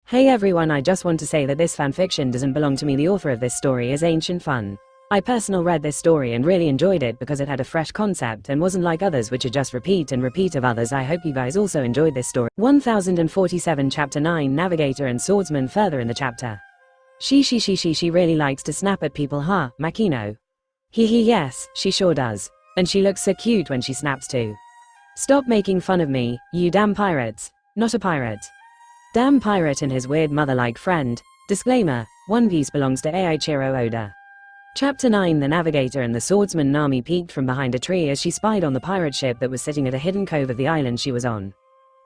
Hey everyone, I just want to say that this fanfiction doesn't belong to me. The author of this story is Ancient Fun. I personally read this story and really enjoyed it because it had a fresh concept and wasn't like others which are just repeat and repeat of others. I hope you guys also enjoyed this story. 1047 Chapter 9 Navigator and Swordsman. Further in the chapter. She really likes to snap at people, huh, Makino? Yes, she sure does. And she looks so cute when she snaps too. Stop making fun of me, you damn pirates. Not a pirate. Damn pirate and his weird mother-like friend. Disclaimer, One Piece belongs to Eiichiro Oda. Chapter 9 The Navigator and the Swordsman. Nami peeked from behind a tree as she spied on the pirate ship that was sitting at a hidden cove of the island she was on.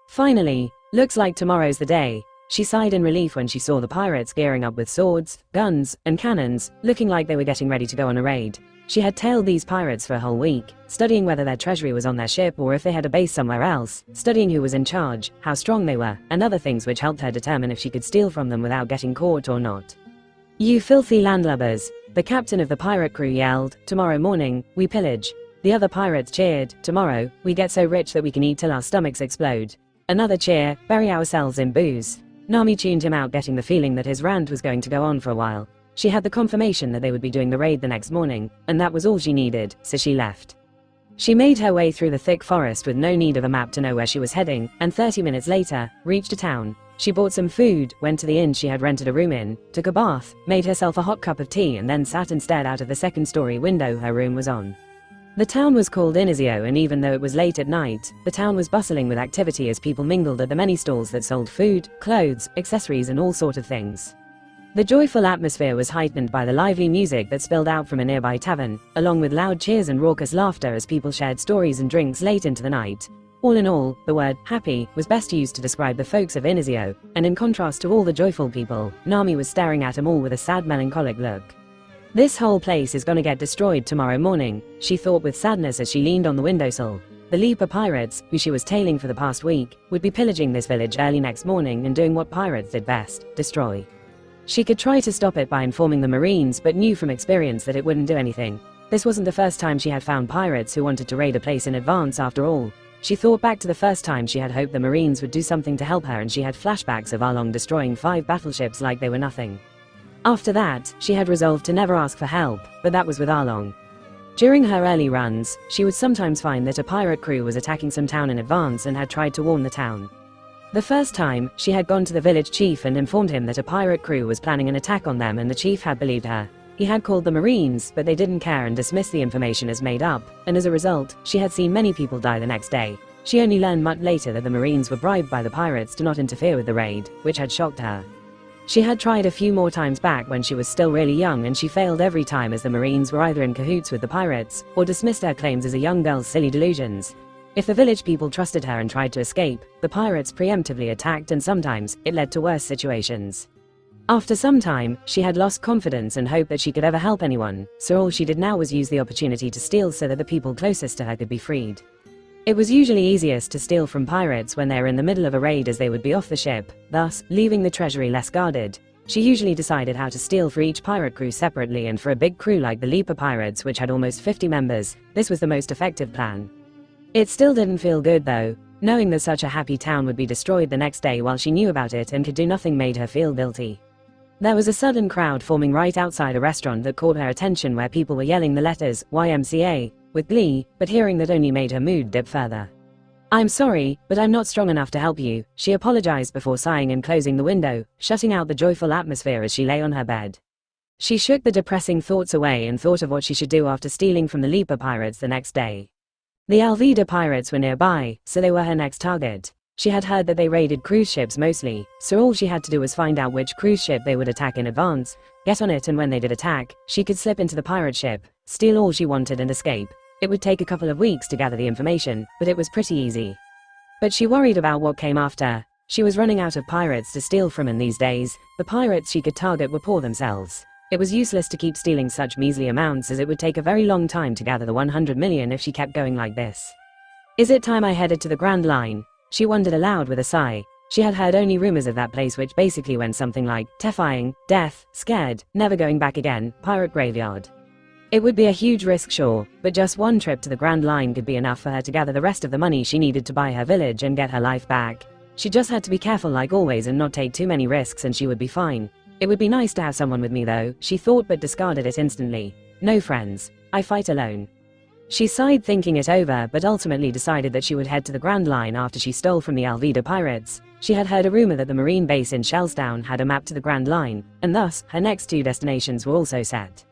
Finally, looks like tomorrow's the day. She sighed in relief when she saw the pirates gearing up with swords, guns, and cannons, looking like they were getting ready to go on a raid. She had tailed these pirates for a whole week, studying whether their treasury was on their ship or if they had a base somewhere else, studying who was in charge, how strong they were, and other things which helped her determine if she could steal from them without getting caught or not. You filthy landlubbers, the captain of the pirate crew yelled. Tomorrow morning, we pillage. The other pirates cheered. Tomorrow, we get so rich that we can eat till our stomachs explode. Another cheer, bury ourselves in booze. Nami tuned him out, getting the feeling that his rant was going to go on for a while. She had the confirmation that they would be doing the raid the next morning, and that was all she needed, so she left. She made her way through the thick forest with no need of a map to know where she was heading, and 30 minutes later, reached a town. She bought some food, went to the inn she had rented a room in, took a bath, made herself a hot cup of tea and then sat and stared out of the second-story window her room was on. The town was called Inizio, and even though it was late at night, the town was bustling with activity as people mingled at the many stalls that sold food, clothes, accessories and all sort of things. The joyful atmosphere was heightened by the lively music that spilled out from a nearby tavern, along with loud cheers and raucous laughter as people shared stories and drinks late into the night. All in all, the word happy was best used to describe the folks of Inizio, and in contrast to all the joyful people, Nami was staring at them all with a sad, melancholic look. This whole place is gonna get destroyed tomorrow morning, she thought with sadness as she leaned on the windowsill. The Leaper pirates, who she was tailing for the past week, would be pillaging this village early next morning and doing what pirates did best, destroy. She could try to stop it by informing the Marines, but knew from experience that it wouldn't do anything. This wasn't the first time she had found pirates who wanted to raid a place in advance after all. She thought back to the first time she had hoped the Marines would do something to help her, and she had flashbacks of Arlong destroying 5 battleships like they were nothing. After that, she had resolved to never ask for help, but that was with Arlong. During her early runs, she would sometimes find that a pirate crew was attacking some town in advance and had tried to warn the town. The first time, she had gone to the village chief and informed him that a pirate crew was planning an attack on them, and the chief had believed her. He had called the Marines, but they didn't care and dismissed the information as made up, and as a result, she had seen many people die the next day. She only learned much later that the Marines were bribed by the pirates to not interfere with the raid, which had shocked her. She had tried a few more times back when she was still really young, and she failed every time as the Marines were either in cahoots with the pirates, or dismissed her claims as a young girl's silly delusions. If the village people trusted her and tried to escape, the pirates preemptively attacked, and sometimes, it led to worse situations. After some time, she had lost confidence and hope that she could ever help anyone, so all she did now was use the opportunity to steal so that the people closest to her could be freed. It was usually easiest to steal from pirates when they were in the middle of a raid, as they would be off the ship, thus, leaving the treasury less guarded. She usually decided how to steal for each pirate crew separately, and for a big crew like the Leaper pirates, which had almost 50 members, this was the most effective plan. It still didn't feel good though. Knowing that such a happy town would be destroyed the next day while she knew about it and could do nothing made her feel guilty. There was a sudden crowd forming right outside a restaurant that caught her attention, where people were yelling the letters YMCA with glee, but hearing that only made her mood dip further. I'm sorry, but I'm not strong enough to help you, she apologized before sighing and closing the window, shutting out the joyful atmosphere as she lay on her bed. She shook the depressing thoughts away and thought of what she should do after stealing from the Leaper pirates the next day. The Alvida pirates were nearby, so they were her next target. She had heard that they raided cruise ships mostly, so all she had to do was find out which cruise ship they would attack in advance, get on it, and when they did attack, she could slip into the pirate ship, steal all she wanted and escape. It would take a couple of weeks to gather the information, but it was pretty easy. But she worried about what came after. She was running out of pirates to steal from, and these days, the pirates she could target were poor themselves. It was useless to keep stealing such measly amounts, as it would take a very long time to gather the 100 million if she kept going like this. Is it time I headed to the Grand Line? She wondered aloud with a sigh. She had heard only rumors of that place, which basically went something like, terrifying, death, scared, never going back again, pirate graveyard. It would be a huge risk, sure, but just one trip to the Grand Line could be enough for her to gather the rest of the money she needed to buy her village and get her life back. She just had to be careful like always and not take too many risks and she would be fine. It would be nice to have someone with me though, she thought but discarded it instantly. No friends. I fight alone. She sighed thinking it over but ultimately decided that she would head to the Grand Line after she stole from the Alvida pirates. She had heard a rumor that the marine base in Shellstown had a map to the Grand Line, and thus, her next 2 destinations were also set.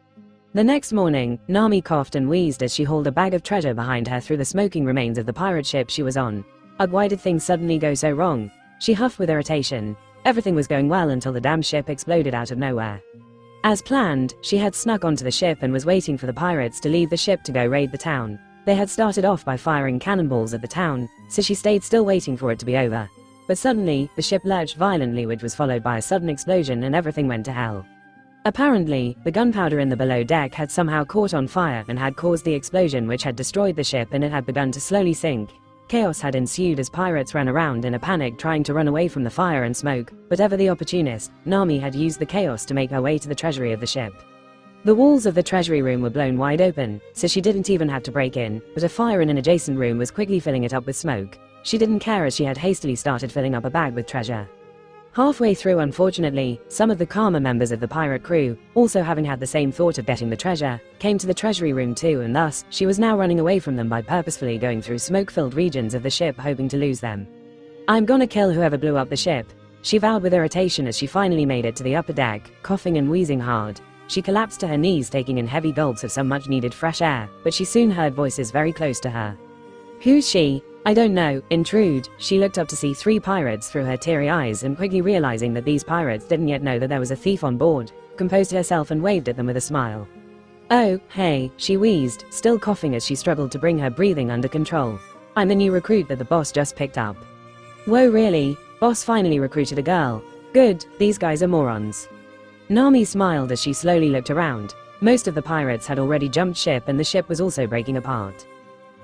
The next morning, Nami coughed and wheezed as she hauled a bag of treasure behind her through the smoking remains of the pirate ship she was on. Ugh, why did things suddenly go so wrong? She huffed with irritation. Everything was going well until the damn ship exploded out of nowhere. As planned, she had snuck onto the ship and was waiting for the pirates to leave the ship to go raid the town. They had started off by firing cannonballs at the town, so she stayed still waiting for it to be over. But suddenly, the ship lurched violently, which was followed by a sudden explosion and everything went to hell. Apparently, the gunpowder in the below deck had somehow caught on fire and had caused the explosion, which had destroyed the ship and it had begun to slowly sink. Chaos had ensued as pirates ran around in a panic trying to run away from the fire and smoke, but ever the opportunist, Nami had used the chaos to make her way to the treasury of the ship. The walls of the treasury room were blown wide open, so she didn't even have to break in, but a fire in an adjacent room was quickly filling it up with smoke. She didn't care as she had hastily started filling up a bag with treasure. Halfway through, unfortunately, some of the calmer members of the pirate crew, also having had the same thought of getting the treasure, came to the treasury room too, and thus, she was now running away from them by purposefully going through smoke-filled regions of the ship hoping to lose them. I'm gonna kill whoever blew up the ship, she vowed with irritation as she finally made it to the upper deck, coughing and wheezing hard. She collapsed to her knees taking in heavy gulps of some much-needed fresh air, but she soon heard voices very close to her. Who's she? I don't know, intrude. She looked up to see 3 pirates through her teary eyes and quickly realizing that these pirates didn't yet know that there was a thief on board, composed herself and waved at them with a smile. Oh, hey, she wheezed, still coughing as she struggled to bring her breathing under control. I'm the new recruit that the boss just picked up. Whoa, really? Boss finally recruited a girl. Good, these guys are morons. Nami smiled as she slowly looked around. Most of the pirates had already jumped ship and the ship was also breaking apart.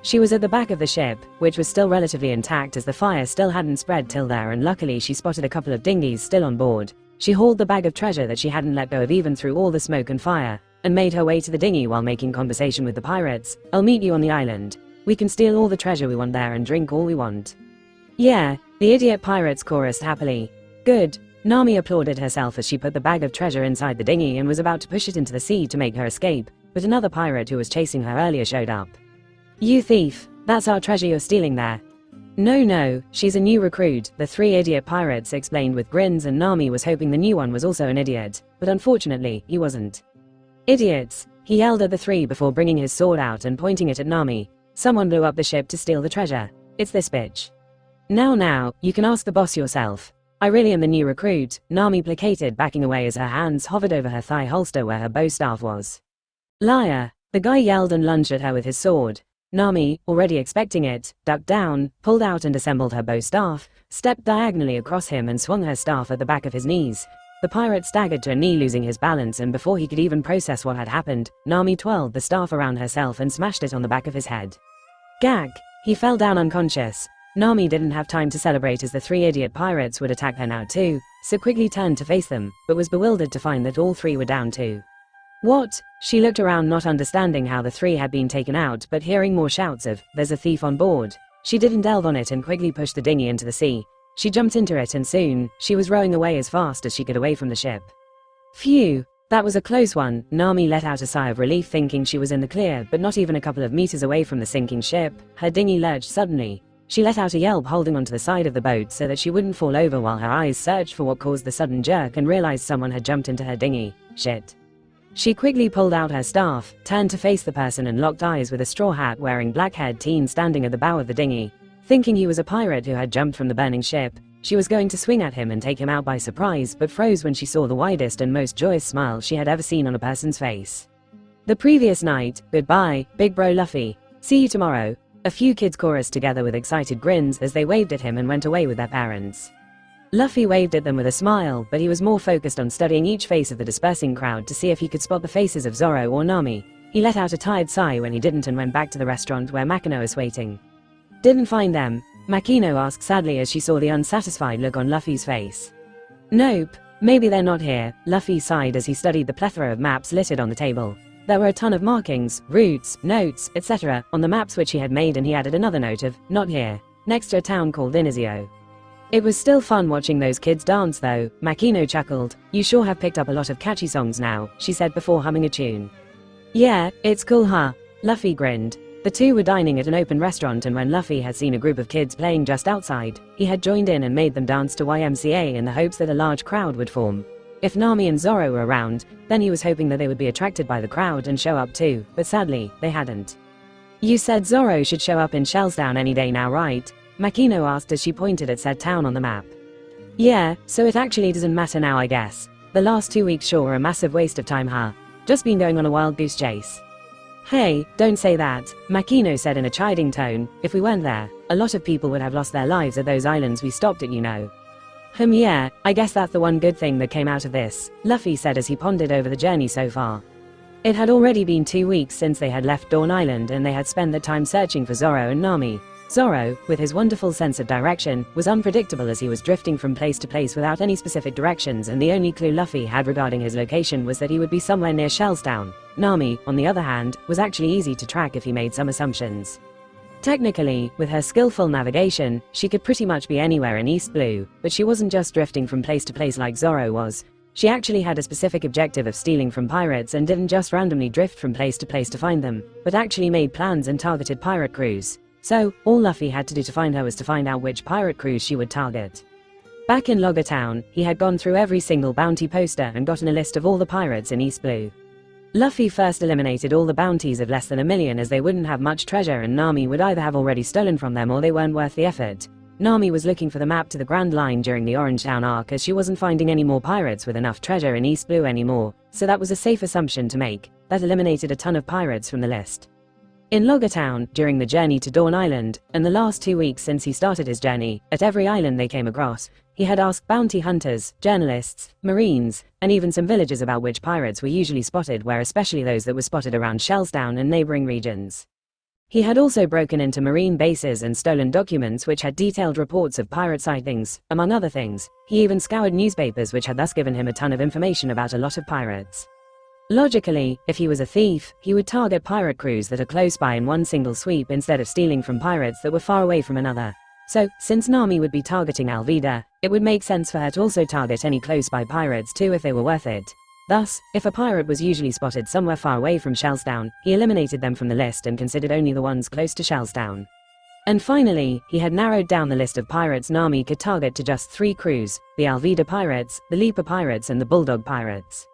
She was at the back of the ship, which was still relatively intact as the fire still hadn't spread till there, and luckily she spotted a couple of dinghies still on board. She hauled the bag of treasure that she hadn't let go of even through all the smoke and fire, and made her way to the dinghy while making conversation with the pirates. I'll meet you on the island. We can steal all the treasure we want there and drink all we want. Yeah, the idiot pirates chorused happily. Good. Nami applauded herself as she put the bag of treasure inside the dinghy and was about to push it into the sea to make her escape, but another pirate who was chasing her earlier showed up. You thief, that's our treasure you're stealing there. No, she's a new recruit, the 3 idiot pirates explained with grins, and Nami was hoping the new one was also an idiot, but unfortunately, he wasn't. Idiots, he yelled at the 3 before bringing his sword out and pointing it at Nami. Someone blew up the ship to steal the treasure. It's this bitch. Now, you can ask the boss yourself. I really am the new recruit, Nami placated, backing away as her hands hovered over her thigh holster where her bow staff was. Liar, the guy yelled and lunged at her with his sword. Nami, already expecting it, ducked down, pulled out and assembled her bow staff, stepped diagonally across him and swung her staff at the back of his knees. The pirate staggered to a knee, losing his balance, and before he could even process what had happened, Nami twirled the staff around herself and smashed it on the back of his head. Gag! He fell down unconscious. Nami didn't have time to celebrate as the 3 idiot pirates would attack her now too, so quickly turned to face them, but was bewildered to find that all 3 were down too. What? She looked around, not understanding how the 3 had been taken out, but hearing more shouts of, there's a thief on board. She didn't delve on it and quickly pushed the dinghy into the sea. She jumped into it and soon, she was rowing away as fast as she could away from the ship. Phew, that was a close one. Nami let out a sigh of relief thinking she was in the clear, but not even a couple of meters away from the sinking ship, her dinghy lurched suddenly. She let out a yelp, holding onto the side of the boat so that she wouldn't fall over while her eyes searched for what caused the sudden jerk and realized someone had jumped into her dinghy. Shit. She quickly pulled out her staff, turned to face the person and locked eyes with a straw hat wearing black-haired teen standing at the bow of the dinghy. Thinking he was a pirate who had jumped from the burning ship, she was going to swing at him and take him out by surprise, but froze when she saw the widest and most joyous smile she had ever seen on a person's face. The previous night, goodbye, big bro Luffy. See you tomorrow. A few kids chorused together with excited grins as they waved at him and went away with their parents. Luffy waved at them with a smile, but he was more focused on studying each face of the dispersing crowd to see if he could spot the faces of Zoro or Nami. He let out a tired sigh when he didn't and went back to the restaurant where Makino was waiting. Didn't find them? Makino asked sadly as she saw the unsatisfied look on Luffy's face. Nope, maybe they're not here, Luffy sighed as he studied the plethora of maps littered on the table. There were a ton of markings, routes, notes, etc. on the maps which he had made, and he added another note of, not here, next to a town called Inizio. It was still fun watching those kids dance though, Makino chuckled. You sure have picked up a lot of catchy songs now, she said before humming a tune. Yeah, it's cool huh? Luffy grinned. The two were dining at an open restaurant, and when Luffy had seen a group of kids playing just outside, he had joined in and made them dance to YMCA in the hopes that a large crowd would form. If Nami and Zoro were around, then he was hoping that they would be attracted by the crowd and show up too, but sadly, they hadn't. You said Zoro should show up in Shellstown any day now, right? Makino asked as she pointed at said town on the map. Yeah, so it actually doesn't matter now I guess. The last 2 weeks sure were a massive waste of time huh? Just been going on a wild goose chase. Hey, don't say that, Makino said in a chiding tone. If we weren't there, a lot of people would have lost their lives at those islands we stopped at, you know. Yeah, I guess that's the one good thing that came out of this, Luffy said as he pondered over the journey so far. It had already been 2 weeks since they had left Dawn Island, and they had spent the time searching for Zoro and Nami. Zoro, with his wonderful sense of direction, was unpredictable as he was drifting from place to place without any specific directions, and the only clue Luffy had regarding his location was that he would be somewhere near Shellstown. Nami, on the other hand, was actually easy to track if he made some assumptions. Technically, with her skillful navigation, she could pretty much be anywhere in East Blue, but she wasn't just drifting from place to place like Zoro was. She actually had a specific objective of stealing from pirates, and didn't just randomly drift from place to place to find them, but actually made plans and targeted pirate crews. So, all Luffy had to do to find her was to find out which pirate crews she would target. Back in Logger Town, he had gone through every single bounty poster and gotten a list of all the pirates in East Blue. Luffy first eliminated all the bounties of less than 1 million, as they wouldn't have much treasure and Nami would either have already stolen from them or they weren't worth the effort. Nami was looking for the map to the Grand Line during the Orange Town arc, as she wasn't finding any more pirates with enough treasure in East Blue anymore, so that was a safe assumption to make. That eliminated a ton of pirates from the list. In Logger Town, during the journey to Dawn Island, and the last 2 weeks since he started his journey, at every island they came across, he had asked bounty hunters, journalists, marines, and even some villagers about which pirates were usually spotted where, especially those that were spotted around Shellstown and neighboring regions. He had also broken into marine bases and stolen documents which had detailed reports of pirate sightings, among other things. He even scoured newspapers, which had thus given him a ton of information about a lot of pirates. Logically, if he was a thief, he would target pirate crews that are close by in one single sweep instead of stealing from pirates that were far away from another. So, since Nami would be targeting Alvida, it would make sense for her to also target any close by pirates too if they were worth it. Thus, if a pirate was usually spotted somewhere far away from Shellstown, he eliminated them from the list and considered only the ones close to Shellstown. And finally, he had narrowed down the list of pirates Nami could target to just 3 crews: the Alvida pirates, the Leaper pirates, and the Bulldog pirates.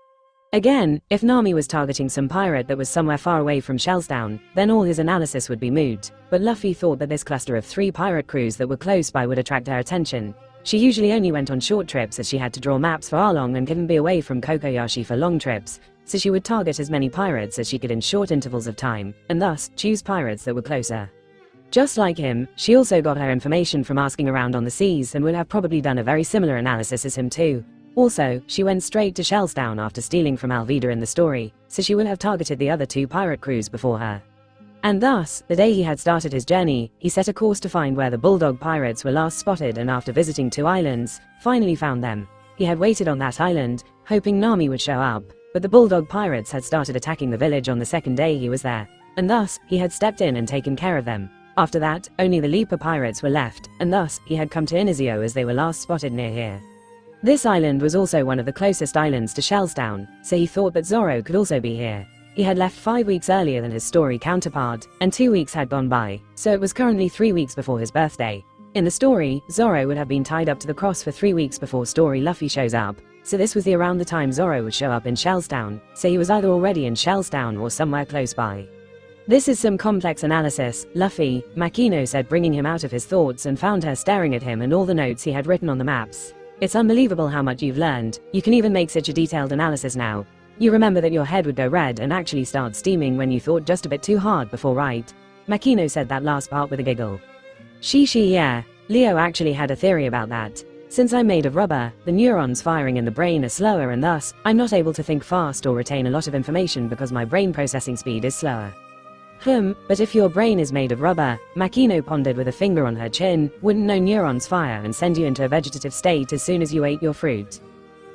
Again, if Nami was targeting some pirate that was somewhere far away from Shellstown, then all his analysis would be moot, but Luffy thought that this cluster of 3 pirate crews that were close by would attract her attention. She usually only went on short trips, as she had to draw maps for Arlong and couldn't be away from Kokoyashi for long trips, so she would target as many pirates as she could in short intervals of time, and thus, choose pirates that were closer. Just like him, she also got her information from asking around on the seas and would have probably done a very similar analysis as him too. Also, she went straight to Shellstown after stealing from Alvida in the story, so she would have targeted the other 2 pirate crews before her. And thus, the day he had started his journey, he set a course to find where the Bulldog pirates were last spotted, and after visiting 2 islands, finally found them. He had waited on that island, hoping Nami would show up, but the Bulldog pirates had started attacking the village on the second day he was there, and thus, he had stepped in and taken care of them. After that, only the Leaper pirates were left, and thus, he had come to Inizio as they were last spotted near here. This island was also one of the closest islands to Shellstown, so he thought that Zoro could also be here. He had left 5 weeks earlier than his story counterpart, and 2 weeks had gone by, so it was currently 3 weeks before his birthday. In the story, Zoro would have been tied up to the cross for 3 weeks before story Luffy shows up, so this was around the time Zoro would show up in Shellstown, so he was either already in Shellstown or somewhere close by. This is some complex analysis, Luffy, Makino said, bringing him out of his thoughts, and found her staring at him and all the notes he had written on the maps. It's unbelievable how much you've learned. You can even make such a detailed analysis now. You remember that your head would go red and actually start steaming when you thought just a bit too hard before, right? Makino said that last part with a giggle. Yeah. Leo actually had a theory about that. Since I'm made of rubber, the neurons firing in the brain are slower, and thus, I'm not able to think fast or retain a lot of information because my brain processing speed is slower. But if your brain is made of rubber, Makino pondered with a finger on her chin, wouldn't no neurons fire and send you into a vegetative state as soon as you ate your fruit?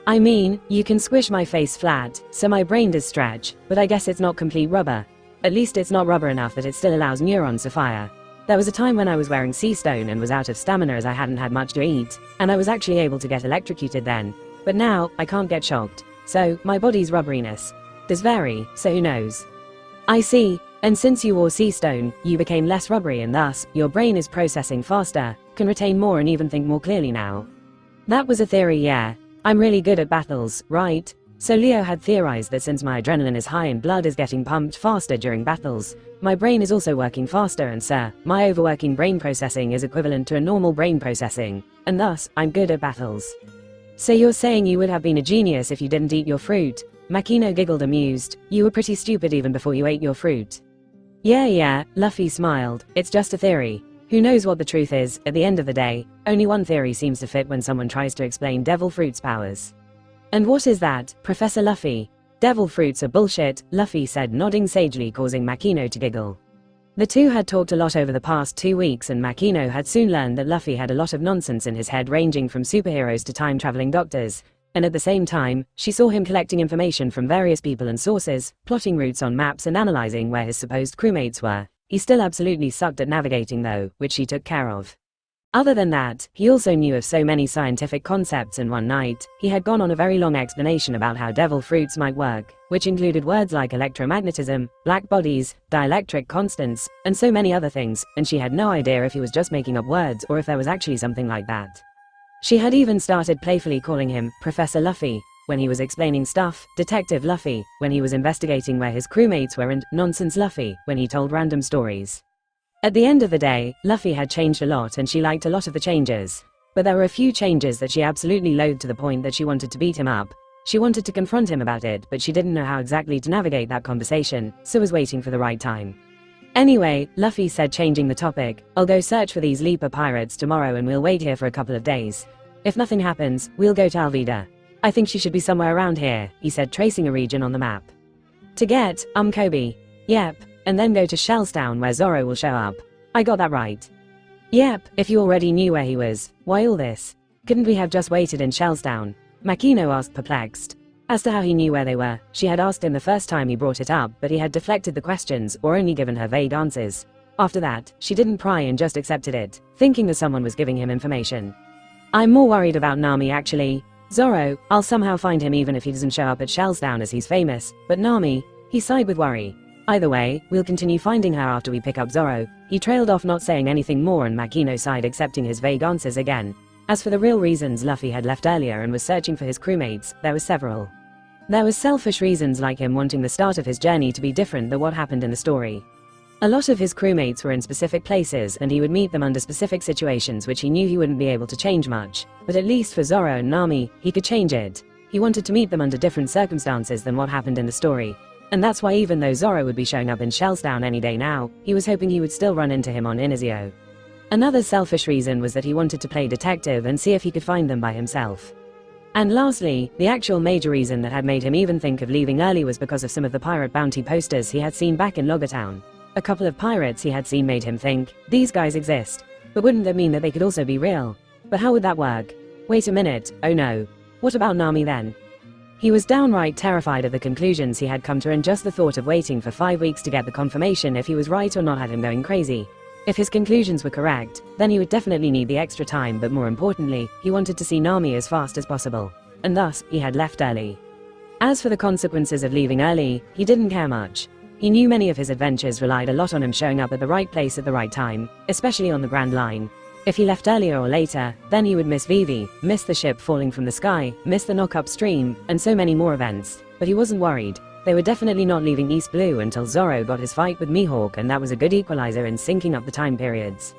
I mean, you can squish my face flat, so my brain does stretch, but I guess it's not complete rubber. At least it's not rubber enough that it still allows neurons to fire. There was a time when I was wearing sea stone and was out of stamina as I hadn't had much to eat, and I was actually able to get electrocuted then. But now, I can't get shocked. So, my body's rubberiness does vary, so who knows. I see. And since you wore sea stone, you became less rubbery and thus, your brain is processing faster, can retain more and even think more clearly now. That was a theory, yeah. I'm really good at battles, right? So Leo had theorized that since my adrenaline is high and blood is getting pumped faster during battles, my brain is also working faster and sir, my overworking brain processing is equivalent to a normal brain processing, and thus, I'm good at battles. So you're saying you would have been a genius if you didn't eat your fruit? Makino giggled amused. You were pretty stupid even before you ate your fruit. Yeah, Luffy smiled. It's just a theory. Who knows what the truth is, at the end of the day, only one theory seems to fit when someone tries to explain devil fruit's powers. And what is that, Professor Luffy? Devil fruits are bullshit, Luffy said, nodding sagely, causing Makino to giggle. The two had talked a lot over the past 2 weeks and Makino had soon learned that Luffy had a lot of nonsense in his head ranging from superheroes to time-traveling doctors. And at the same time, she saw him collecting information from various people and sources, plotting routes on maps and analyzing where his supposed crewmates were. He still absolutely sucked at navigating though, which she took care of. Other than that, he also knew of so many scientific concepts and one night, he had gone on a very long explanation about how devil fruits might work, which included words like electromagnetism, black bodies, dielectric constants, and so many other things, and she had no idea if he was just making up words or if there was actually something like that. She had even started playfully calling him Professor Luffy when he was explaining stuff, Detective Luffy when he was investigating where his crewmates were, and Nonsense Luffy when he told random stories. At the end of the day, Luffy had changed a lot and she liked a lot of the changes. But there were a few changes that she absolutely loathed to the point that she wanted to beat him up. She wanted to confront him about it, but she didn't know how exactly to navigate that conversation, so was waiting for the right time. Anyway, Luffy said, changing the topic, I'll go search for these leaper pirates tomorrow and we'll wait here for a couple of days. If nothing happens, we'll go to Alvida. I think she should be somewhere around here, he said, tracing a region on the map. To get, Kobe. Yep, and then go to Shellstown where Zoro will show up. I got that right. Yep, if you already knew where he was, why all this? Couldn't we have just waited in Shellstown? Makino asked, perplexed. As to how he knew where they were, she had asked him the first time he brought it up, but he had deflected the questions or only given her vague answers. After that, she didn't pry and just accepted it, thinking that someone was giving him information. I'm more worried about Nami actually. Zoro, I'll somehow find him even if he doesn't show up at Shellstown as he's famous, but Nami, he sighed with worry. Either way, we'll continue finding her after we pick up Zoro. He trailed off, not saying anything more, and Makino sighed, accepting his vague answers again. As for the real reasons Luffy had left earlier and was searching for his crewmates, there were several. There was selfish reasons like him wanting the start of his journey to be different than what happened in the story. A lot of his crewmates were in specific places and he would meet them under specific situations which he knew he wouldn't be able to change much, but at least for Zoro and Nami, he could change it. He wanted to meet them under different circumstances than what happened in the story. And that's why even though Zoro would be showing up in Shellstown any day now, he was hoping he would still run into him on Inazio. Another selfish reason was that he wanted to play detective and see if he could find them by himself. And lastly, the actual major reason that had made him even think of leaving early was because of some of the pirate bounty posters he had seen back in Loggertown. A couple of pirates he had seen made him think, these guys exist. But wouldn't that mean that they could also be real? But how would that work? Wait a minute, oh no. What about Nami then? He was downright terrified of the conclusions he had come to, and just the thought of waiting for 5 weeks to get the confirmation if he was right or not had him going crazy. If his conclusions were correct, then he would definitely need the extra time, but more importantly, he wanted to see Nami as fast as possible. And thus, he had left early. As for the consequences of leaving early, he didn't care much. He knew many of his adventures relied a lot on him showing up at the right place at the right time, especially on the Grand Line. If he left earlier or later, then he would miss Vivi, miss the ship falling from the sky, miss the knock-up stream, and so many more events. But he wasn't worried. They were definitely not leaving East Blue until Zoro got his fight with Mihawk, and that was a good equalizer in syncing up the time periods.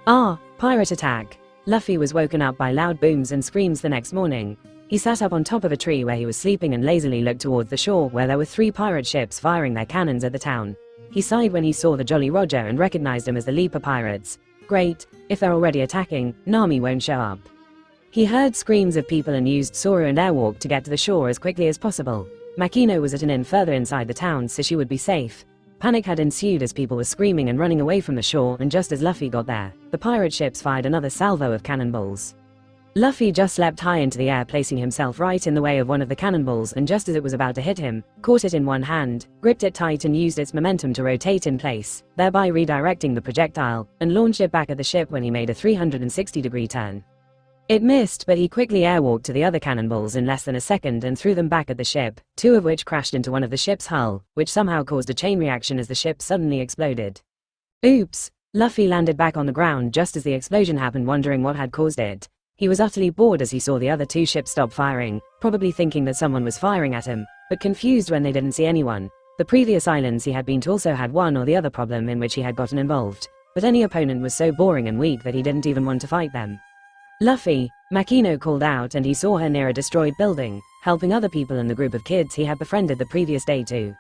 Ah, pirate attack. Luffy was woken up by loud booms and screams the next morning. He sat up on top of a tree where he was sleeping and lazily looked towards the shore where there were 3 pirate ships firing their cannons at the town. He sighed when he saw the Jolly Roger and recognized him as the Leaper pirates. Great, if they're already attacking, Nami won't show up. He heard screams of people and used Sora and Airwalk to get to the shore as quickly as possible. Makino was at an inn further inside the town so she would be safe. Panic had ensued as people were screaming and running away from the shore, and just as Luffy got there, the pirate ships fired another salvo of cannonballs. Luffy just leapt high into the air, placing himself right in the way of one of the cannonballs, and just as it was about to hit him, caught it in one hand, gripped it tight and used its momentum to rotate in place, thereby redirecting the projectile, and launched it back at the ship when he made a 360-degree turn. It missed, but he quickly airwalked to the other cannonballs in less than a second and threw them back at the ship, two of which crashed into one of the ship's hull, which somehow caused a chain reaction as the ship suddenly exploded. Oops! Luffy landed back on the ground just as the explosion happened, wondering what had caused it. He was utterly bored as he saw the other two ships stop firing, probably thinking that someone was firing at him, but confused when they didn't see anyone. The previous islands he had been to also had one or the other problem in which he had gotten involved, but any opponent was so boring and weak that he didn't even want to fight them. Luffy, Makino called out, and he saw her near a destroyed building, helping other people in the group of kids he had befriended the previous day too.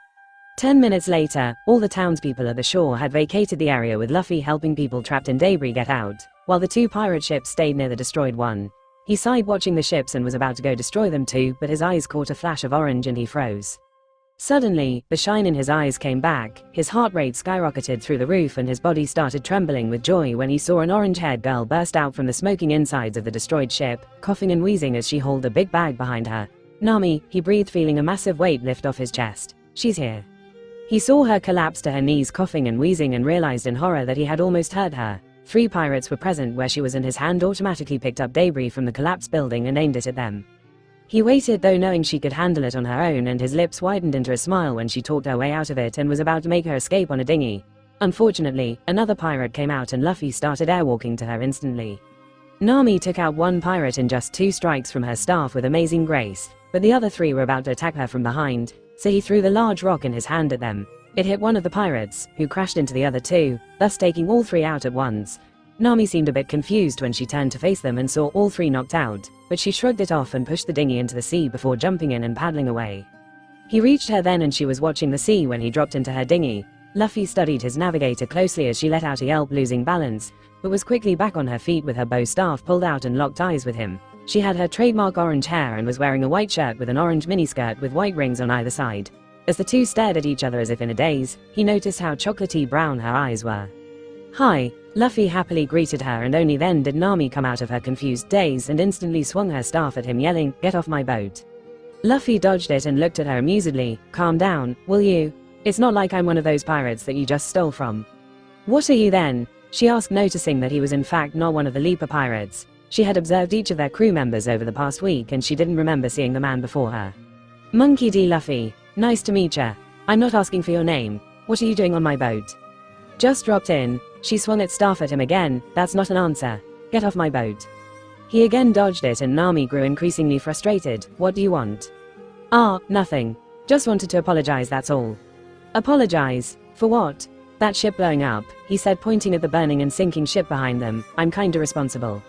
10 minutes later, all the townspeople at the shore had vacated the area, with Luffy helping people trapped in debris get out, while the two pirate ships stayed near the destroyed one. He sighed watching the ships and was about to go destroy them too, but his eyes caught a flash of orange and he froze. Suddenly, the shine in his eyes came back, his heart rate skyrocketed through the roof and his body started trembling with joy when he saw an orange-haired girl burst out from the smoking insides of the destroyed ship, coughing and wheezing as she hauled a big bag behind her. "Nami," he breathed, feeling a massive weight lift off his chest. "She's here." He saw her collapse to her knees, coughing and wheezing, and realized in horror that he had almost hurt her. 3 pirates were present where she was, and his hand automatically picked up debris from the collapsed building and aimed it at them. He waited though, knowing she could handle it on her own, and his lips widened into a smile when she talked her way out of it and was about to make her escape on a dinghy. Unfortunately, another pirate came out and Luffy started airwalking to her instantly. Nami took out one pirate in just 2 strikes from her staff with amazing grace, but the other 3 were about to attack her from behind, so he threw the large rock in his hand at them. It hit one of the pirates, who crashed into the other 2, thus taking all 3 out at once. Nami seemed a bit confused when she turned to face them and saw all 3 knocked out, but she shrugged it off and pushed the dinghy into the sea before jumping in and paddling away. He reached her then and she was watching the sea when he dropped into her dinghy. Luffy studied his navigator closely as she let out a yelp, losing balance, but was quickly back on her feet with her bow staff pulled out and locked eyes with him. She had her trademark orange hair and was wearing a white shirt with an orange miniskirt with white rings on either side. As the two stared at each other as if in a daze, he noticed how chocolatey brown her eyes were. "Hi," Luffy happily greeted her, and only then did Nami come out of her confused daze and instantly swung her staff at him, yelling, "Get off my boat." Luffy dodged it and looked at her amusedly. "Calm down, will you? It's not like I'm one of those pirates that you just stole from." "What are you then?" she asked, noticing that he was in fact not one of the Leaper pirates. She had observed each of their crew members over the past week and she didn't remember seeing the man before her. "Monkey D. Luffy. Nice to meet ya. I'm not asking for your name. What are you doing on my boat?" "Just dropped in." She swung its staff at him again. "That's not an answer. Get off my boat." He again dodged it and Nami grew increasingly frustrated. "What do you want?" "Ah, nothing. Just wanted to apologize, that's all." "Apologize? For what?" "That ship blowing up," he said, pointing at the burning and sinking ship behind them. "I'm kinda responsible."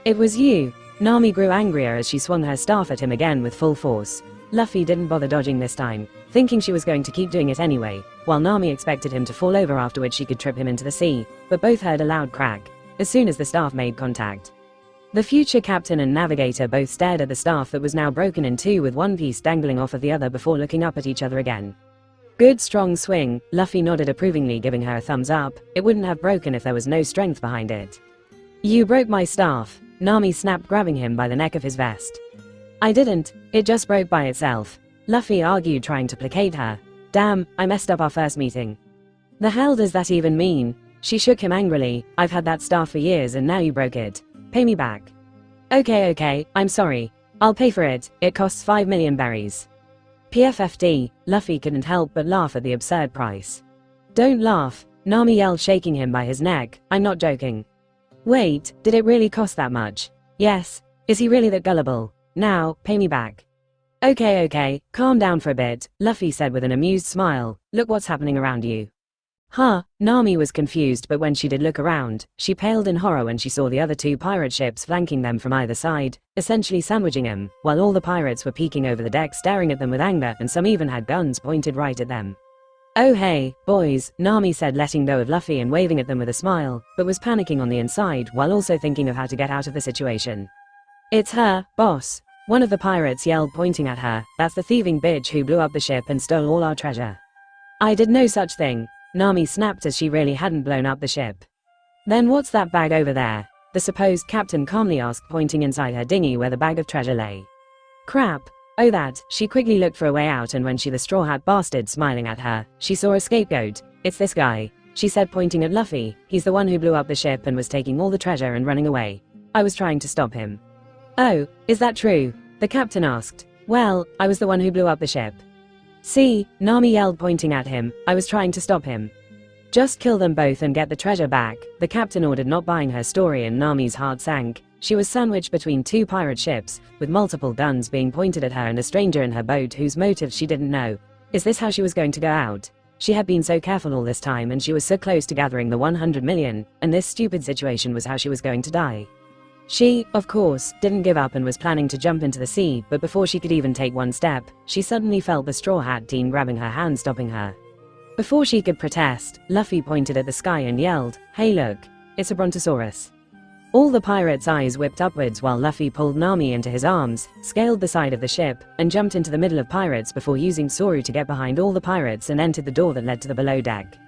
"It was you." Nami grew angrier as she swung her staff at him again with full force. Luffy didn't bother dodging this time, thinking she was going to keep doing it anyway, while Nami expected him to fall over, after which she could trip him into the sea, but both heard a loud crack as soon as the staff made contact. The future captain and navigator both stared at the staff that was now broken in 2 with one piece dangling off of the other before looking up at each other again. "Good strong swing," Luffy nodded approvingly, giving her a thumbs up. "It wouldn't have broken if there was no strength behind it." "You broke my staff," Nami snapped, grabbing him by the neck of his vest. "I didn't, it just broke by itself," Luffy argued, trying to placate her. "Damn, I messed up our first meeting." "The hell does that even mean?" She shook him angrily. "I've had that staff for years and now you broke it. Pay me back." Okay, I'm sorry. I'll pay for it. It costs 5 million berries." PFFD, Luffy couldn't help but laugh at the absurd price. "Don't laugh," Nami yelled, shaking him by his neck. "I'm not joking." "Wait, did it really cost that much?" "Yes. Is he really that gullible? Now, pay me back." Okay, calm down for a bit," Luffy said with an amused smile. "Look what's happening around you." "Huh?" Nami was confused, but when she did look around, she paled in horror when she saw the other 2 pirate ships flanking them from either side, essentially sandwiching them, while all the pirates were peeking over the deck staring at them with anger, and some even had guns pointed right at them. "Oh hey, boys," Nami said, letting go of Luffy and waving at them with a smile, but was panicking on the inside while also thinking of how to get out of the situation. "It's her, boss," one of the pirates yelled, pointing at her. "That's the thieving bitch who blew up the ship and stole all our treasure." "I did no such thing," Nami snapped, as she really hadn't blown up the ship. "Then what's that bag over there?" the supposed captain calmly asked, pointing inside her dinghy where the bag of treasure lay. Crap. Oh that. She quickly looked for a way out, and when the straw hat bastard smiling at her, she saw a scapegoat. It's this guy, she said, pointing at Luffy. He's the one who blew up the ship and was taking all the treasure and running away. I was trying to stop him. Oh, is that true? The captain asked. Well, I was the one who blew up the ship. See, Nami yelled, pointing at him. I was trying to stop him. Just kill them both and get the treasure back, the captain ordered, not buying her story, and Nami's heart sank. She was sandwiched between two pirate ships, with multiple guns being pointed at her and a stranger in her boat whose motives she didn't know. Is this how she was going to go out? She had been so careful all this time, and she was so close to gathering the 100 million, and this stupid situation was how she was going to die. She, of course, didn't give up and was planning to jump into the sea, but before she could even take one step, she suddenly felt the Straw Hat Team grabbing her hand, stopping her. Before she could protest, Luffy pointed at the sky and yelled, "Hey look, it's a brontosaurus." All the pirates' eyes whipped upwards while Luffy pulled Nami into his arms, scaled the side of the ship, and jumped into the middle of pirates before using Soru to get behind all the pirates and entered the door that led to the below deck.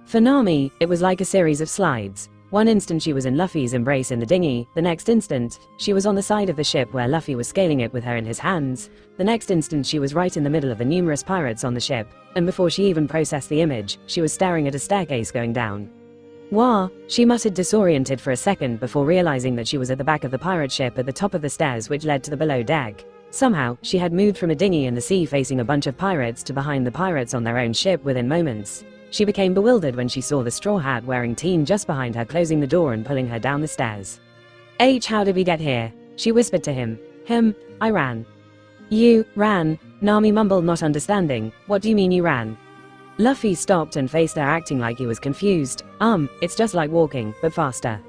For Nami, it was like a series of slides. One instant she was in Luffy's embrace in the dinghy, the next instant, she was on the side of the ship where Luffy was scaling it with her in his hands, the next instant she was right in the middle of the numerous pirates on the ship, and before she even processed the image, she was staring at a staircase going down. Wah, she muttered, disoriented for a second before realizing that she was at the back of the pirate ship at the top of the stairs which led to the below deck. Somehow, she had moved from a dinghy in the sea facing a bunch of pirates to behind the pirates on their own ship within moments. She became bewildered when she saw the straw hat wearing teen just behind her closing the door and pulling her down the stairs. How did we get here? She whispered to him. I ran. You ran? Nami mumbled, not understanding. What do you mean you ran? Luffy stopped and faced her, acting like he was confused. It's just like walking, but faster.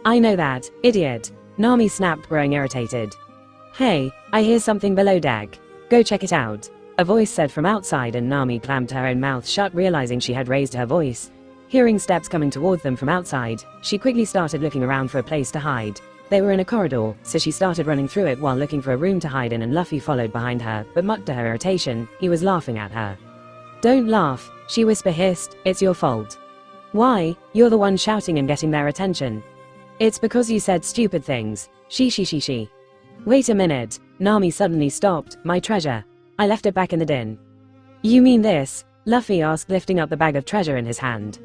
I know that, idiot. Nami snapped, growing irritated. Hey, I hear something below deck. Go check it out, a voice said from outside, and Nami clamped her own mouth shut, realizing she had raised her voice. Hearing steps coming towards them from outside, she quickly started looking around for a place to hide. They were in a corridor, so she started running through it while looking for a room to hide in, and Luffy followed behind her, but much to her irritation, he was laughing at her. Don't laugh, she hissed, it's your fault. Why? You're the one shouting and getting their attention. It's because you said stupid things. She. Wait a minute, Nami suddenly stopped. My treasure. I left it back in the din. You mean this? Luffy asked, lifting up the bag of treasure in his hand.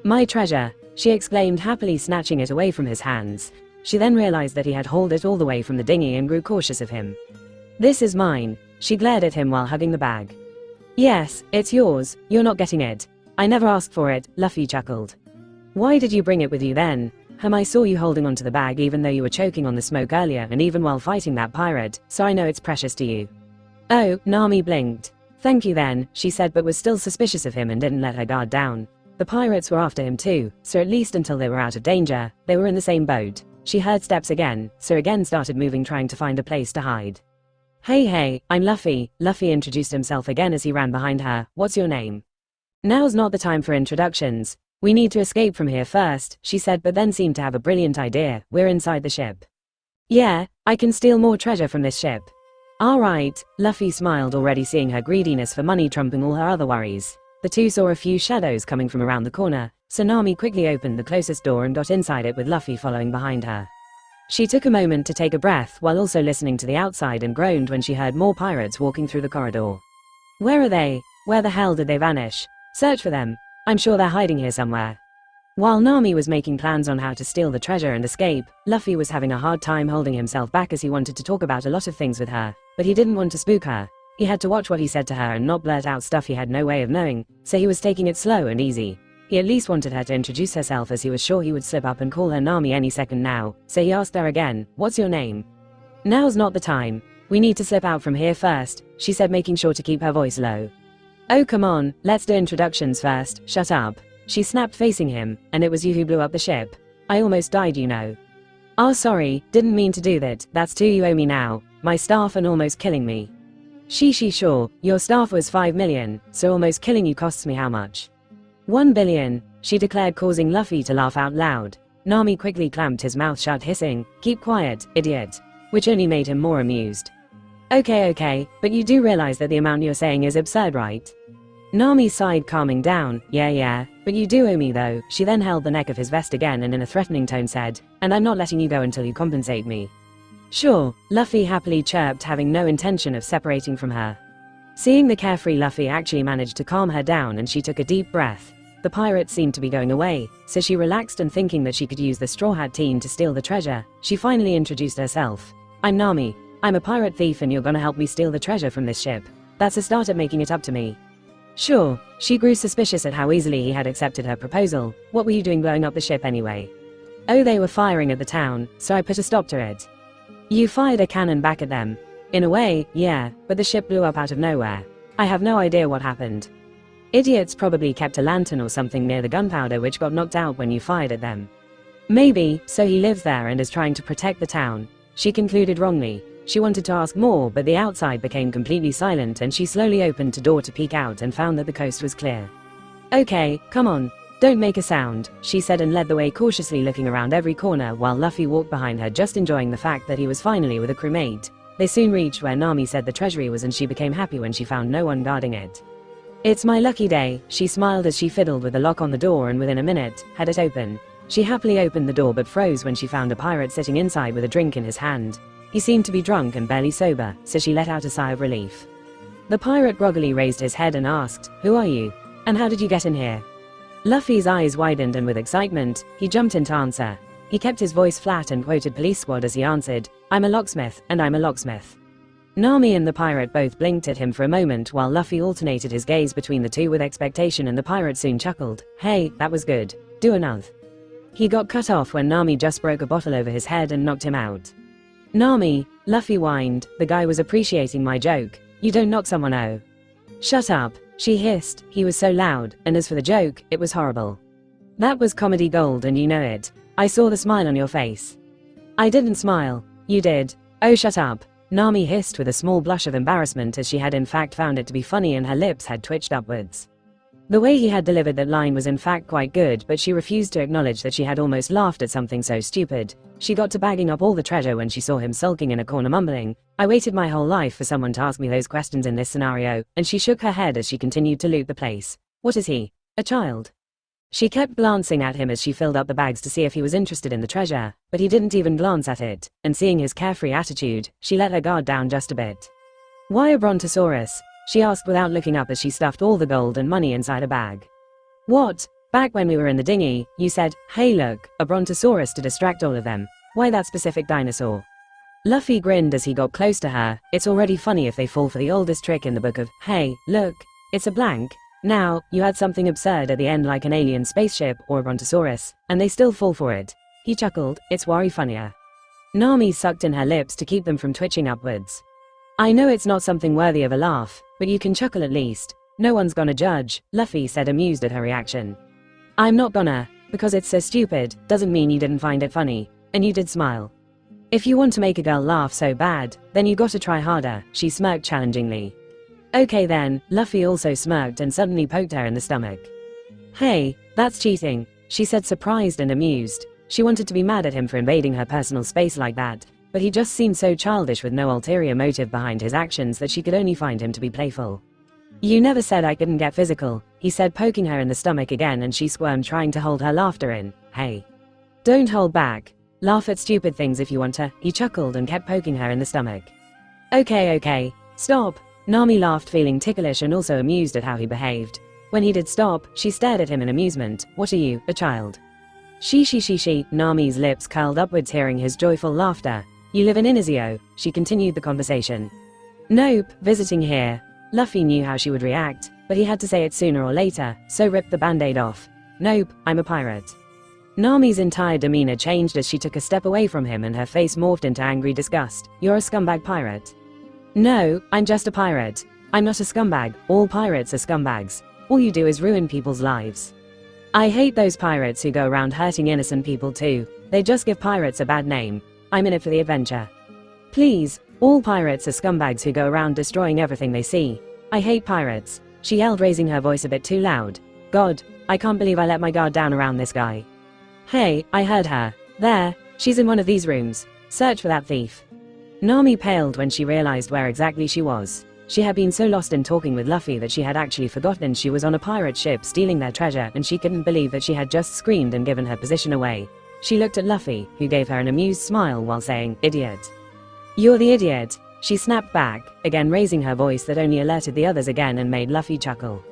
My treasure, she exclaimed, happily snatching it away from his hands. She then realized that he had hauled it all the way from the dinghy and grew cautious of him. This is mine. She glared at him while hugging the bag. Yes, it's yours, you're not getting it. I never asked for it, Luffy chuckled. Why did you bring it with you then? I saw you holding onto the bag even though you were choking on the smoke earlier, and even while fighting that pirate, so I know it's precious to you. Oh, Nami blinked. Thank you then, she said, but was still suspicious of him and didn't let her guard down. The pirates were after him too, so at least until they were out of danger, they were in the same boat. She heard steps again, so again started moving, trying to find a place to hide. Hey, I'm Luffy. Luffy introduced himself again as he ran behind her. What's your name? Now's not the time for introductions. We need to escape from here first, she said, but then seemed to have a brilliant idea. We're inside the ship. Yeah, I can steal more treasure from this ship. Alright, Luffy smiled, already seeing her greediness for money trumping all her other worries. The two saw a few shadows coming from around the corner, so Nami quickly opened the closest door and got inside it with Luffy following behind her. She took a moment to take a breath while also listening to the outside and groaned when she heard more pirates walking through the corridor. Where are they? Where the hell did they vanish? Search for them. I'm sure they're hiding here somewhere. While Nami was making plans on how to steal the treasure and escape, Luffy was having a hard time holding himself back as he wanted to talk about a lot of things with her, but he didn't want to spook her. He had to watch what he said to her and not blurt out stuff he had no way of knowing, so he was taking it slow and easy. He at least wanted her to introduce herself, as he was sure he would slip up and call her Nami any second now, so he asked her again, what's your name? Now's not the time. We need to slip out from here first, she said, making sure to keep her voice low. Oh come on, let's do introductions first, shut up. She snapped, facing him, and it was you who blew up the ship. I almost died, you know. Oh sorry, didn't mean to do that, that's two you owe me now, my staff and almost killing me. Sure, your staff was 5 million, so almost killing you costs me how much? 1 billion, she declared, causing Luffy to laugh out loud. Nami quickly clamped his mouth shut, hissing, keep quiet, idiot, which only made him more amused. Okay, but you do realize that the amount you're saying is absurd, right? Nami sighed, calming down. Yeah, but you do owe me though. She then held the neck of his vest again and in a threatening tone said, and I'm not letting you go until you compensate me. Sure, Luffy happily chirped, having no intention of separating from her. Seeing the carefree Luffy actually managed to calm her down and she took a deep breath. The pirate seemed to be going away, so she relaxed and thinking that she could use the Straw Hat team to steal the treasure, she finally introduced herself. I'm Nami. I'm a pirate thief and you're gonna help me steal the treasure from this ship. That's a start at making it up to me. Sure. She grew suspicious at how easily he had accepted her proposal. What were you doing blowing up the ship anyway? Oh, they were firing at the town, so I put a stop to it. You fired a cannon back at them. In a way, yeah, but the ship blew up out of nowhere. I have no idea what happened. Idiots probably kept a lantern or something near the gunpowder which got knocked out when you fired at them. Maybe, so he lives there and is trying to protect the town. She concluded wrongly. She wanted to ask more, but the outside became completely silent and she slowly opened the door to peek out and found that the coast was clear. Okay, come on. Don't make a sound, she said and led the way, cautiously looking around every corner while Luffy walked behind her, just enjoying the fact that he was finally with a crewmate. They soon reached where Nami said the treasury was and she became happy when she found no one guarding it. It's my lucky day, she smiled as she fiddled with the lock on the door and within a minute, had it open. She happily opened the door but froze when she found a pirate sitting inside with a drink in his hand. He seemed to be drunk and barely sober, so she let out a sigh of relief. The pirate groggily raised his head and asked, "Who are you? And how did you get in here?" Luffy's eyes widened and with excitement, he jumped in to answer. He kept his voice flat and quoted Police Squad as he answered, "I'm a locksmith, and I'm a locksmith." Nami and the pirate both blinked at him for a moment while Luffy alternated his gaze between the two with expectation, and the pirate soon chuckled. Hey, that was good. Do another. He got cut off when Nami just broke a bottle over his head and knocked him out. Nami, Luffy whined, the guy was appreciating my joke. You don't knock someone out. Shut up, she hissed, he was so loud, and as for the joke, it was horrible. That was comedy gold and you know it. I saw the smile on your face. I didn't smile. You did. Oh, shut up. Nami hissed with a small blush of embarrassment as she had in fact found it to be funny and her lips had twitched upwards. The way he had delivered that line was in fact quite good, but she refused to acknowledge that she had almost laughed at something so stupid. She got to bagging up all the treasure when she saw him sulking in a corner mumbling, "I waited my whole life for someone to ask me those questions in this scenario," and she shook her head as she continued to loot the place. What is he? A child? She kept glancing at him as she filled up the bags to see if he was interested in the treasure, but he didn't even glance at it, and seeing his carefree attitude, she let her guard down just a bit. Why a brontosaurus? She asked without looking up as she stuffed all the gold and money inside a bag. What? Back when we were in the dinghy, you said, "Hey look, a brontosaurus," to distract all of them. Why that specific dinosaur? Luffy grinned as he got close to her. It's already funny if they fall for the oldest trick in the book of, "Hey, look, it's a blank." Now, you had something absurd at the end like an alien spaceship or a brontosaurus, and they still fall for it. He chuckled, it's worry funnier. Nami sucked in her lips to keep them from twitching upwards. I know it's not something worthy of a laugh, but you can chuckle at least. No one's gonna judge, Luffy said, amused at her reaction. I'm not gonna, because it's so stupid, doesn't mean you didn't find it funny, and you did smile. If you want to make a girl laugh so bad, then you gotta try harder, she smirked challengingly. Okay then, Luffy also smirked and suddenly poked her in the stomach. Hey, that's cheating, she said, surprised and amused. She wanted to be mad at him for invading her personal space like that, but he just seemed so childish with no ulterior motive behind his actions that she could only find him to be playful. You never said I couldn't get physical, he said, poking her in the stomach again, and she squirmed, trying to hold her laughter in. Hey. Don't hold back. Laugh at stupid things if you want to, he chuckled and kept poking her in the stomach. Okay, stop. Nami laughed, feeling ticklish and also amused at how he behaved. When he did stop, she stared at him in amusement. What are you, a child? She, Nami's lips curled upwards hearing his joyful laughter. You live in Inizio, she continued the conversation. Nope, visiting here. Luffy knew how she would react, but he had to say it sooner or later, so ripped the band-aid off. Nope, I'm a pirate. Nami's entire demeanor changed as she took a step away from him and her face morphed into angry disgust. You're a scumbag pirate. No, I'm just a pirate. I'm not a scumbag, all pirates are scumbags. All you do is ruin people's lives. I hate those pirates who go around hurting innocent people too. They just give pirates a bad name. I'm in it for the adventure. Please, all pirates are scumbags who go around destroying everything they see. I hate pirates, she yelled, raising her voice a bit too loud. God, I can't believe I let my guard down around this guy. Hey, I heard her. There, she's in one of these rooms. Search for that thief. Nami paled when she realized where exactly she was. She had been so lost in talking with Luffy that she had actually forgotten she was on a pirate ship stealing their treasure, and she couldn't believe that she had just screamed and given her position away. She looked at Luffy, who gave her an amused smile while saying, "Idiot." "You're the idiot," she snapped back, again raising her voice that only alerted the others again and made Luffy chuckle.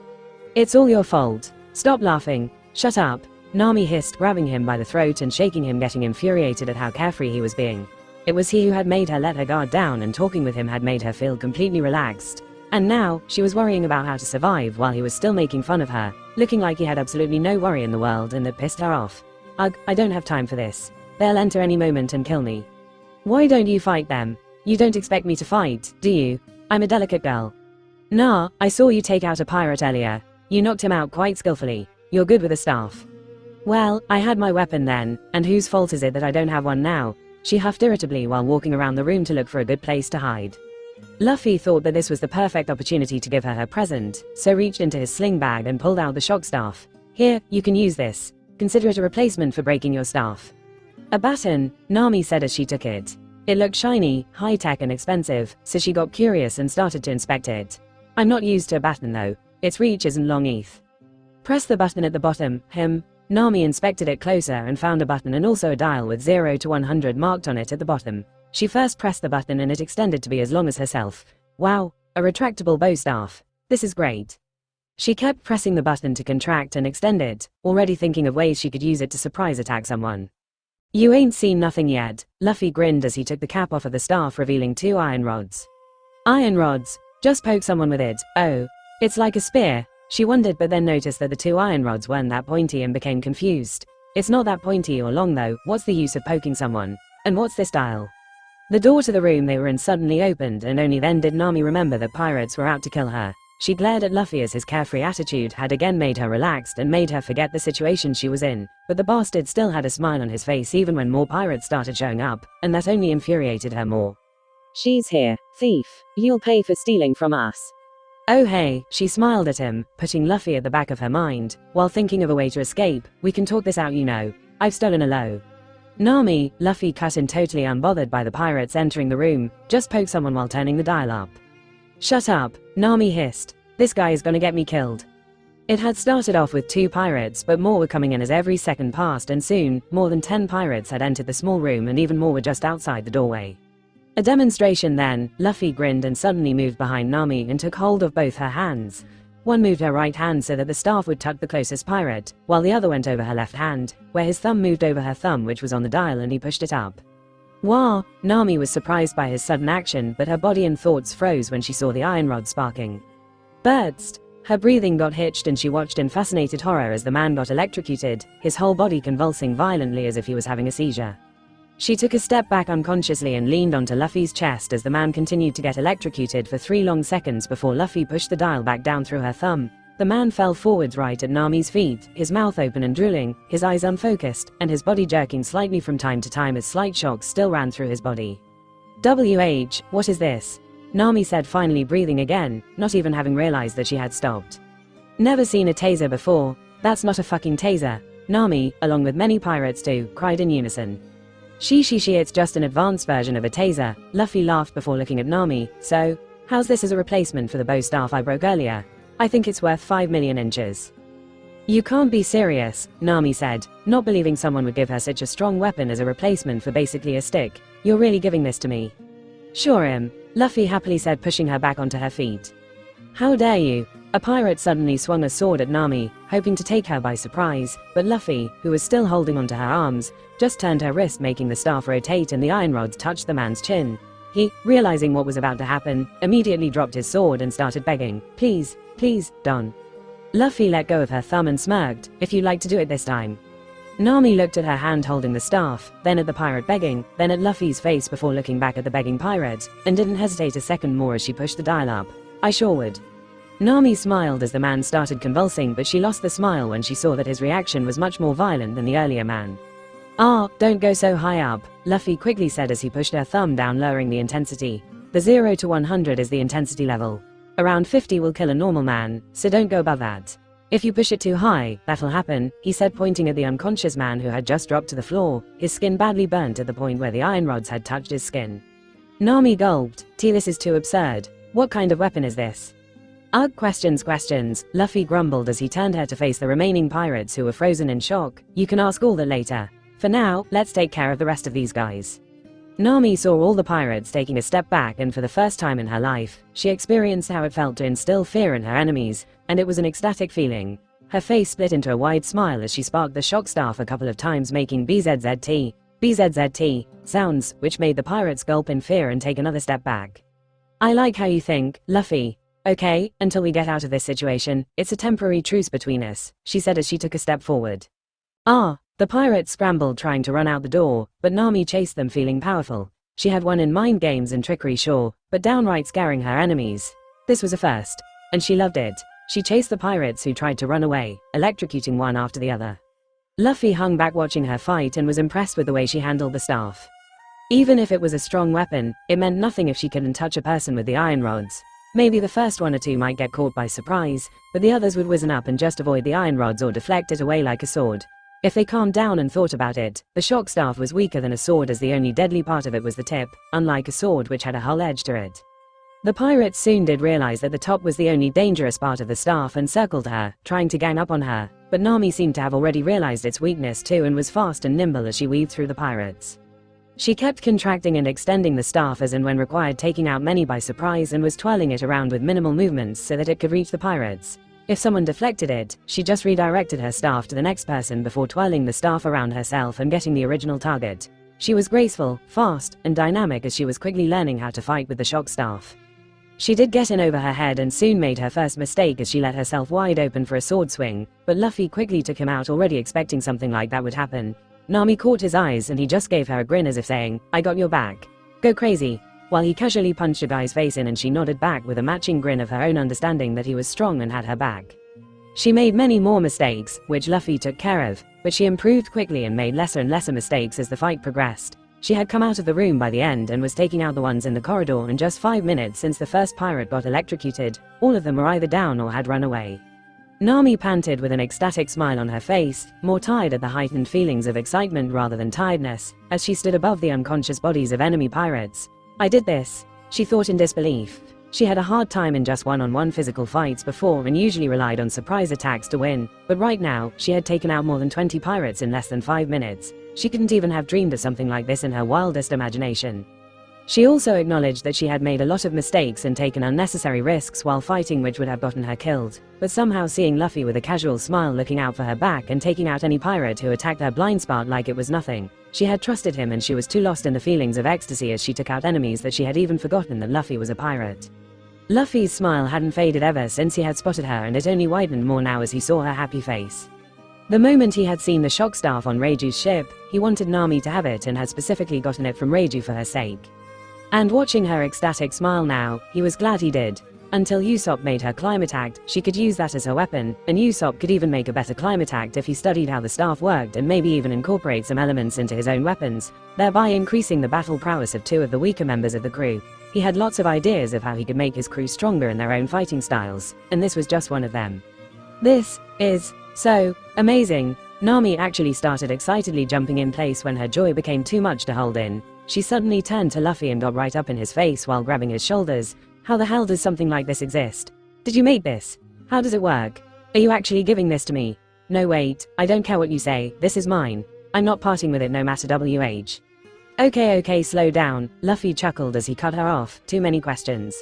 "It's all your fault. Stop laughing. Shut up," Nami hissed, grabbing him by the throat and shaking him, getting infuriated at how carefree he was being. It was he who had made her let her guard down, and talking with him had made her feel completely relaxed. And now, she was worrying about how to survive while he was still making fun of her, looking like he had absolutely no worry in the world, and that pissed her off. "Ugh, I don't have time for this. They'll enter any moment and kill me." "Why don't you fight them? You don't expect me to fight, do you? I'm a delicate girl." "Nah, I saw you take out a pirate earlier. You knocked him out quite skillfully. You're good with a staff." "Well, I had my weapon then, and whose fault is it that I don't have one now?" She huffed irritably while walking around the room to look for a good place to hide. Luffy thought that this was the perfect opportunity to give her her present, so reached into his sling bag and pulled out the shock staff. "Here, you can use this. Consider it a replacement for breaking your staff." "A baton," Nami said as she took it. It looked shiny, high-tech and expensive, so she got curious and started to inspect it. "I'm not used to a baton though. Its reach isn't long ETH." "Press the button at the bottom, Nami inspected it closer and found a button and also a dial with 0 to 100 marked on it at the bottom. She first pressed the button and it extended to be as long as herself. "Wow, a retractable bow staff. This is great." She kept pressing the button to contract and extend it, already thinking of ways she could use it to surprise attack someone. "You ain't seen nothing yet," Luffy grinned as he took the cap off of the staff, revealing 2 iron rods. "Iron rods? Just poke someone with it. Oh, it's like a spear," she wondered, but then noticed that the 2 iron rods weren't that pointy and became confused. "It's not that pointy or long though. What's the use of poking someone? And what's this dial?" The door to the room they were in suddenly opened, and only then did Nami remember that pirates were out to kill her. She glared at Luffy as his carefree attitude had again made her relaxed and made her forget the situation she was in, but the bastard still had a smile on his face even when more pirates started showing up, and that only infuriated her more. "She's here, thief. You'll pay for stealing from us." "Oh hey," she smiled at him, putting Luffy at the back of her mind, while thinking of a way to escape. "We can talk this out, you know. I've stolen a low." "Nami," Luffy cut in, totally unbothered by the pirates entering the room, "just poke someone while turning the dial up." "Shut up," Nami hissed. "This guy is gonna get me killed." It had started off with 2 pirates, but more were coming in as every second passed, and soon, more than 10 pirates had entered the small room and even more were just outside the doorway. "A demonstration then," Luffy grinned and suddenly moved behind Nami and took hold of both her hands. One moved her right hand so that the staff would touch the closest pirate, while the other went over her left hand, where his thumb moved over her thumb, which was on the dial, and he pushed it up. "Wah!" Nami was surprised by his sudden action, but her body and thoughts froze when she saw the iron rod sparking. Burst! Her breathing got hitched and she watched in fascinated horror as the man got electrocuted, his whole body convulsing violently as if he was having a seizure. She took a step back unconsciously and leaned onto Luffy's chest as the man continued to get electrocuted for 3 long seconds before Luffy pushed the dial back down through her thumb. The man fell forwards right at Nami's feet, his mouth open and drooling, his eyes unfocused, and his body jerking slightly from time to time as slight shocks still ran through his body. "WH, what is this?" Nami said, finally breathing again, not even having realized that she had stopped. "Never seen a taser before. That's not a fucking taser," Nami, along with many pirates too, cried in unison. She, it's just an advanced version of a taser," Luffy laughed before looking at Nami. "So, how's this as a replacement for the bow staff I broke earlier? I think it's worth 5 million inches." "You can't be serious," Nami said, not believing someone would give her such a strong weapon as a replacement for basically a stick. "You're really giving this to me?" "Sure, Luffy happily said, pushing her back onto her feet. "How dare you?" A pirate suddenly swung a sword at Nami, hoping to take her by surprise, but Luffy, who was still holding onto her arms, just turned her wrist, making the staff rotate and the iron rods touched the man's chin. He, realizing what was about to happen, immediately dropped his sword and started begging, "Please, please, Don." Luffy let go of her thumb and smirked, "If you'd like to do it this time." Nami looked at her hand holding the staff, then at the pirate begging, then at Luffy's face before looking back at the begging pirate, and didn't hesitate a second more as she pushed the dial up. "I sure would." Nami smiled as the man started convulsing, but she lost the smile when she saw that his reaction was much more violent than the earlier man. "Ah, don't go so high up," Luffy quickly said as he pushed her thumb down, lowering the intensity. "The 0 to 100 is the intensity level. Around 50 will kill a normal man, so don't go above that. If you push it too high, that'll happen," he said, pointing at the unconscious man who had just dropped to the floor, his skin badly burnt at the point where the iron rods had touched his skin. Nami gulped. "This is too absurd. What kind of weapon is this?" "Ugh, questions, Luffy grumbled as he turned her to face the remaining pirates who were frozen in shock. "You can ask all that later. For now, let's take care of the rest of these guys. Nami saw all the pirates taking a step back, and for the first time in her life, she experienced how it felt to instill fear in her enemies, and it was an ecstatic feeling. Her face split into a wide smile as she sparked the shock staff a couple of times, making BZZT sounds, which made the pirates gulp in fear and take another step back. I like how you think, Luffy. Okay, until we get out of this situation, it's a temporary truce between us, she said as she took a step forward. The pirates scrambled trying to run out the door, but Nami chased them feeling powerful. She had won in mind games and trickery, sure, but downright scaring her enemies. This was a first, and she loved it. She chased the pirates who tried to run away, electrocuting one after the other. Luffy hung back watching her fight and was impressed with the way she handled the staff. Even if it was a strong weapon, it meant nothing if she couldn't touch a person with the iron rods. Maybe the first one or two might get caught by surprise, but the others would wizen up and just avoid the iron rods or deflect it away like a sword. If they calmed down and thought about it, the shock staff was weaker than a sword, as the only deadly part of it was the tip, unlike a sword which had a hull edge to it. The pirates soon did realize that the top was the only dangerous part of the staff and circled her, trying to gang up on her, but Nami seemed to have already realized its weakness too and was fast and nimble as she weaved through the pirates. She kept contracting and extending the staff as and when required, taking out many by surprise, and was twirling it around with minimal movements so that it could reach the pirates. If someone deflected it, she just redirected her staff to the next person before twirling the staff around herself and getting the original target. She was graceful, fast, and dynamic as she was quickly learning how to fight with the shock staff. She did get in over her head and soon made her first mistake as she let herself wide open for a sword swing, but Luffy quickly took him out, already expecting something like that would happen. Nami caught his eyes and he just gave her a grin as if saying, "I got your back. Go crazy," while he casually punched a guy's face in, and she nodded back with a matching grin of her own, understanding that he was strong and had her back. She made many more mistakes, which Luffy took care of, but she improved quickly and made lesser and lesser mistakes as the fight progressed. She had come out of the room by the end and was taking out the ones in the corridor in just 5 minutes since the first pirate got electrocuted. All of them were either down or had run away. Nami panted with an ecstatic smile on her face, more tired at the heightened feelings of excitement rather than tiredness, as she stood above the unconscious bodies of enemy pirates. I did this, she thought in disbelief. She had a hard time in just one-on-one physical fights before and usually relied on surprise attacks to win, but right now, she had taken out more than 20 pirates in less than 5 minutes. She couldn't even have dreamed of something like this in her wildest imagination. She also acknowledged that she had made a lot of mistakes and taken unnecessary risks while fighting which would have gotten her killed, but somehow seeing Luffy with a casual smile looking out for her back and taking out any pirate who attacked her blind spot like it was nothing, she had trusted him, and she was too lost in the feelings of ecstasy as she took out enemies that she had even forgotten that Luffy was a pirate. Luffy's smile hadn't faded ever since he had spotted her, and it only widened more now as he saw her happy face. The moment he had seen the shock staff on Reiju's ship, he wanted Nami to have it and had specifically gotten it from Reiju for her sake. And watching her ecstatic smile now, he was glad he did. Until Usopp made her climate act, she could use that as her weapon, and Usopp could even make a better climate act if he studied how the staff worked and maybe even incorporate some elements into his own weapons, thereby increasing the battle prowess of 2 of the weaker members of the crew. He had lots of ideas of how he could make his crew stronger in their own fighting styles, and this was just one of them. This is so amazing. Nami actually started excitedly jumping in place when her joy became too much to hold in. She suddenly turned to Luffy and got right up in his face while grabbing his shoulders. How the hell does something like this exist? Did you make this? How does it work? Are you actually giving this to me? No, wait, I don't care what you say, this is mine. I'm not parting with it no matter WH. Okay, slow down, Luffy chuckled as he cut her off. Too many questions.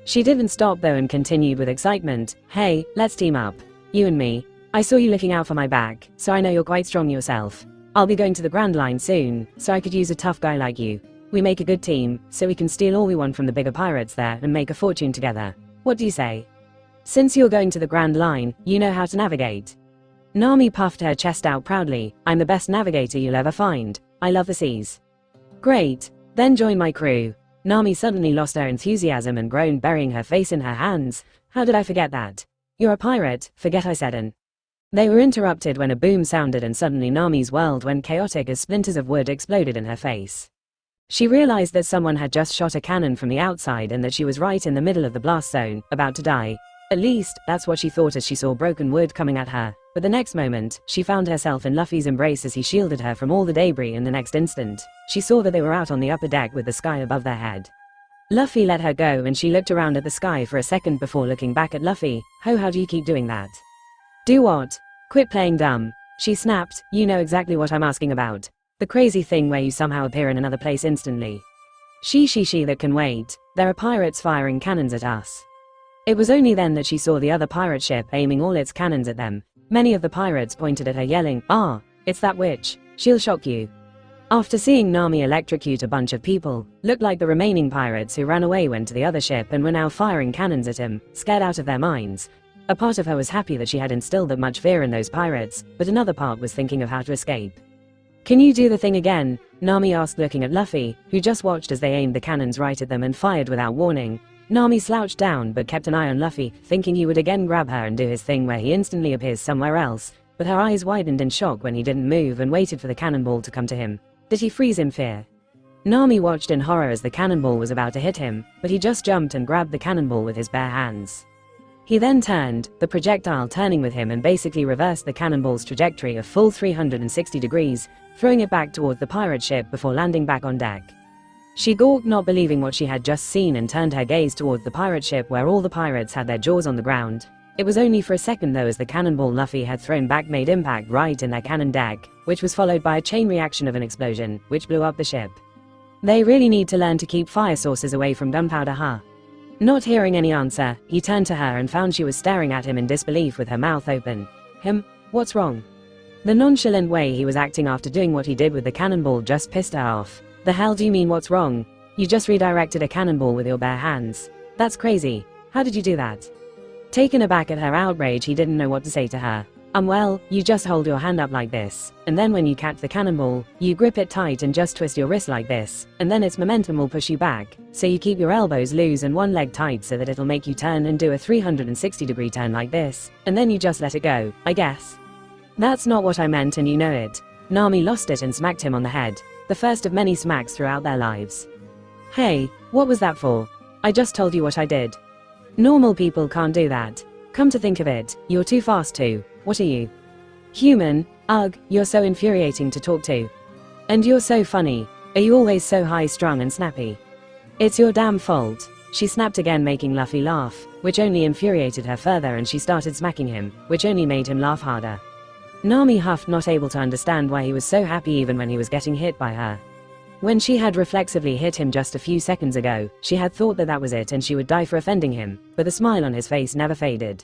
She didn't stop though and continued with excitement. Hey, let's team up. You and me. I saw you looking out for my back, so I know you're quite strong yourself. I'll be going to the Grand Line soon, so I could use a tough guy like you. We make a good team, so we can steal all we want from the bigger pirates there and make a fortune together. What do you say? Since you're going to the Grand Line, you know how to navigate. Nami puffed her chest out proudly. I'm the best navigator you'll ever find. I love the seas. Great, then join my crew. Nami suddenly lost her enthusiasm and groaned, burying her face in her hands. How did I forget that? You're a pirate, forget I said it. They were interrupted when a boom sounded, and suddenly Nami's world went chaotic as splinters of wood exploded in her face. She realized that someone had just shot a cannon from the outside and that she was right in the middle of the blast zone, about to die. At least, that's what she thought as she saw broken wood coming at her. But the next moment, she found herself in Luffy's embrace as he shielded her from all the debris, and the next instant, she saw that they were out on the upper deck with the sky above their head. Luffy let her go and she looked around at the sky for a second before looking back at Luffy. How do you keep doing that? Do what? Quit playing dumb. She snapped, "You know exactly what I'm asking about. The crazy thing where you somehow appear in another place instantly." She that can wait. There are pirates firing cannons at us." It was only then that she saw the other pirate ship aiming all its cannons at them. Many of the pirates pointed at her yelling, "Ah, it's that witch. She'll shock you." After seeing Nami electrocute a bunch of people, looked like the remaining pirates who ran away went to the other ship and were now firing cannons at him, scared out of their minds. A part of her was happy that she had instilled that much fear in those pirates, but another part was thinking of how to escape. "Can you do the thing again?" Nami asked, looking at Luffy, who just watched as they aimed the cannons right at them and fired without warning. Nami slouched down but kept an eye on Luffy, thinking he would again grab her and do his thing where he instantly appears somewhere else, but her eyes widened in shock when he didn't move and waited for the cannonball to come to him. Did he freeze in fear? Nami watched in horror as the cannonball was about to hit him, but he just jumped and grabbed the cannonball with his bare hands. He then turned, the projectile turning with him, and basically reversed the cannonball's trajectory a full 360 degrees, throwing it back towards the pirate ship before landing back on deck. She gawked, not believing what she had just seen, and turned her gaze towards the pirate ship where all the pirates had their jaws on the ground. It was only for a second though, as the cannonball Luffy had thrown back made impact right in their cannon deck, which was followed by a chain reaction of an explosion, which blew up the ship. They really need to learn to keep fire sources away from gunpowder, huh? Not hearing any answer, he turned to her and found she was staring at him in disbelief with her mouth open. What's wrong? The nonchalant way he was acting after doing what he did with the cannonball just pissed her off. "The hell do you mean what's wrong? You just redirected a cannonball with your bare hands. That's crazy. How did you do that?" Taken aback at her outrage, he didn't know what to say to her. Well, you just hold your hand up like this, and then when you catch the cannonball, you grip it tight and just twist your wrist like this, and then its momentum will push you back, so you keep your elbows loose and one leg tight so that it'll make you turn and do a 360-degree turn like this, and then you just let it go, I guess." "That's not what I meant, and you know it." Nami lost it and smacked him on the head, the first of many smacks throughout their lives. "Hey, what was that for? I just told you what I did. Normal people can't do that. Come to think of it, you're too fast too. What are you? Human? Ugh, you're so infuriating to talk to. And you're so funny. Are you always so high-strung and snappy? It's your damn fault." She snapped again, making Luffy laugh, which only infuriated her further, and she started smacking him, which only made him laugh harder. Nami huffed, not able to understand why he was so happy even when he was getting hit by her. When she had reflexively hit him just a few seconds ago, she had thought that that was it and she would die for offending him, but the smile on his face never faded.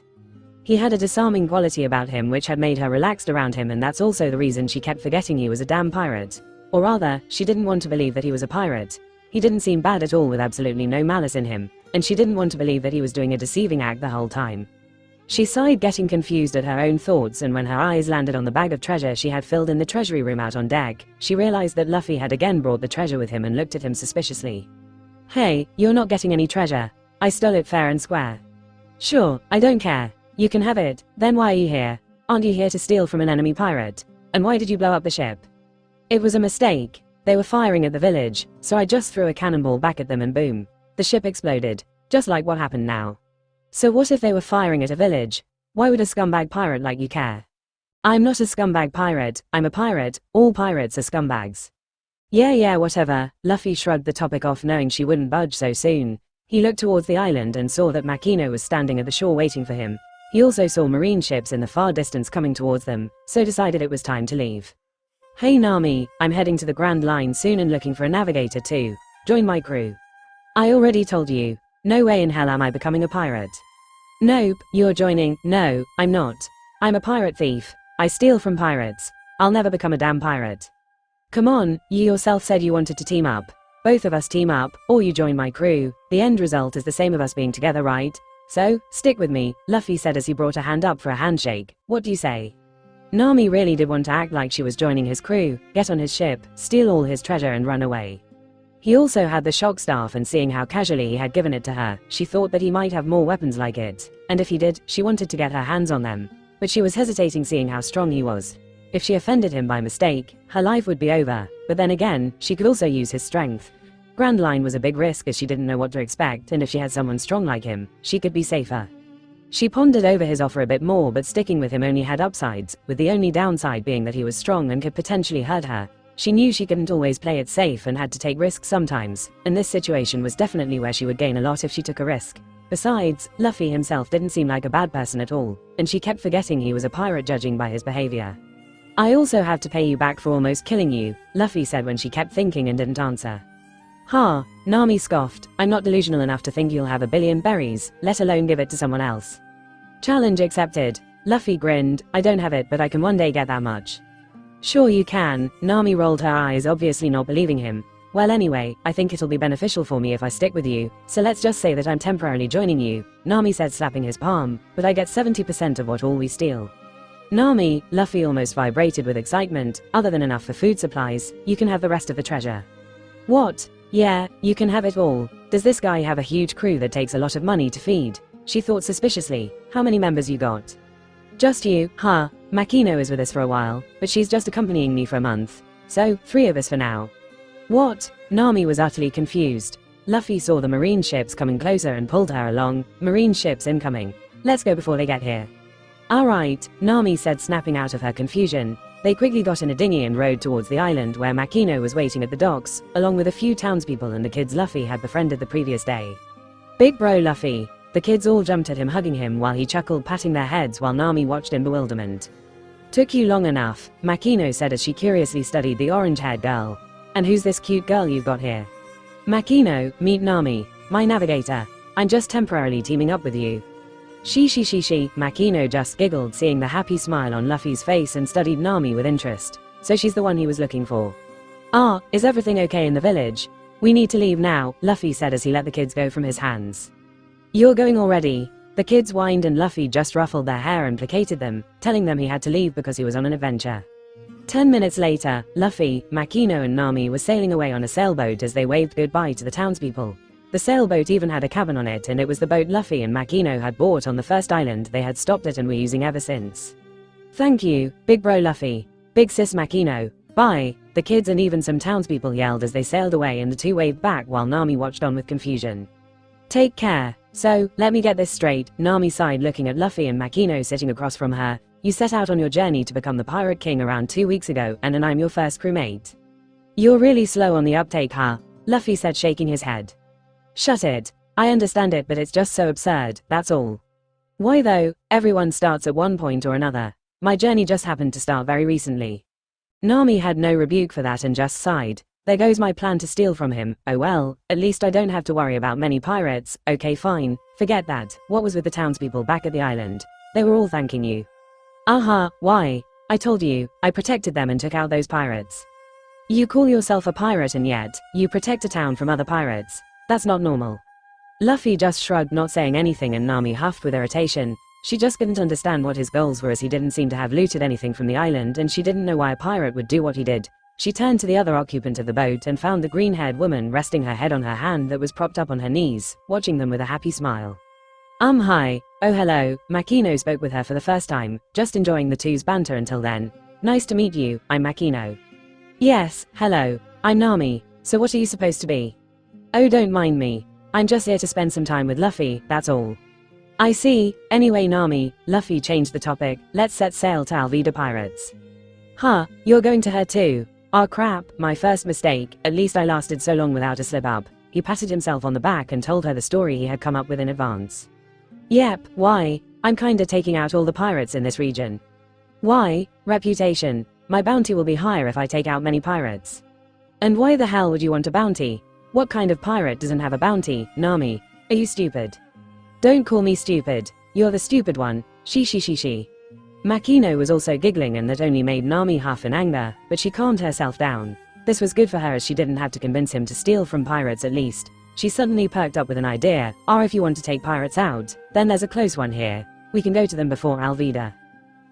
He had a disarming quality about him which had made her relaxed around him, and that's also the reason she kept forgetting he was a damn pirate. Or rather, she didn't want to believe that he was a pirate. He didn't seem bad at all, with absolutely no malice in him, and she didn't want to believe that he was doing a deceiving act the whole time. She sighed, getting confused at her own thoughts, and when her eyes landed on the bag of treasure she had filled in the treasury room out on deck, she realized that Luffy had again brought the treasure with him and looked at him suspiciously. "Hey, you're not getting any treasure. I stole it fair and square." "Sure, I don't care. You can have it. Then why are you here? Aren't you here to steal from an enemy pirate? And why did you blow up the ship?" "It was a mistake. They were firing at the village, so I just threw a cannonball back at them and boom. The ship exploded. Just like what happened now." "So what if they were firing at a village? Why would a scumbag pirate like you care?" "I'm not a scumbag pirate, I'm a pirate. All pirates are scumbags." Yeah, whatever." Luffy shrugged the topic off, knowing she wouldn't budge so soon. He looked towards the island and saw that Makino was standing at the shore waiting for him. He also saw marine ships in the far distance coming towards them, so decided it was time to leave. "Hey Nami, I'm heading to the Grand Line soon and looking for a navigator too. Join my crew." "I already told you. No way in hell am I becoming a pirate." "Nope, you're joining." "No, I'm not. I'm a pirate thief. I steal from pirates. I'll never become a damn pirate." "Come on, you yourself said you wanted to team up. Both of us team up, or you join my crew. The end result is the same of us being together, right? So, stick with me," Luffy said as he brought a hand up for a handshake. "What do you say?" Nami really did want to act like she was joining his crew, get on his ship, steal all his treasure and run away. He also had the shock staff, and seeing how casually he had given it to her, she thought that he might have more weapons like it, and if he did, she wanted to get her hands on them. But she was hesitating, seeing how strong he was. If she offended him by mistake, her life would be over, but then again, she could also use his strength. Grand Line was a big risk as she didn't know what to expect, and if she had someone strong like him, she could be safer. She pondered over his offer a bit more, but sticking with him only had upsides, with the only downside being that he was strong and could potentially hurt her. She knew she couldn't always play it safe and had to take risks sometimes, and this situation was definitely where she would gain a lot if she took a risk. Besides, Luffy himself didn't seem like a bad person at all, and she kept forgetting he was a pirate, judging by his behavior. I also have to pay you back for almost killing you, Luffy said when she kept thinking and didn't answer. Ha, Nami scoffed, I'm not delusional enough to think you'll have a billion berries, let alone give it to someone else. Challenge accepted. Luffy grinned, I don't have it but I can one day get that much. Sure you can, Nami rolled her eyes, obviously not believing him. Well anyway, I think it'll be beneficial for me if I stick with you, so let's just say that I'm temporarily joining you, Nami said slapping his palm, but I get 70% of what all we steal. Nami, Luffy almost vibrated with excitement, other than enough for food supplies, you can have the rest of the treasure. What? Yeah, you can have it all. Does this guy have a huge crew that takes a lot of money to feed? She thought suspiciously. How many members you got? Just you, huh? Makino is with us for a while, but she's just accompanying me for a month. So, 3 of us for now. What? Nami was utterly confused. Luffy saw the marine ships coming closer and pulled her along. Marine ships incoming. Let's go before they get here. Alright, Nami said, snapping out of her confusion. They quickly got in a dinghy and rowed towards the island where Makino was waiting at the docks, along with a few townspeople and the kids Luffy had befriended the previous day. Big bro Luffy. The kids all jumped at him, hugging him while he chuckled, patting their heads while Nami watched in bewilderment. Took you long enough, Makino said as she curiously studied the orange-haired girl. And who's this cute girl you've got here? Makino, meet Nami, my navigator. I'm just temporarily teaming up with you. She, Makino just giggled, seeing the happy smile on Luffy's face, and studied Nami with interest. So she's the one he was looking for. Ah, is everything okay in the village? We need to leave now, Luffy said as he let the kids go from his hands. You're going already? The kids whined and Luffy just ruffled their hair and placated them, telling them he had to leave because he was on an adventure. 10 minutes later, Luffy, Makino and Nami were sailing away on a sailboat as they waved goodbye to the townspeople. The sailboat even had a cabin on it, and it was the boat Luffy and Makino had bought on the first island they had stopped at and were using ever since. Thank you, big bro Luffy. Big sis Makino. Bye, the kids and even some townspeople yelled as they sailed away, and the two waved back while Nami watched on with confusion. Take care. So, let me get this straight, Nami sighed, looking at Luffy and Makino sitting across from her. You set out on your journey to become the Pirate King around 2 weeks ago, and I'm your first crewmate. You're really slow on the uptake, huh? Luffy said, shaking his head. Shut it. I understand it, but it's just so absurd, that's all. Why though? Everyone starts at one point or another. My journey just happened to start very recently. Nami had no rebuke for that and just sighed. There goes my plan to steal from him. Oh well, at least I don't have to worry about many pirates. Okay fine, forget that. What was with the townspeople back at the island? They were all thanking you. Why? I told you, I protected them and took out those pirates. You call yourself a pirate and yet, you protect a town from other pirates. That's not normal. Luffy just shrugged, not saying anything, and Nami huffed with irritation. She just couldn't understand what his goals were, as he didn't seem to have looted anything from the island, and she didn't know why a pirate would do what he did. She turned to the other occupant of the boat and found the green-haired woman resting her head on her hand that was propped up on her knees, watching them with a happy smile. Hi. Oh hello, Makino spoke with her for the first time, just enjoying the two's banter until then. Nice to meet you, I'm Makino. Yes, hello, I'm Nami, so what are you supposed to be? Oh don't mind me, I'm just here to spend some time with Luffy, that's all. I see, anyway Nami, Luffy changed the topic, let's set sail to Alvida Pirates. Huh, you're going to her too? Ah crap, my first mistake, at least I lasted so long without a slip up. He patted himself on the back and told her the story he had come up with in advance. Yep, why? I'm kinda taking out all the pirates in this region. Why? Reputation. My bounty will be higher if I take out many pirates. And why the hell would you want a bounty? What kind of pirate doesn't have a bounty, Nami? Are you stupid? Don't call me stupid. You're the stupid one. She. Makino was also giggling, and that only made Nami huff in anger, but she calmed herself down. This was good for her, as she didn't have to convince him to steal from pirates at least. She suddenly perked up with an idea. If you want to take pirates out, then there's a close one here. We can go to them before Alvida.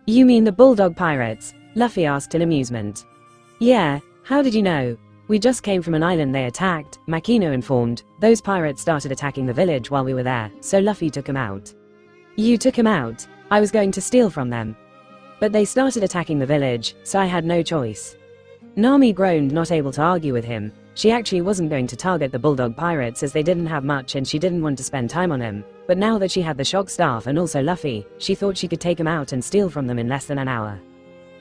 You mean the Bulldog Pirates? Luffy asked in amusement. Yeah, how did you know? We just came from an island they attacked, Makino informed. Those pirates started attacking the village while we were there, so Luffy took him out. You took him out? I was going to steal from them. But they started attacking the village, so I had no choice. Nami groaned, not able to argue with him. She actually wasn't going to target the Bulldog Pirates as they didn't have much and she didn't want to spend time on him, but now that she had the shock staff and also Luffy, she thought she could take him out and steal from them in less than an hour.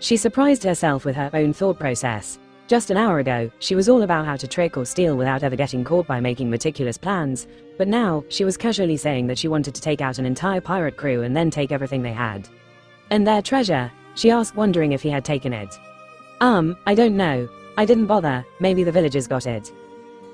She surprised herself with her own thought process. Just an hour ago, she was all about how to trick or steal without ever getting caught by making meticulous plans, but now, she was casually saying that she wanted to take out an entire pirate crew and then take everything they had. And their treasure. She asked, wondering if he had taken it. I don't know. I didn't bother, maybe the villagers got it.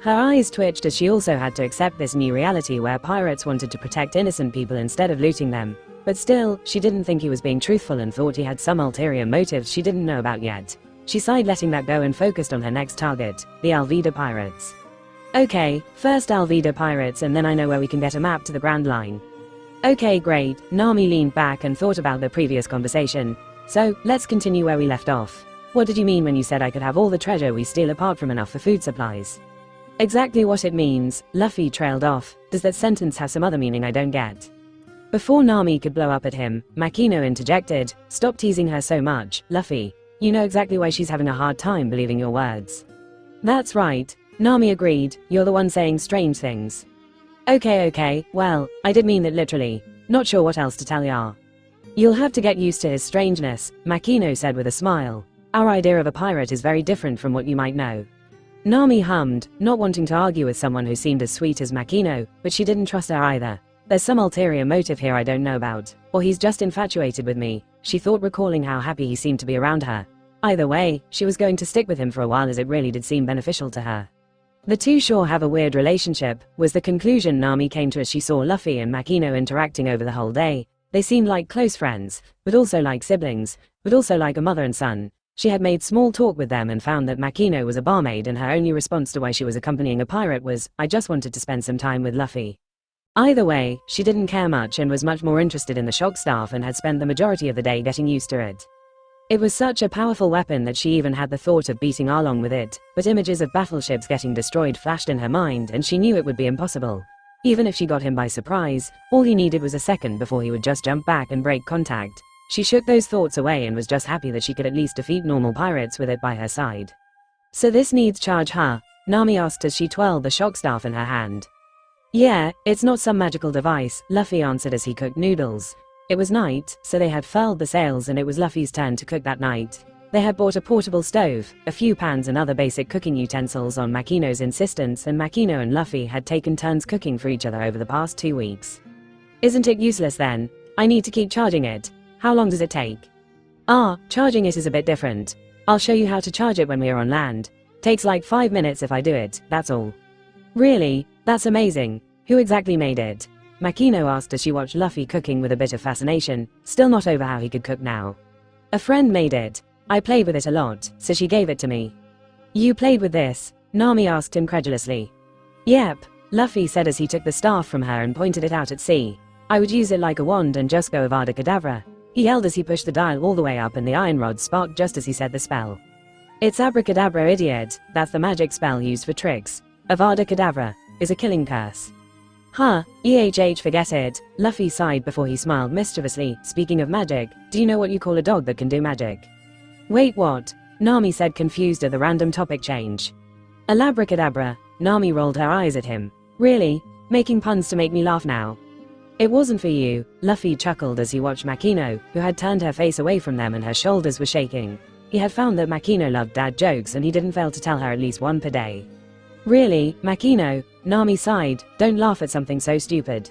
Her eyes twitched as she also had to accept this new reality where pirates wanted to protect innocent people instead of looting them. But still, she didn't think he was being truthful and thought he had some ulterior motives she didn't know about yet. She sighed, letting that go, and focused on her next target, the Alvida pirates. Okay, first Alvida pirates, and then I know where we can get a map to the Grand Line. Okay, great. Nami leaned back and thought about the previous conversation. So, let's continue where we left off. What did you mean when you said I could have all the treasure we steal apart from enough for food supplies? Exactly what it means, Luffy trailed off. Does that sentence have some other meaning I don't get? Before Nami could blow up at him, Makino interjected, stop teasing her so much, Luffy. You know exactly why she's having a hard time believing your words. That's right, Nami agreed, you're the one saying strange things. Okay, well, I did mean it literally. Not sure what else to tell ya. You'll have to get used to his strangeness, Makino said with a smile. Our idea of a pirate is very different from what you might know. Nami hummed, not wanting to argue with someone who seemed as sweet as Makino, but she didn't trust her either. There's some ulterior motive here I don't know about, or he's just infatuated with me, she thought, recalling how happy he seemed to be around her. Either way, she was going to stick with him for a while as it really did seem beneficial to her. The two sure have a weird relationship, was the conclusion Nami came to as she saw Luffy and Makino interacting over the whole day. They seemed like close friends, but also like siblings, but also like a mother and son. She had made small talk with them and found that Makino was a barmaid, and her only response to why she was accompanying a pirate was, I just wanted to spend some time with Luffy. Either way, she didn't care much and was much more interested in the shock staff and had spent the majority of the day getting used to it. It was such a powerful weapon that she even had the thought of beating Arlong with it, but images of battleships getting destroyed flashed in her mind and she knew it would be impossible. Even if she got him by surprise, all he needed was a second before he would just jump back and break contact. She shook those thoughts away and was just happy that she could at least defeat normal pirates with it by her side. So this needs charge, huh? Nami asked as she twirled the shock staff in her hand. Yeah, it's not some magical device, Luffy answered as he cooked noodles. It was night, so they had furled the sails and it was Luffy's turn to cook that night. They had bought a portable stove, a few pans and other basic cooking utensils on Makino's insistence, and Makino and Luffy had taken turns cooking for each other over the past 2 weeks. Isn't it useless then? I need to keep charging it. How long does it take? Charging it is a bit different. I'll show you how to charge it when we are on land. Takes like 5 minutes if I do it, that's all. Really? That's amazing. Who exactly made it? Makino asked as she watched Luffy cooking with a bit of fascination, still not over how he could cook now. A friend made it. I played with it a lot, so she gave it to me. You played with this? Nami asked incredulously. Yep, Luffy said as he took the staff from her and pointed it out at sea. I would use it like a wand and just go Avada Kedavra. He yelled as he pushed the dial all the way up and the iron rod sparked just as he said the spell. It's abracadabra, idiot. That's the magic spell used for tricks. Avada Kedavra is a killing curse. Huh, forget it. Luffy sighed before he smiled mischievously. Speaking of magic, do you know what you call a dog that can do magic? Wait, what? Nami said, confused at the random topic change. Alabracadabra. Nami rolled her eyes at him. Really? Making puns to make me laugh now? It wasn't for you, Luffy chuckled as he watched Makino, who had turned her face away from them and her shoulders were shaking. He had found that Makino loved dad jokes and he didn't fail to tell her at least one per day. Really, Makino? Nami sighed, don't laugh at something so stupid.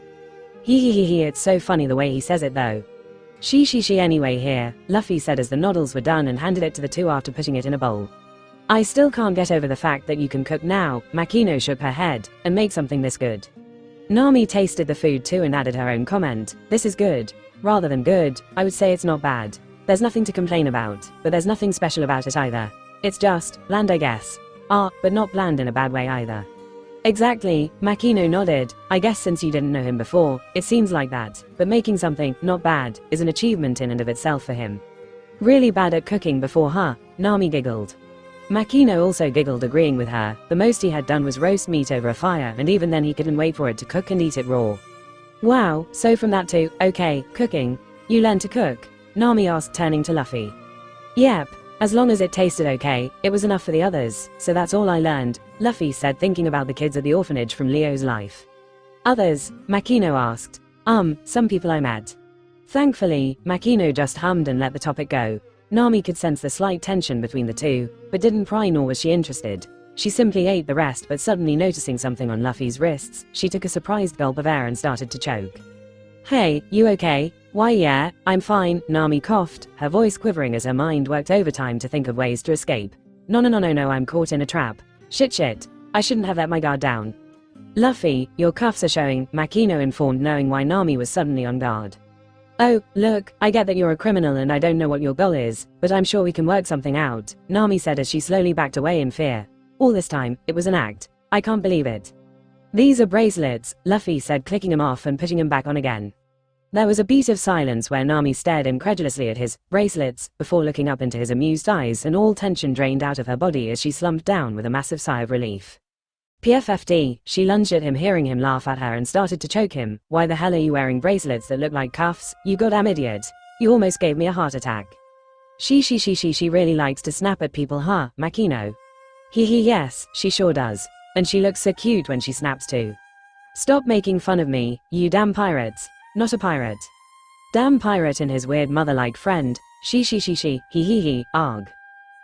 He, it's so funny the way he says it though. She anyway here, Luffy said as the noodles were done and handed it to the two after putting it in a bowl. I still can't get over the fact that you can cook now, Makino shook her head, and make something this good. Nami tasted the food too and added her own comment, this is good. Rather than good, I would say it's not bad. There's nothing to complain about, but there's nothing special about it either. It's just, bland I guess. But not bland in a bad way either. Exactly, Makino nodded. I guess since you didn't know him before, it seems like that, but making something not bad is an achievement in and of itself for him. Really bad at cooking before, huh? Nami giggled. Makino also giggled, agreeing with her. The most he had done was roast meat over a fire, and even then he couldn't wait for it to cook and eat it raw. Wow, so from that to, okay, cooking, you learned to cook? Nami asked, turning to Luffy. Yep. As long as it tasted okay, it was enough for the others, so that's all I learned, Luffy said, thinking about the kids at the orphanage from Leo's life. Others? Makino asked. Some people I met. Thankfully, Makino just hummed and let the topic go. Nami could sense the slight tension between the two, but didn't pry nor was she interested. She simply ate the rest, but suddenly noticing something on Luffy's wrists, she took a surprised gulp of air and started to choke. Hey, you okay? Why yeah, I'm fine, Nami coughed, her voice quivering as her mind worked overtime to think of ways to escape. No, I'm caught in a trap. Shit. I shouldn't have let my guard down. Luffy, your cuffs are showing, Makino informed, knowing why Nami was suddenly on guard. Oh, look, I get that you're a criminal and I don't know what your goal is, but I'm sure we can work something out, Nami said as she slowly backed away in fear. All this time, it was an act. I can't believe it. These are bracelets, Luffy said, clicking them off and putting them back on again. There was a beat of silence where Nami stared incredulously at his bracelets, before looking up into his amused eyes, and all tension drained out of her body as she slumped down with a massive sigh of relief. PFFD, she lunged at him, hearing him laugh at her, and started to choke him. Why the hell are you wearing bracelets that look like cuffs, you goddamn idiot? You almost gave me a heart attack. She really likes to snap at people, huh, Makino? Yes, she sure does. And she looks so cute when she snaps too. Stop making fun of me, you damn pirates. Not a pirate. Damn pirate and his weird mother-like friend. He, arg.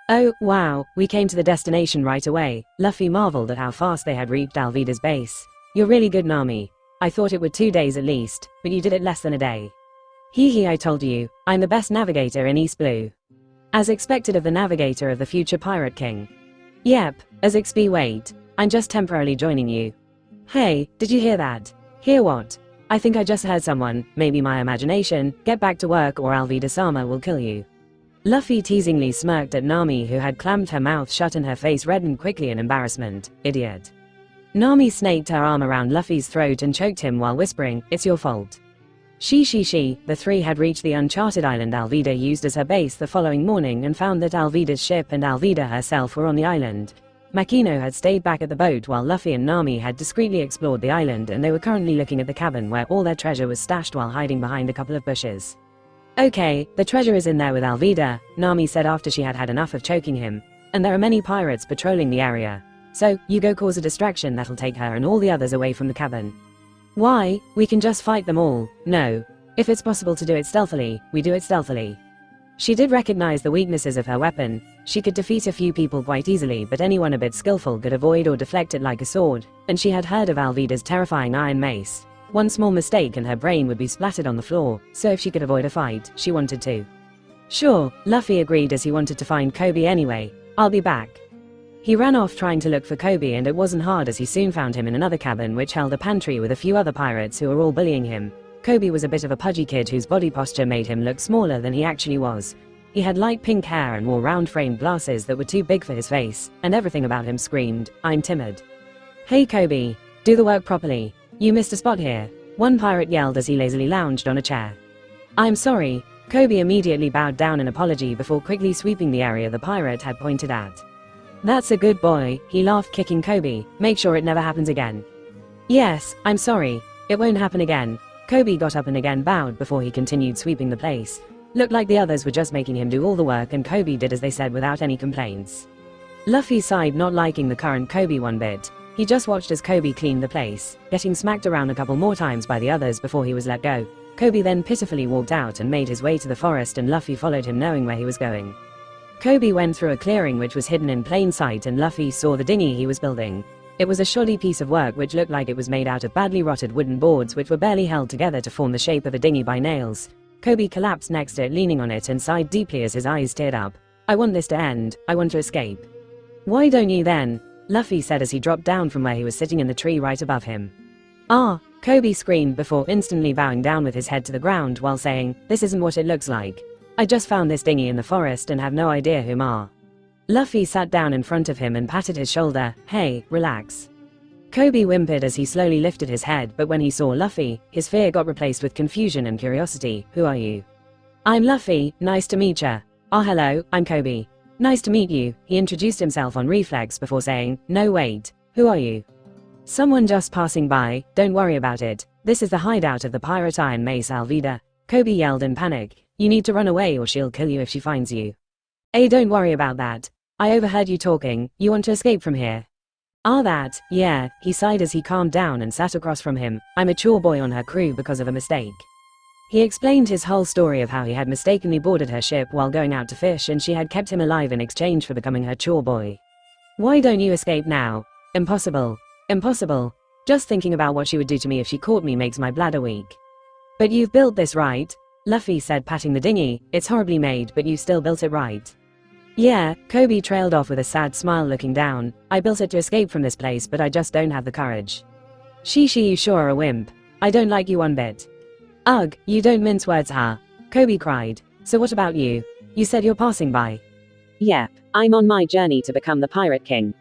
Oh, wow, we came to the destination right away. Luffy marveled at how fast they had reached Alvida's base. You're really good, Nami. I thought it would 2 days at least, but you did it less than a day. I told you, I'm the best navigator in East Blue. As expected of the navigator of the future Pirate King. Yep, as XP wait, I'm just temporarily joining you. Hey, did you hear that? Hear what? I think I just heard someone, maybe my imagination. Get back to work or Alvida-sama will kill you. Luffy teasingly smirked at Nami, who had clammed her mouth shut and her face reddened quickly in embarrassment. Idiot. Nami snaked her arm around Luffy's throat and choked him while whispering, it's your fault. The three had reached the uncharted island Alvida used as her base the following morning and found that Alvida's ship and Alvida herself were on the island. Makino had stayed back at the boat while Luffy and Nami had discreetly explored the island, and they were currently looking at the cabin where all their treasure was stashed while hiding behind a couple of bushes. Okay, the treasure is in there with Alvida, Nami said after she had had enough of choking him. And there are many pirates patrolling the area. So, you go cause a distraction that'll take her and all the others away from the cabin. Why? We can just fight them all. No. If it's possible to do it stealthily, we do it stealthily. She did recognize the weaknesses of her weapon. She could defeat a few people quite easily, but anyone a bit skillful could avoid or deflect it like a sword, and she had heard of Alvida's terrifying iron mace. One small mistake and her brain would be splattered on the floor, so if she could avoid a fight, she wanted to. Sure, Luffy agreed as he wanted to find Kobe anyway. I'll be back. He ran off trying to look for Kobe, and it wasn't hard as he soon found him in another cabin which held a pantry with a few other pirates who were all bullying him. Kobe was a bit of a pudgy kid whose body posture made him look smaller than he actually was. He had light pink hair and wore round-framed glasses that were too big for his face, and everything about him screamed, I'm timid. Hey Kobe, do the work properly. You missed a spot here, one pirate yelled as he lazily lounged on a chair. I'm sorry. Kobe immediately bowed down in apology before quickly sweeping the area the pirate had pointed at. That's a good boy, he laughed, kicking Kobe. Make sure it never happens again. Yes, I'm sorry. It won't happen again. Kobe got up and again bowed before he continued sweeping the place. Looked like the others were just making him do all the work, and Kobe did as they said without any complaints. Luffy sighed, not liking the current Kobe one bit. He just watched as Kobe cleaned the place, getting smacked around a couple more times by the others before he was let go. Kobe then pitifully walked out and made his way to the forest, and Luffy followed him knowing where he was going. Kobe went through a clearing which was hidden in plain sight, and Luffy saw the dinghy he was building. It was a shoddy piece of work which looked like it was made out of badly rotted wooden boards which were barely held together to form the shape of a dinghy by nails. Kobe collapsed next to it, leaning on it, and sighed deeply as his eyes teared up. I want this to end. I want to escape. Why don't you then? Luffy said as he dropped down from where he was sitting in the tree right above him. Ah! Kobe screamed before instantly bowing down with his head to the ground while saying, this isn't what it looks like. I just found this dinghy in the forest and have no idea who are. Luffy sat down in front of him and patted his shoulder. Hey, relax. Kobe whimpered as he slowly lifted his head, but when he saw Luffy, his fear got replaced with confusion and curiosity. Who are you? I'm Luffy, nice to meet ya. Oh hello, I'm Kobe. Nice to meet you, he introduced himself on reflex before saying, no wait, who are you? Someone just passing by, don't worry about it. This is the hideout of the pirate Iron Mace Alvida. Kobe yelled in panic. You need to run away or she'll kill you if she finds you. Hey, don't worry about that. I overheard you talking. You want to escape from here? Ah, that, yeah, he sighed as he calmed down and sat across from him. I'm a chore boy on her crew because of a mistake. He explained his whole story of how he had mistakenly boarded her ship while going out to fish, and she had kept him alive in exchange for becoming her chore boy. Why don't you escape now? Impossible. Impossible. Just thinking about what she would do to me if she caught me makes my bladder weak. But you've built this, right? Luffy said, patting the dinghy. It's horribly made, but you still built it right. Yeah, Kobe trailed off with a sad smile looking down. I built it to escape from this place, but I just don't have the courage. Shishi, you sure are a wimp. I don't like you one bit. Ugh, you don't mince words, huh? Kobe cried. So what about you? You said you're passing by. Yep, I'm on my journey to become the Pirate King.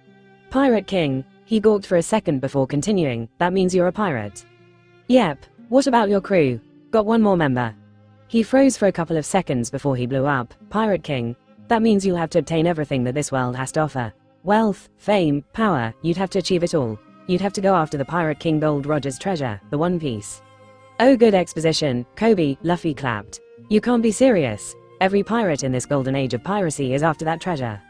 Pirate King? He gawked for a second before continuing. That means you're a pirate. Yep, what about your crew? Got one more member. He froze for a couple of seconds before he blew up. Pirate King? That means you'll have to obtain everything that this world has to offer. Wealth, fame, power, you'd have to achieve it all. You'd have to go after the Pirate King Gold Roger's treasure, the One Piece. Oh, good exposition, Kobe, Luffy clapped. You can't be serious. Every pirate in this golden age of piracy is after that treasure.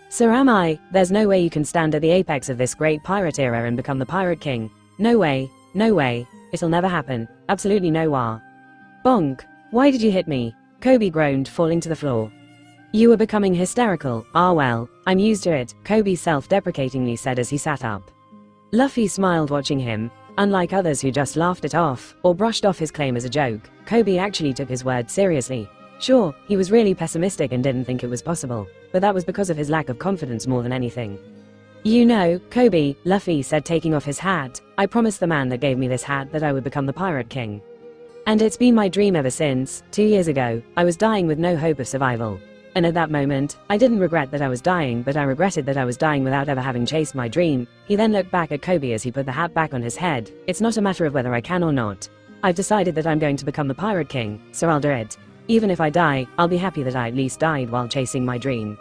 So am I. There's no way you can stand at the apex of this great pirate era and become the Pirate King. No way. No way. It'll never happen. Absolutely no way. Bonk. Why did you hit me? Kobe groaned, falling to the floor. You were becoming hysterical. Ah well, I'm used to it, Kobe self-deprecatingly said as he sat up. Luffy smiled watching him. Unlike others who just laughed it off, or brushed off his claim as a joke, Kobe actually took his words seriously. Sure, he was really pessimistic and didn't think it was possible, but that was because of his lack of confidence more than anything. You know, Kobe, Luffy said, taking off his hat, I promised the man that gave me this hat that I would become the Pirate King. And it's been my dream ever since. 2 years ago, I was dying with no hope of survival. And at that moment, I didn't regret that I was dying, but I regretted that I was dying without ever having chased my dream. He then looked back at Kobe as he put the hat back on his head. It's not a matter of whether I can or not. I've decided that I'm going to become the Pirate King, so I'll do it. Even if I die, I'll be happy that I at least died while chasing my dream.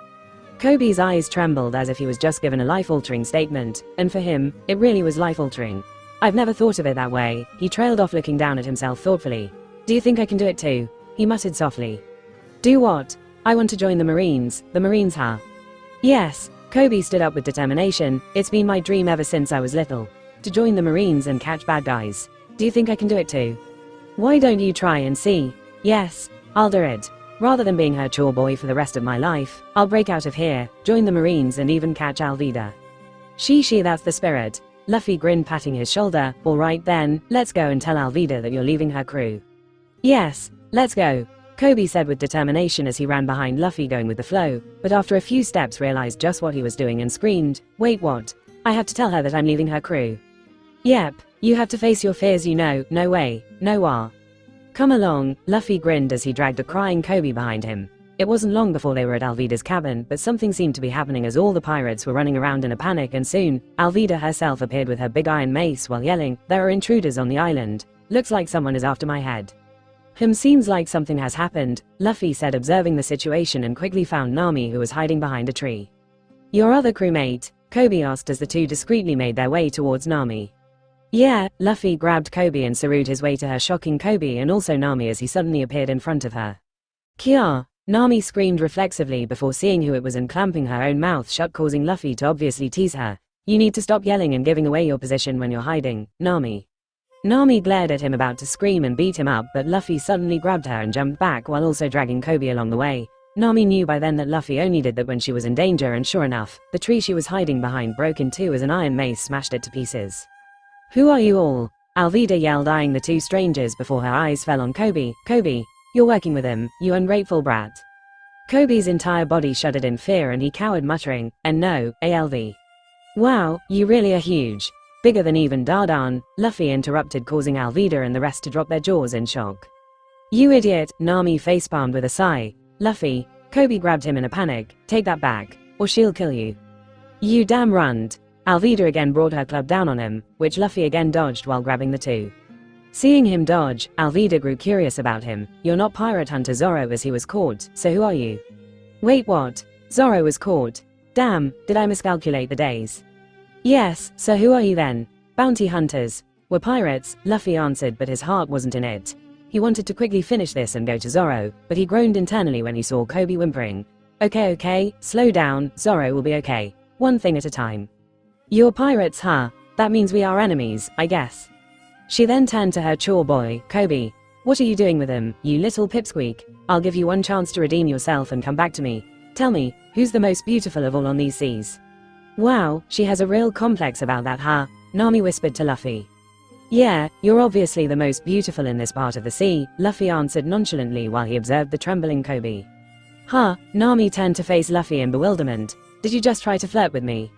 Kobe's eyes trembled as if he was just given a life-altering statement, and for him, it really was life-altering. I've never thought of it that way. He trailed off looking down at himself thoughtfully. Do you think I can do it too? He muttered softly. Do what? I want to join the Marines. The Marines, huh? Yes. Kobe stood up with determination. It's been my dream ever since I was little. To join the Marines and catch bad guys. Do you think I can do it too? Why don't you try and see? Yes, I'll do it. Rather than being her chore boy for the rest of my life, I'll break out of here, join the Marines and even catch Alvida. She, that's the spirit. Luffy grinned, patting his shoulder. Alright then, let's go and tell Alvida that you're leaving her crew. Yes, let's go. Kobe said with determination as he ran behind Luffy going with the flow, but after a few steps realized just what he was doing and screamed, wait, what? I have to tell her that I'm leaving her crew. Yep, you have to face your fears, you know. No way, no way. Come along, Luffy grinned as he dragged a crying Kobe behind him. It wasn't long before they were at Alvida's cabin, but something seemed to be happening as all the pirates were running around in a panic, and soon, Alvida herself appeared with her big iron mace while yelling, there are intruders on the island. Looks like someone is after my head. Seems like something has happened, Luffy said, observing the situation, and quickly found Nami, who was hiding behind a tree. Your other crewmate? Kobe asked as the two discreetly made their way towards Nami. Yeah, Luffy grabbed Kobe and surreyed his way to her, shocking Kobe and also Nami as he suddenly appeared in front of her. Kia! Nami screamed reflexively before seeing who it was and clamping her own mouth shut, causing Luffy to obviously tease her. You need to stop yelling and giving away your position when you're hiding, Nami. Nami glared at him, about to scream and beat him up, but Luffy suddenly grabbed her and jumped back while also dragging Kobe along the way. Nami knew by then that Luffy only did that when she was in danger, and sure enough, the tree she was hiding behind broke in two as an iron mace smashed it to pieces. Who are you all? Alvida yelled, eyeing the two strangers before her eyes fell on Kobe. Kobe, you're working with him, you ungrateful brat. Kobe's entire body shuddered in fear and he cowered, muttering, and no, ALV. Wow, you really are huge. Bigger than even Dardan, Luffy interrupted, causing Alvida and the rest to drop their jaws in shock. You idiot, Nami facepalmed with a sigh. Luffy, Kobe grabbed him in a panic, take that back, or she'll kill you. You damn runt. Alvida again brought her club down on him, which Luffy again dodged while grabbing the two. Seeing him dodge, Alvida grew curious about him. You're not Pirate Hunter Zoro, as he was caught, so who are you? Wait, what? Zoro was caught. Damn, did I miscalculate the days? Yes, so who are you then? Bounty hunters. We're pirates, Luffy answered, but his heart wasn't in it. He wanted to quickly finish this and go to Zoro, but he groaned internally when he saw Kobe whimpering. Okay, slow down, Zoro will be okay. One thing at a time. You're pirates, huh? That means we are enemies, I guess. She then turned to her chore boy, Kobe. What are you doing with him, you little pipsqueak? I'll give you one chance to redeem yourself and come back to me. Tell me, who's the most beautiful of all on these seas? Wow, she has a real complex about that, huh? Nami whispered to Luffy. Yeah, you're obviously the most beautiful in this part of the sea, Luffy answered nonchalantly while he observed the trembling Kobe. Huh, Nami turned to face Luffy in bewilderment. Did you just try to flirt with me?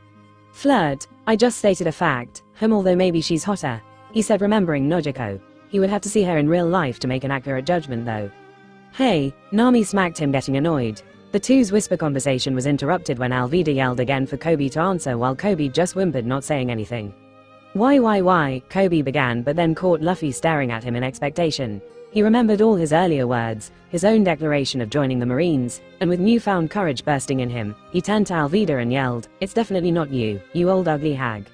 Flirt? I just stated a fact, although maybe she's hotter, he said, remembering Nojiko. He would have to see her in real life to make an accurate judgment though. Hey, Nami smacked him, getting annoyed. The two's whisper conversation was interrupted when Alvida yelled again for Kobe to answer while Kobe just whimpered, not saying anything. Why, Kobe began, but then caught Luffy staring at him in expectation. He remembered all his earlier words, his own declaration of joining the Marines, and with newfound courage bursting in him, he turned to Alvida and yelled, "It's definitely not you, you old ugly hag."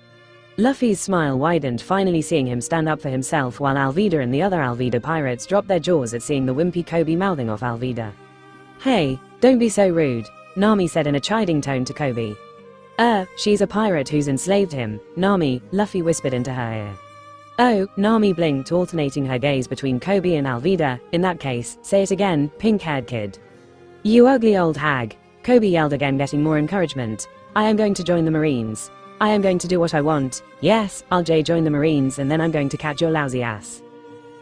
Luffy's smile widened, finally seeing him stand up for himself, while Alvida and the other Alvida pirates dropped their jaws at seeing the wimpy Kobe mouthing off Alvida. Hey, don't be so rude, Nami said in a chiding tone to Kobe. She's a pirate who's enslaved him, Nami, Luffy whispered into her ear. Oh, Nami blinked, alternating her gaze between Kobe and Alvida. In that case, say it again, pink-haired kid. You ugly old hag, Kobe yelled again, getting more encouragement. I am going to join the Marines. I am going to do what I want. Yes, I'll join the Marines, and then I'm going to catch your lousy ass.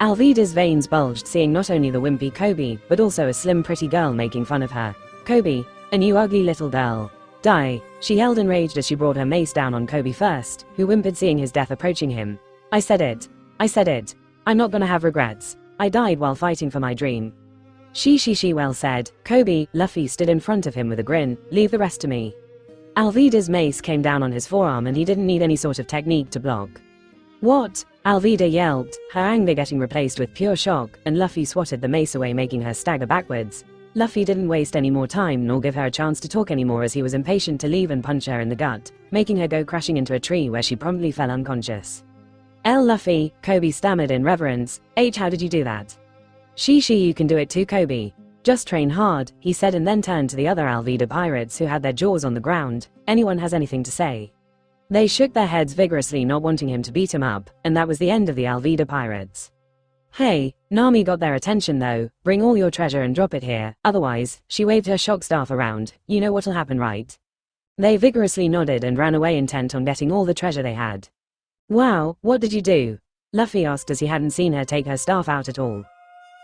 Alvida's veins bulged, seeing not only the wimpy Kobe, but also a slim pretty girl making fun of her. Kobe, and you ugly little girl. Die, she yelled enraged as she brought her mace down on Kobe first, who whimpered seeing his death approaching him. I said it. I'm not gonna have regrets. I died while fighting for my dream. She well said, Kobe. Luffy stood in front of him with a grin. Leave the rest to me. Alvida's mace came down on his forearm and he didn't need any sort of technique to block. What? Alvida yelled, her anger getting replaced with pure shock, and Luffy swatted the mace away, making her stagger backwards. Luffy didn't waste any more time nor give her a chance to talk anymore, as he was impatient to leave and punch her in the gut, making her go crashing into a tree where she promptly fell unconscious. Luffy, Kobe stammered in reverence. How did you do that? You can do it too, Kobe. Just train hard, he said, and then turned to the other Alvida pirates who had their jaws on the ground. Anyone has anything to say? They shook their heads vigorously, not wanting him to beat him up, and that was the end of the Alvida pirates. Hey, Nami got their attention though. Bring all your treasure and drop it here, otherwise, she waved her shock staff around. You know what'll happen, right? They vigorously nodded and ran away, intent on getting all the treasure they had. Wow, what did you do? Luffy asked as he hadn't seen her take her staff out at all.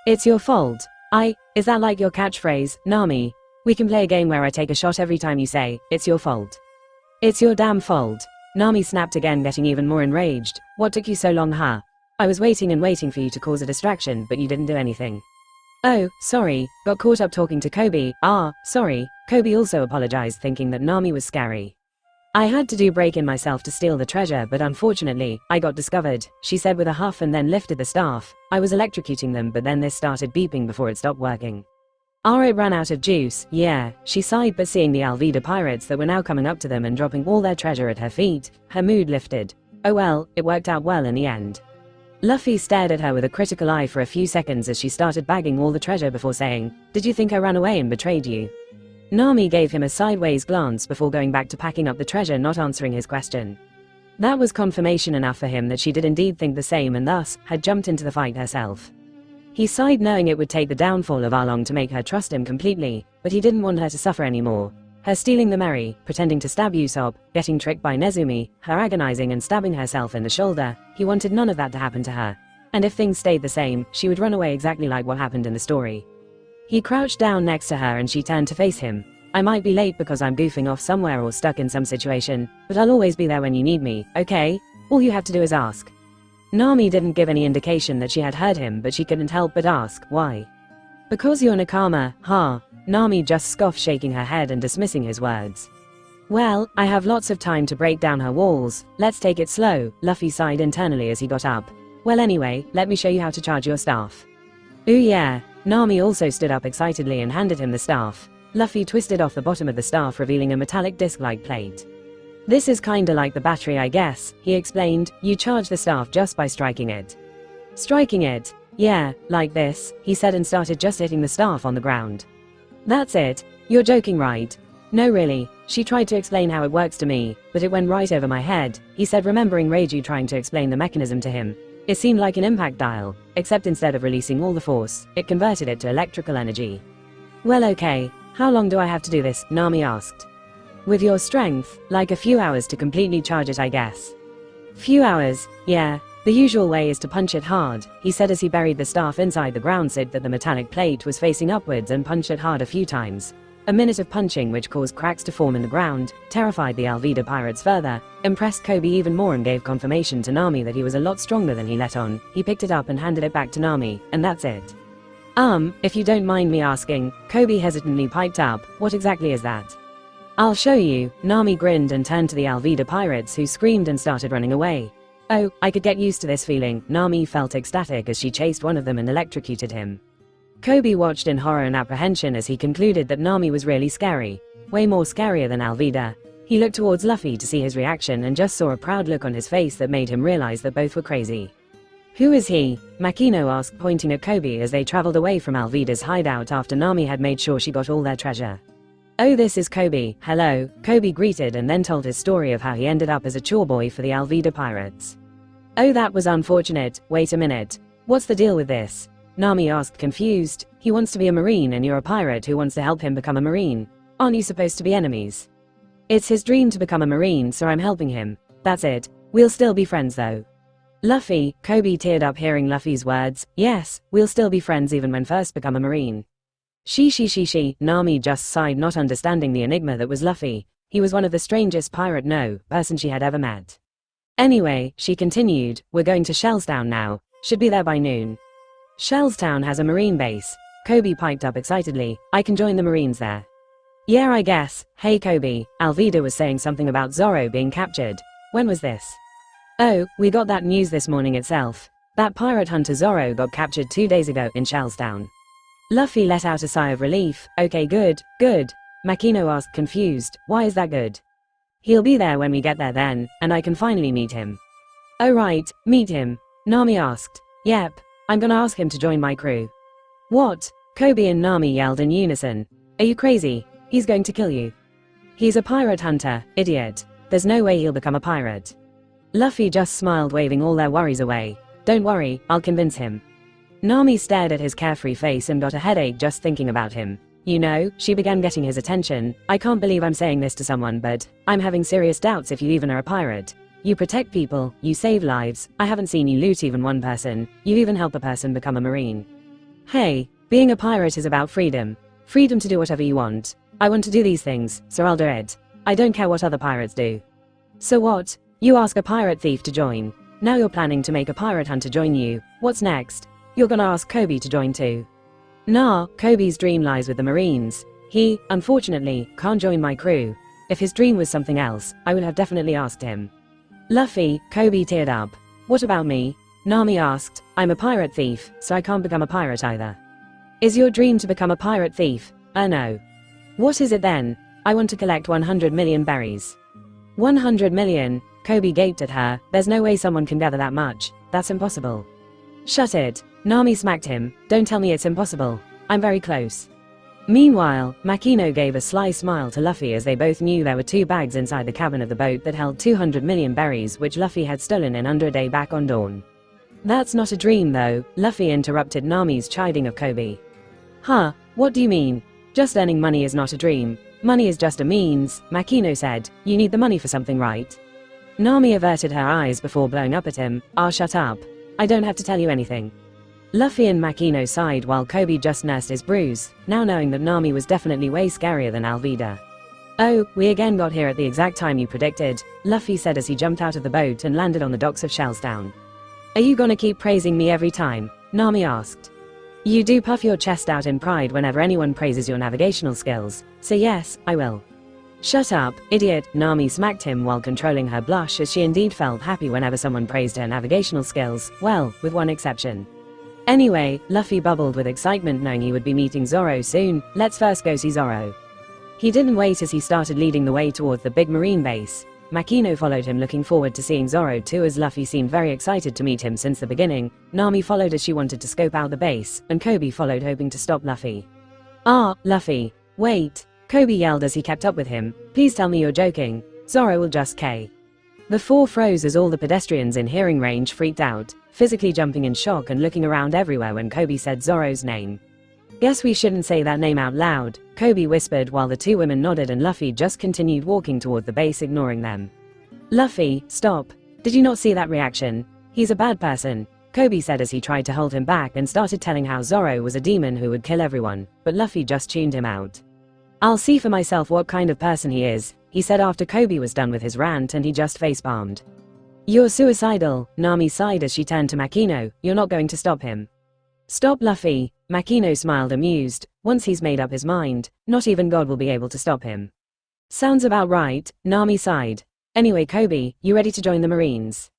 It's your fault. Is that like your catchphrase, Nami? We can play a game where I take a shot every time you say, it's your fault. It's your damn fault. Nami snapped again, getting even more enraged. What took you so long, huh? I was waiting and waiting for you to cause a distraction, but you didn't do anything. Oh, sorry, got caught up talking to Kobe. Sorry. Kobe also apologized, thinking that Nami was scary. I had to break in myself to steal the treasure, but unfortunately, I got discovered, she said with a huff and then lifted the staff. I was electrocuting them, but then this started beeping before it stopped working. It ran out of juice, yeah, she sighed, but seeing the Alvida pirates that were now coming up to them and dropping all their treasure at her feet, her mood lifted. Oh well, it worked out well in the end. Luffy stared at her with a critical eye for a few seconds as she started bagging all the treasure before saying, Did you think I ran away and betrayed you? Nami gave him a sideways glance before going back to packing up the treasure, not answering his question. That was confirmation enough for him that she did indeed think the same and thus, had jumped into the fight herself. He sighed, knowing it would take the downfall of Arlong to make her trust him completely, but he didn't want her to suffer anymore. Her stealing the Mary, pretending to stab Usopp, getting tricked by Nezumi, her agonizing and stabbing herself in the shoulder, he wanted none of that to happen to her. And if things stayed the same, she would run away exactly like what happened in the story. He crouched down next to her and she turned to face him. I might be late because I'm goofing off somewhere or stuck in some situation, but I'll always be there when you need me, okay? All you have to do is ask. Nami didn't give any indication that she had heard him, but she couldn't help but ask, why? Because you're Nakama, huh? Nami just scoffed, shaking her head and dismissing his words. Well, I have lots of time to break down her walls. Let's take it slow, Luffy sighed internally as he got up. Well anyway, let me show you how to charge your staff. Ooh yeah. Nami also stood up excitedly and handed him the staff. Luffy twisted off the bottom of the staff, revealing a metallic disc-like plate. This is kinda like the battery, I guess, he explained. You charge the staff just by striking it. Striking it? Yeah, like this, he said and started just hitting the staff on the ground. That's it. You're joking, right? No really, she tried to explain how it works to me, but it went right over my head, he said, remembering Reiju trying to explain the mechanism to him. It seemed like an impact dial, except instead of releasing all the force, it converted it to electrical energy. Well okay, how long do I have to do this? Nami asked. With your strength, like a few hours to completely charge it, I guess. Few hours, yeah. The usual way is to punch it hard, he said as he buried the staff inside the ground so that the metallic plate was facing upwards and punched it hard a few times. A minute of punching which caused cracks to form in the ground, terrified the Alvida pirates further, impressed Kobe even more and gave confirmation to Nami that he was a lot stronger than he let on. He picked it up and handed it back to Nami, and that's it. If you don't mind me asking, Kobe hesitantly piped up, what exactly is that? I'll show you, Nami grinned and turned to the Alvida pirates who screamed and started running away. Oh, I could get used to this feeling, Nami felt ecstatic as she chased one of them and electrocuted him. Kobe watched in horror and apprehension as he concluded that Nami was really scary. Way more scarier than Alvida. He looked towards Luffy to see his reaction and just saw a proud look on his face that made him realize that both were crazy. Who is he? Makino asked, pointing at Kobe as they traveled away from Alvida's hideout after Nami had made sure she got all their treasure. Oh, this is Kobe, hello, Kobe greeted and then told his story of how he ended up as a chore boy for the Alvida pirates. Oh, that was unfortunate, wait a minute. What's the deal with this? Nami asked, confused. He wants to be a marine and you're a pirate who wants to help him become a marine. Aren't you supposed to be enemies? It's his dream to become a marine, so I'm helping him. That's it. We'll still be friends though. Luffy, Kobe teared up hearing Luffy's words. Yes, we'll still be friends even when first become a marine. She, Nami just sighed, not understanding the enigma that was Luffy. He was one of the strangest person she had ever met. Anyway, she continued, we're going to Shellstown now. Should be there by noon. Shellstown has a marine base. Kobe piped up excitedly, I can join the marines there. Yeah, I guess. Hey Kobe, Alvida was saying something about Zoro being captured. When was this? Oh, we got that news this morning itself. That pirate hunter Zoro got captured 2 days ago in Shellstown. Luffy let out a sigh of relief. Okay, good. Makino asked, confused, why is that good? He'll be there when we get there then, and I can finally meet him. Oh right, meet him. Nami asked. Yep, I'm gonna ask him to join my crew. What? Kobe and Nami yelled in unison. Are you crazy? He's going to kill you. He's a pirate hunter, idiot. There's no way he'll become a pirate. Luffy just smiled, waving all their worries away. Don't worry, I'll convince him. Nami stared at his carefree face and got a headache just thinking about him. You know, she began getting his attention. I can't believe I'm saying this to someone, but I'm having serious doubts if you even are a pirate. You protect people, you save lives, I haven't seen you loot even one person, you even help a person become a marine. Hey, being a pirate is about freedom. Freedom to do whatever you want. I want to do these things, so I'll do it. I don't care what other pirates do. So what? You ask a pirate thief to join. Now you're planning to make a pirate hunter join you. What's next? You're gonna ask Kobe to join too. Nah, Kobe's dream lies with the Marines. He, unfortunately, can't join my crew. If his dream was something else, I would have definitely asked him. Luffy, Kobe teared up. What about me? Nami asked. I'm a pirate thief, so I can't become a pirate either. Is your dream to become a pirate thief? No. What is it then? I want to collect 100 million berries. 100 million? Kobe gaped at her. There's no way someone can gather that much. That's impossible. Shut it. Nami smacked him. Don't tell me it's impossible. I'm very close. Meanwhile, Makino gave a sly smile to Luffy as they both knew there were 2 bags inside the cabin of the boat that held 200 million berries which Luffy had stolen in under a day back on Dawn. That's not a dream though, Luffy interrupted Nami's chiding of Kobe. Huh, what do you mean? Just earning money is not a dream. Money is just a means, Makino said. You need the money for something, right? Nami averted her eyes before blowing up at him. Shut up. I don't have to tell you anything. Luffy and Makino sighed while Kobe just nursed his bruise, now knowing that Nami was definitely way scarier than Alvida. Oh, we again got here at the exact time you predicted, Luffy said as he jumped out of the boat and landed on the docks of Shellstown. Are you gonna keep praising me every time? Nami asked. You do puff your chest out in pride whenever anyone praises your navigational skills, so yes, I will. Shut up, idiot, Nami smacked him while controlling her blush as she indeed felt happy whenever someone praised her navigational skills, well, with one exception. Anyway, Luffy bubbled with excitement knowing he would be meeting Zoro soon. Let's first go see Zoro. He didn't wait as he started leading the way towards the big marine base. Makino followed him looking forward to seeing Zoro too as Luffy seemed very excited to meet him since the beginning. Nami followed as she wanted to scope out the base, and Kobe followed hoping to stop Luffy. Luffy. Wait. Kobe yelled as he kept up with him. Please tell me you're joking. Zoro will just K. The 4 froze as all the pedestrians in hearing range freaked out, physically jumping in shock and looking around everywhere when Kobe said Zoro's name. Guess we shouldn't say that name out loud, Kobe whispered while the 2 women nodded and Luffy just continued walking toward the base ignoring them. Luffy, stop. Did you not see that reaction? He's a bad person, Kobe said as he tried to hold him back and started telling how Zoro was a demon who would kill everyone, but Luffy just tuned him out. I'll see for myself what kind of person he is, he said after Kobe was done with his rant, and he just facepalmed. You're suicidal, Nami sighed as she turned to Makino. You're not going to stop him. Stop Luffy, Makino smiled amused. Once he's made up his mind, not even God will be able to stop him. Sounds about right, Nami sighed. Anyway Kobe, you ready to join the Marines?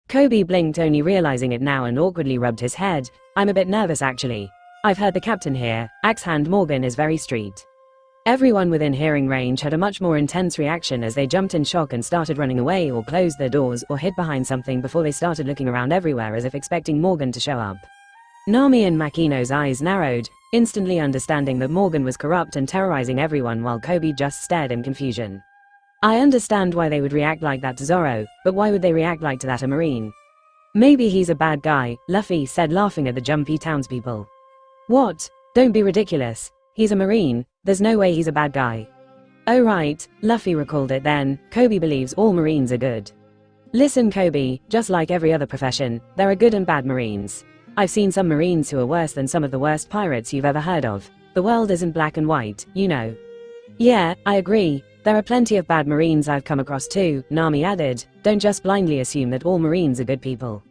Kobe blinked, only realizing it now, and awkwardly rubbed his head. I'm a bit nervous actually. I've heard the captain here, Axe Hand Morgan, is very street. Everyone within hearing range had a much more intense reaction as they jumped in shock and started running away or closed their doors or hid behind something before they started looking around everywhere as if expecting Morgan to show up. Nami and Makino's eyes narrowed, instantly understanding that Morgan was corrupt and terrorizing everyone, while Kobe just stared in confusion. I understand why they would react like that to Zoro, but why would they react like to that a Marine? Maybe he's a bad guy, Luffy said, laughing at the jumpy townspeople. What? Don't be ridiculous. He's a Marine, there's no way he's a bad guy. Oh right, Luffy recalled it then. Kobe believes all Marines are good. Listen Kobe, just like every other profession, there are good and bad Marines. I've seen some Marines who are worse than some of the worst pirates you've ever heard of. The world isn't black and white, you know. Yeah, I agree. There are plenty of bad Marines I've come across too, Nami added. Don't just blindly assume that all Marines are good people.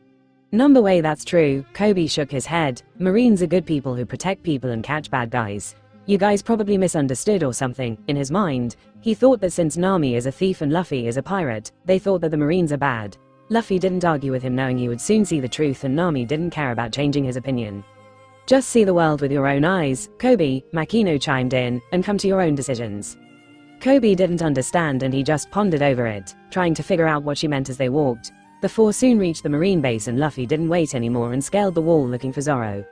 Number way, that's true, Kobe shook his head. Marines are good people who protect people and catch bad guys. You guys probably misunderstood or something. In his mind, he thought that since Nami is a thief and Luffy is a pirate, they thought that the Marines are bad. Luffy didn't argue with him, knowing he would soon see the truth, and Nami didn't care about changing his opinion. Just see the world with your own eyes, Kobe, Makino chimed in, and come to your own decisions. Kobe didn't understand and he just pondered over it, trying to figure out what she meant as they walked. The four soon reached the Marine base and Luffy didn't wait anymore and scaled the wall looking for Zoro.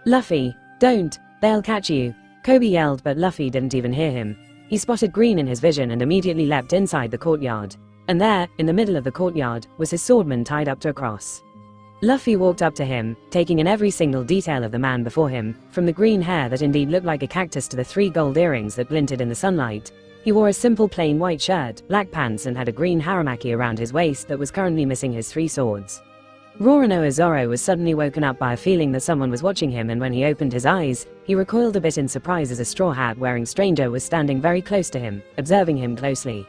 Luffy, don't, they'll catch you, Kobe yelled, but Luffy didn't even hear him. He spotted green in his vision and immediately leapt inside the courtyard. And there, in the middle of the courtyard, was his swordman tied up to a cross. Luffy walked up to him, taking in every single detail of the man before him, from the green hair that indeed looked like a cactus to the 3 gold earrings that glinted in the sunlight. He wore a simple plain white shirt, black pants, and had a green haramaki around his waist that was currently missing his 3 swords. Roronoa Zoro was suddenly woken up by a feeling that someone was watching him, and when he opened his eyes, he recoiled a bit in surprise as a straw hat wearing stranger was standing very close to him, observing him closely.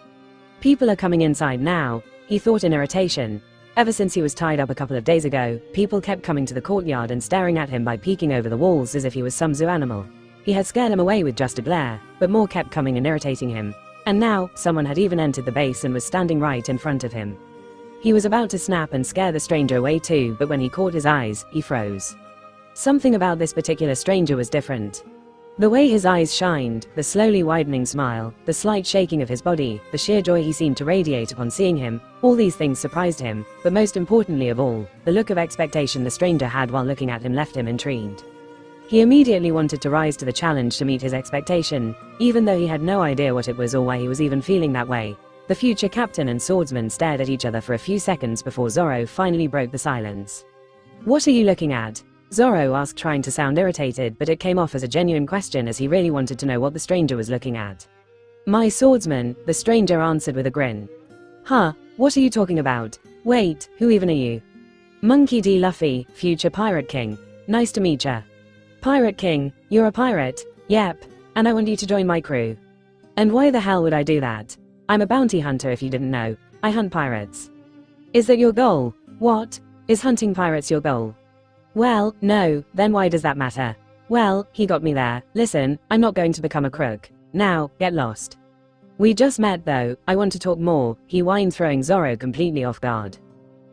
People are coming inside now, he thought in irritation. Ever since he was tied up a couple of days ago, people kept coming to the courtyard and staring at him by peeking over the walls as if he was some zoo animal. He had scared him away with just a glare, but more kept coming and irritating him. And now, someone had even entered the base and was standing right in front of him. He was about to snap and scare the stranger away too, but when he caught his eyes, he froze. Something about this particular stranger was different. The way his eyes shined, the slowly widening smile, the slight shaking of his body, the sheer joy he seemed to radiate upon seeing him, all these things surprised him, but most importantly of all, the look of expectation the stranger had while looking at him left him intrigued. He immediately wanted to rise to the challenge to meet his expectation, even though he had no idea what it was or why he was even feeling that way. The future captain and swordsman stared at each other for a few seconds before Zoro finally broke the silence. What are you looking at? Zoro asked, trying to sound irritated, but it came off as a genuine question as he really wanted to know what the stranger was looking at. My swordsman, the stranger answered with a grin. Huh, what are you talking about? Wait, who even are you? Monkey D. Luffy, future Pirate King. Nice to meet ya. Pirate King, you're a pirate? Yep, and I want you to join my crew. And why the hell would I do that? I'm a bounty hunter if you didn't know. I hunt pirates. Is that your goal? What? Is hunting pirates your goal? Well, no, then why does that matter? Well, he got me there. Listen, I'm not going to become a crook. Now, get lost. We just met though, I want to talk more, he whined, throwing Zoro completely off guard.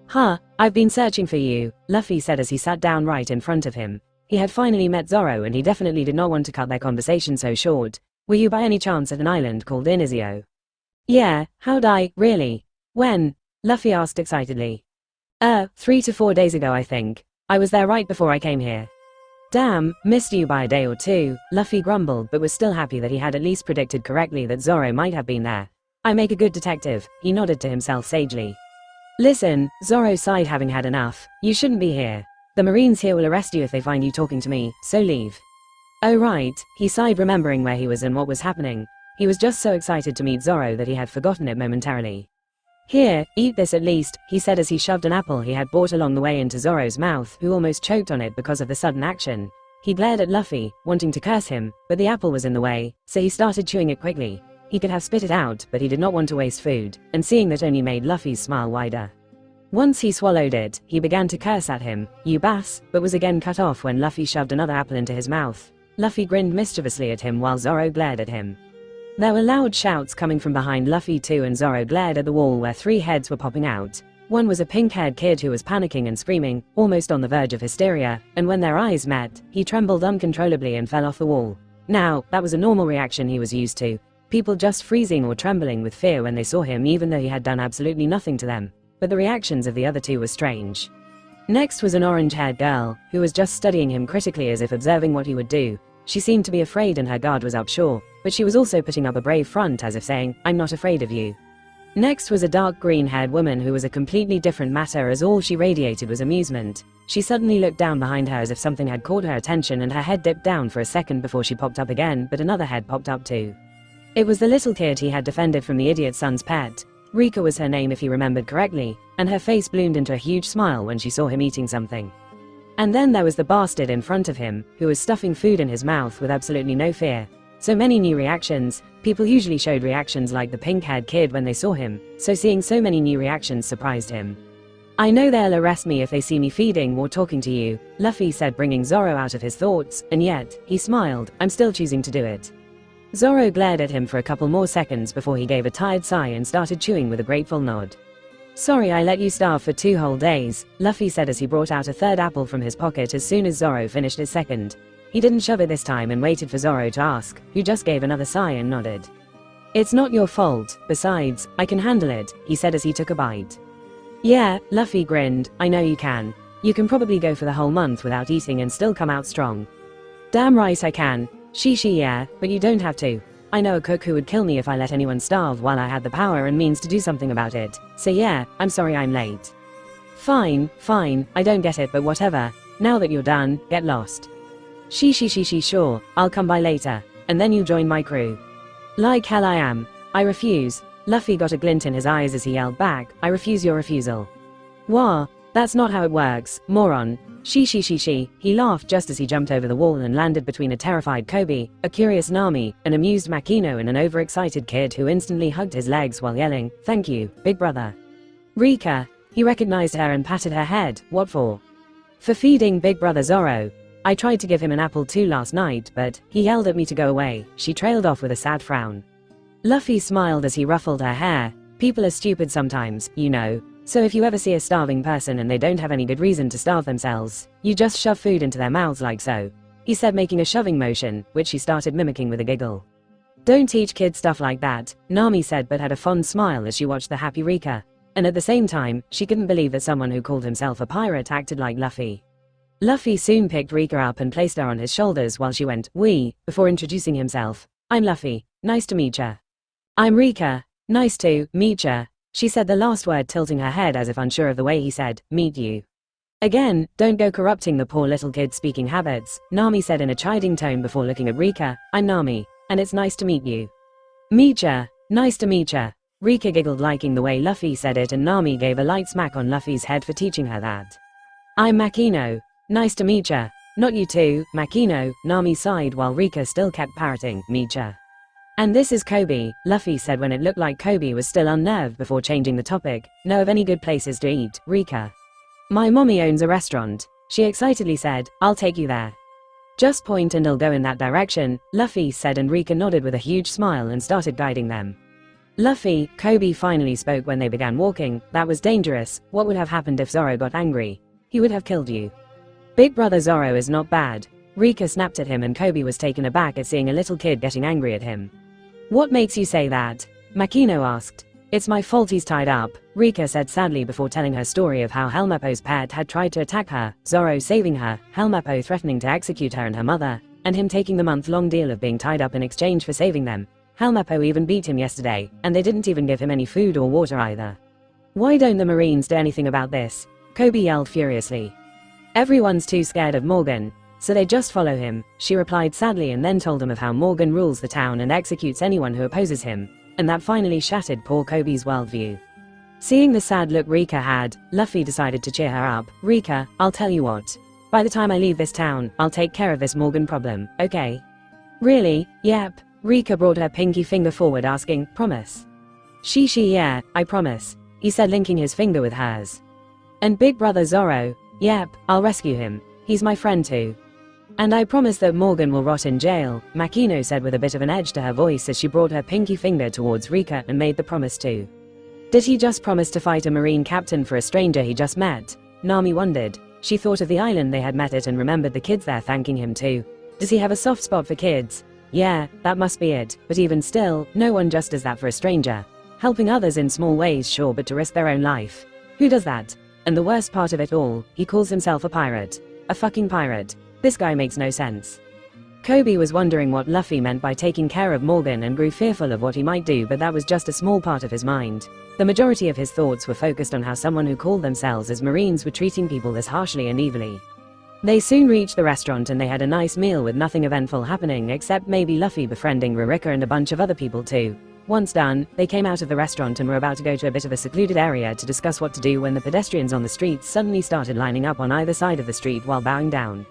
Huh, I've been searching for you, Luffy said as he sat down right in front of him. He had finally met Zoro and he definitely did not want to cut their conversation so short. Were you by any chance at an island called Inizio? Yeah, how'd I, really? When? Luffy asked excitedly. 3 to 4 days ago I think. I was there right before I came here. Damn, missed you by a day or two, Luffy grumbled, but was still happy that he had at least predicted correctly that Zoro might have been there. I make a good detective, he nodded to himself sagely. Listen, Zoro sighed, having had enough. You shouldn't be here. The Marines here will arrest you if they find you talking to me, so leave. Oh right, he sighed, remembering where he was and what was happening. He was just so excited to meet Zoro that he had forgotten it momentarily. Here, eat this at least, he said as he shoved an apple he had bought along the way into Zoro's mouth, who almost choked on it because of the sudden action. He glared at Luffy, wanting to curse him, but the apple was in the way, so he started chewing it quickly. He could have spit it out, but he did not want to waste food, and seeing that only made Luffy's smile wider. Once he swallowed it, he began to curse at him, "You bass," but was again cut off when Luffy shoved another apple into his mouth. Luffy grinned mischievously at him while Zoro glared at him. There were loud shouts coming from behind Luffy too, and Zoro glared at the wall where 3 heads were popping out. One was a pink-haired kid who was panicking and screaming, almost on the verge of hysteria, and when their eyes met, he trembled uncontrollably and fell off the wall. Now, that was a normal reaction he was used to. People just freezing or trembling with fear when they saw him even though he had done absolutely nothing to them. But the reactions of the other 2 were strange. Next was an orange-haired girl, who was just studying him critically as if observing what he would do. She seemed to be afraid and her guard was up, sure, but she was also putting up a brave front as if saying, "I'm not afraid of you." Next was a dark green-haired woman who was a completely different matter as all she radiated was amusement. She suddenly looked down behind her as if something had caught her attention and her head dipped down for a second before she popped up again, but another head popped up too. It was the little kid he had defended from the idiot son's pet. Rika was her name if he remembered correctly, and her face bloomed into a huge smile when she saw him eating something. And then there was the bastard in front of him, who was stuffing food in his mouth with absolutely no fear. So many new reactions. People usually showed reactions like the pink-haired kid when they saw him, so seeing so many new reactions surprised him. "I know they'll arrest me if they see me feeding or talking to you," Luffy said, bringing Zoro out of his thoughts, and yet, he smiled, "I'm still choosing to do it." Zoro glared at him for a couple more seconds before he gave a tired sigh and started chewing with a grateful nod. "Sorry I let you starve for 2 whole days, Luffy said as he brought out a third apple from his pocket as soon as Zoro finished his second. He didn't shove it this time and waited for Zoro to ask, who just gave another sigh and nodded. "It's not your fault, besides, I can handle it," he said as he took a bite. "Yeah," Luffy grinned, "I know you can. You can probably go for the whole month without eating and still come out strong." "Damn right I can. She yeah, but you don't have to. I know a cook who would kill me if I let anyone starve while I had the power and means to do something about it. So yeah, I'm sorry I'm late." Fine, I don't get it but whatever. Now that you're done, get lost." She sure, I'll come by later, and then you join my crew." "Like hell I am. I refuse." Luffy got a glint in his eyes as he yelled back, "I refuse your refusal." "Wah, that's not how it works, moron." She. He laughed just as he jumped over the wall and landed between a terrified Kobe, a curious Nami, an amused Makino and an overexcited kid who instantly hugged his legs while yelling, "Thank you, big brother." Rika. He recognized her and patted her head. "What for?" "For feeding big brother Zoro. I tried to give him an apple too last night, but he yelled at me to go away." She trailed off with a sad frown. Luffy smiled as he ruffled her hair. "People are stupid sometimes, you know. So if you ever see a starving person and they don't have any good reason to starve themselves, you just shove food into their mouths like so," he said, making a shoving motion, which she started mimicking with a giggle. "Don't teach kids stuff like that," Nami said, but had a fond smile as she watched the happy Rika. And at the same time, she couldn't believe that someone who called himself a pirate acted like Luffy. Luffy soon picked Rika up and placed her on his shoulders while she went, "We," before introducing himself. "I'm Luffy. Nice to meet ya." "I'm Rika. Nice to meet ya," she said, the last word tilting her head as if unsure of the way he said, "meet you." "Again, don't go corrupting the poor little kid's speaking habits," Nami said in a chiding tone before looking at Rika. "I'm Nami, and it's nice to meet you." "Meet ya. Nice to meet ya." Rika giggled, liking the way Luffy said it, and Nami gave a light smack on Luffy's head for teaching her that. "I'm Makino. Nice to meet ya." "Not you too, Makino," Nami sighed while Rika still kept parroting, "meet ya." "And this is Kobe," Luffy said when it looked like Kobe was still unnerved before changing the topic. "Know of any good places to eat, Rika?" "My mommy owns a restaurant," she excitedly said. "I'll take you there." "Just point and I'll go in that direction," Luffy said, and Rika nodded with a huge smile and started guiding them. "Luffy," Kobe finally spoke when they began walking, "that was dangerous. What would have happened if Zoro got angry?" "He would have killed you." "Big brother Zoro is not bad." Rika snapped at him, and Kobe was taken aback at seeing a little kid getting angry at him. "What makes you say that?" Makino asked. "It's my fault he's tied up," Rika said sadly before telling her story of how Helmeppo's pet had tried to attack her, Zoro saving her, Helmeppo threatening to execute her and her mother, and him taking the month-long deal of being tied up in exchange for saving them. Helmeppo even beat him yesterday, and they didn't even give him any food or water either. "Why don't the Marines do anything about this?" Kobe yelled furiously. "Everyone's too scared of Morgan, so they just follow him," she replied sadly, and then told him of how Morgan rules the town and executes anyone who opposes him, and that finally shattered poor Kobe's worldview. Seeing the sad look Rika had, Luffy decided to cheer her up. Rika, I'll tell you what. By the time I leave this town, I'll take care of this Morgan problem, okay? Really? Yep. Rika brought her pinky finger forward asking, promise? She yeah, I promise, he said linking his finger with hers. And big brother Zoro, yep, I'll rescue him. He's my friend too. And I promise that Morgan will rot in jail, Makino said with a bit of an edge to her voice as she brought her pinky finger towards Rika and made the promise too. Did he just promise to fight a marine captain for a stranger he just met? Nami wondered. She thought of the island they had met at and remembered the kids there thanking him too. Does he have a soft spot for kids? Yeah, that must be it, but even still, no one just does that for a stranger. Helping others in small ways sure, but to risk their own life. Who does that? And the worst part of it all, he calls himself a pirate. A fucking pirate. This guy makes no sense. Kobe was wondering what Luffy meant by taking care of Morgan and grew fearful of what he might do, but that was just a small part of his mind. The majority of his thoughts were focused on how someone who called themselves as Marines were treating people this harshly and evilly. They soon reached the restaurant and they had a nice meal with nothing eventful happening except maybe Luffy befriending Rurika and a bunch of other people too. Once done, they came out of the restaurant and were about to go to a bit of a secluded area to discuss what to do when the pedestrians on the streets suddenly started lining up on either side of the street while bowing down.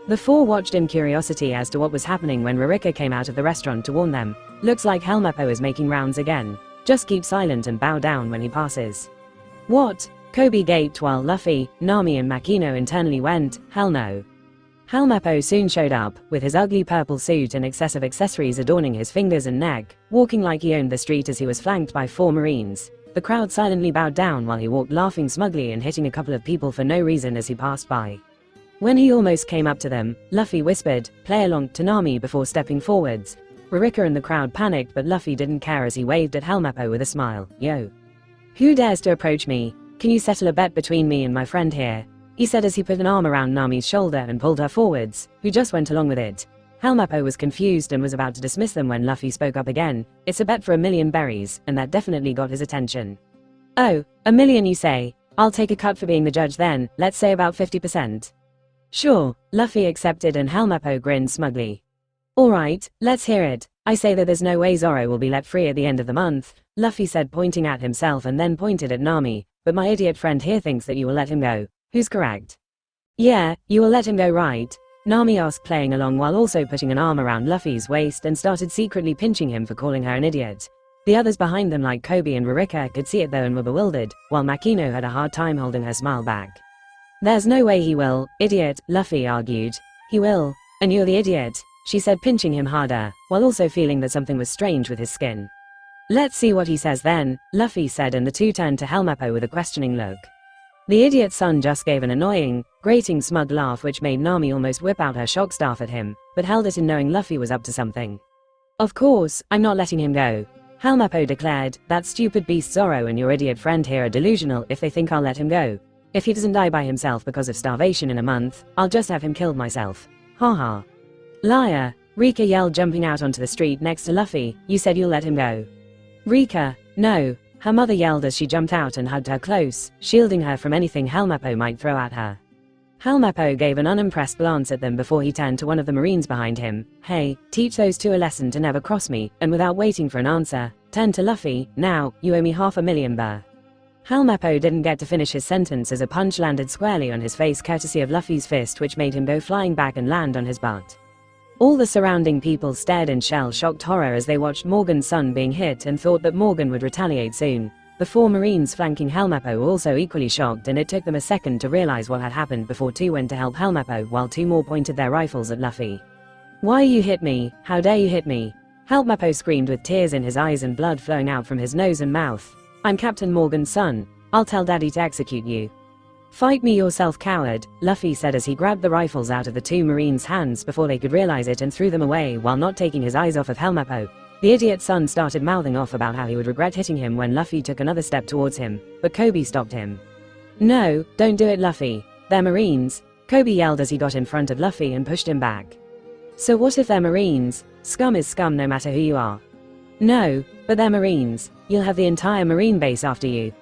The four watched in curiosity as to what was happening when Rurika came out of the restaurant to warn them. Looks like Helmeppo is making rounds again. Just keep silent and bow down when he passes. What? Kobe gaped while Luffy, Nami and Makino internally went, hell no. Helmeppo soon showed up, with his ugly purple suit and excessive accessories adorning his fingers and neck, walking like he owned the street as he was flanked by 4 Marines. The crowd silently bowed down while he walked laughing smugly and hitting a couple of people for no reason as he passed by. When he almost came up to them, Luffy whispered, play along, to Nami before stepping forwards. Rurika and the crowd panicked, but Luffy didn't care as he waved at Helmeppo with a smile. Yo. Who dares to approach me? Can you settle a bet between me and my friend here? He said as he put an arm around Nami's shoulder and pulled her forwards, who just went along with it. Helmeppo was confused and was about to dismiss them when Luffy spoke up again. It's a bet for 1,000,000 berries, and that definitely got his attention. Oh, 1,000,000 you say? I'll take a cut for being the judge then, let's say about 50%. Sure, Luffy accepted and Helmeppo grinned smugly. Alright, let's hear it. I say that there's no way Zoro will be let free at the end of the month, Luffy said pointing at himself and then pointed at Nami, but my idiot friend here thinks that you will let him go. Who's correct? Yeah, you will let him go, right? Nami asked, playing along while also putting an arm around Luffy's waist and started secretly pinching him for calling her an idiot. The others behind them like Kobe and Rurika could see it though and were bewildered, while Makino had a hard time holding her smile back. There's no way he will, idiot, Luffy argued. He will, and you're the idiot, she said pinching him harder, while also feeling that something was strange with his skin. Let's see what he says then, Luffy said, and the two turned to Helmeppo with a questioning look. The idiot's son just gave an annoying, grating smug laugh which made Nami almost whip out her shock staff at him, but held it in knowing Luffy was up to something. Of course, I'm not letting him go. Helmeppo declared, that stupid beast Zoro and your idiot friend here are delusional if they think I'll let him go. If he doesn't die by himself because of starvation in a month, I'll just have him killed myself. Ha ha. Liar, Rika yelled jumping out onto the street next to Luffy, you said you'll let him go. Rika, no. Her mother yelled as she jumped out and hugged her close, shielding her from anything Helmeppo might throw at her. Helmeppo gave an unimpressed glance at them before he turned to one of the Marines behind him. Hey, teach those two a lesson to never cross me, and without waiting for an answer, turned to Luffy, now, you owe me 500,000 ber. Helmeppo didn't get to finish his sentence as a punch landed squarely on his face courtesy of Luffy's fist, which made him go flying back and land on his butt. All the surrounding people stared in shell-shocked horror as they watched Morgan's son being hit and thought that Morgan would retaliate soon. The 4 Marines flanking Helmeppo were also equally shocked, and it took them a second to realize what had happened before 2 went to help Helmeppo while 2 more pointed their rifles at Luffy. Why you hit me? How dare you hit me? Helmeppo screamed with tears in his eyes and blood flowing out from his nose and mouth. I'm Captain Morgan's son. I'll tell Daddy to execute you. Fight me yourself, coward, Luffy said as he grabbed the rifles out of the 2 Marines' hands before they could realize it and threw them away while not taking his eyes off of Helmeppo. The idiot's son started mouthing off about how he would regret hitting him when Luffy took another step towards him, but Kobe stopped him. No, don't do it, Luffy. They're Marines, Kobe yelled as he got in front of Luffy and pushed him back. So what if they're Marines? Scum is scum no matter who you are. No, but they're Marines. You'll have the entire Marine base after you.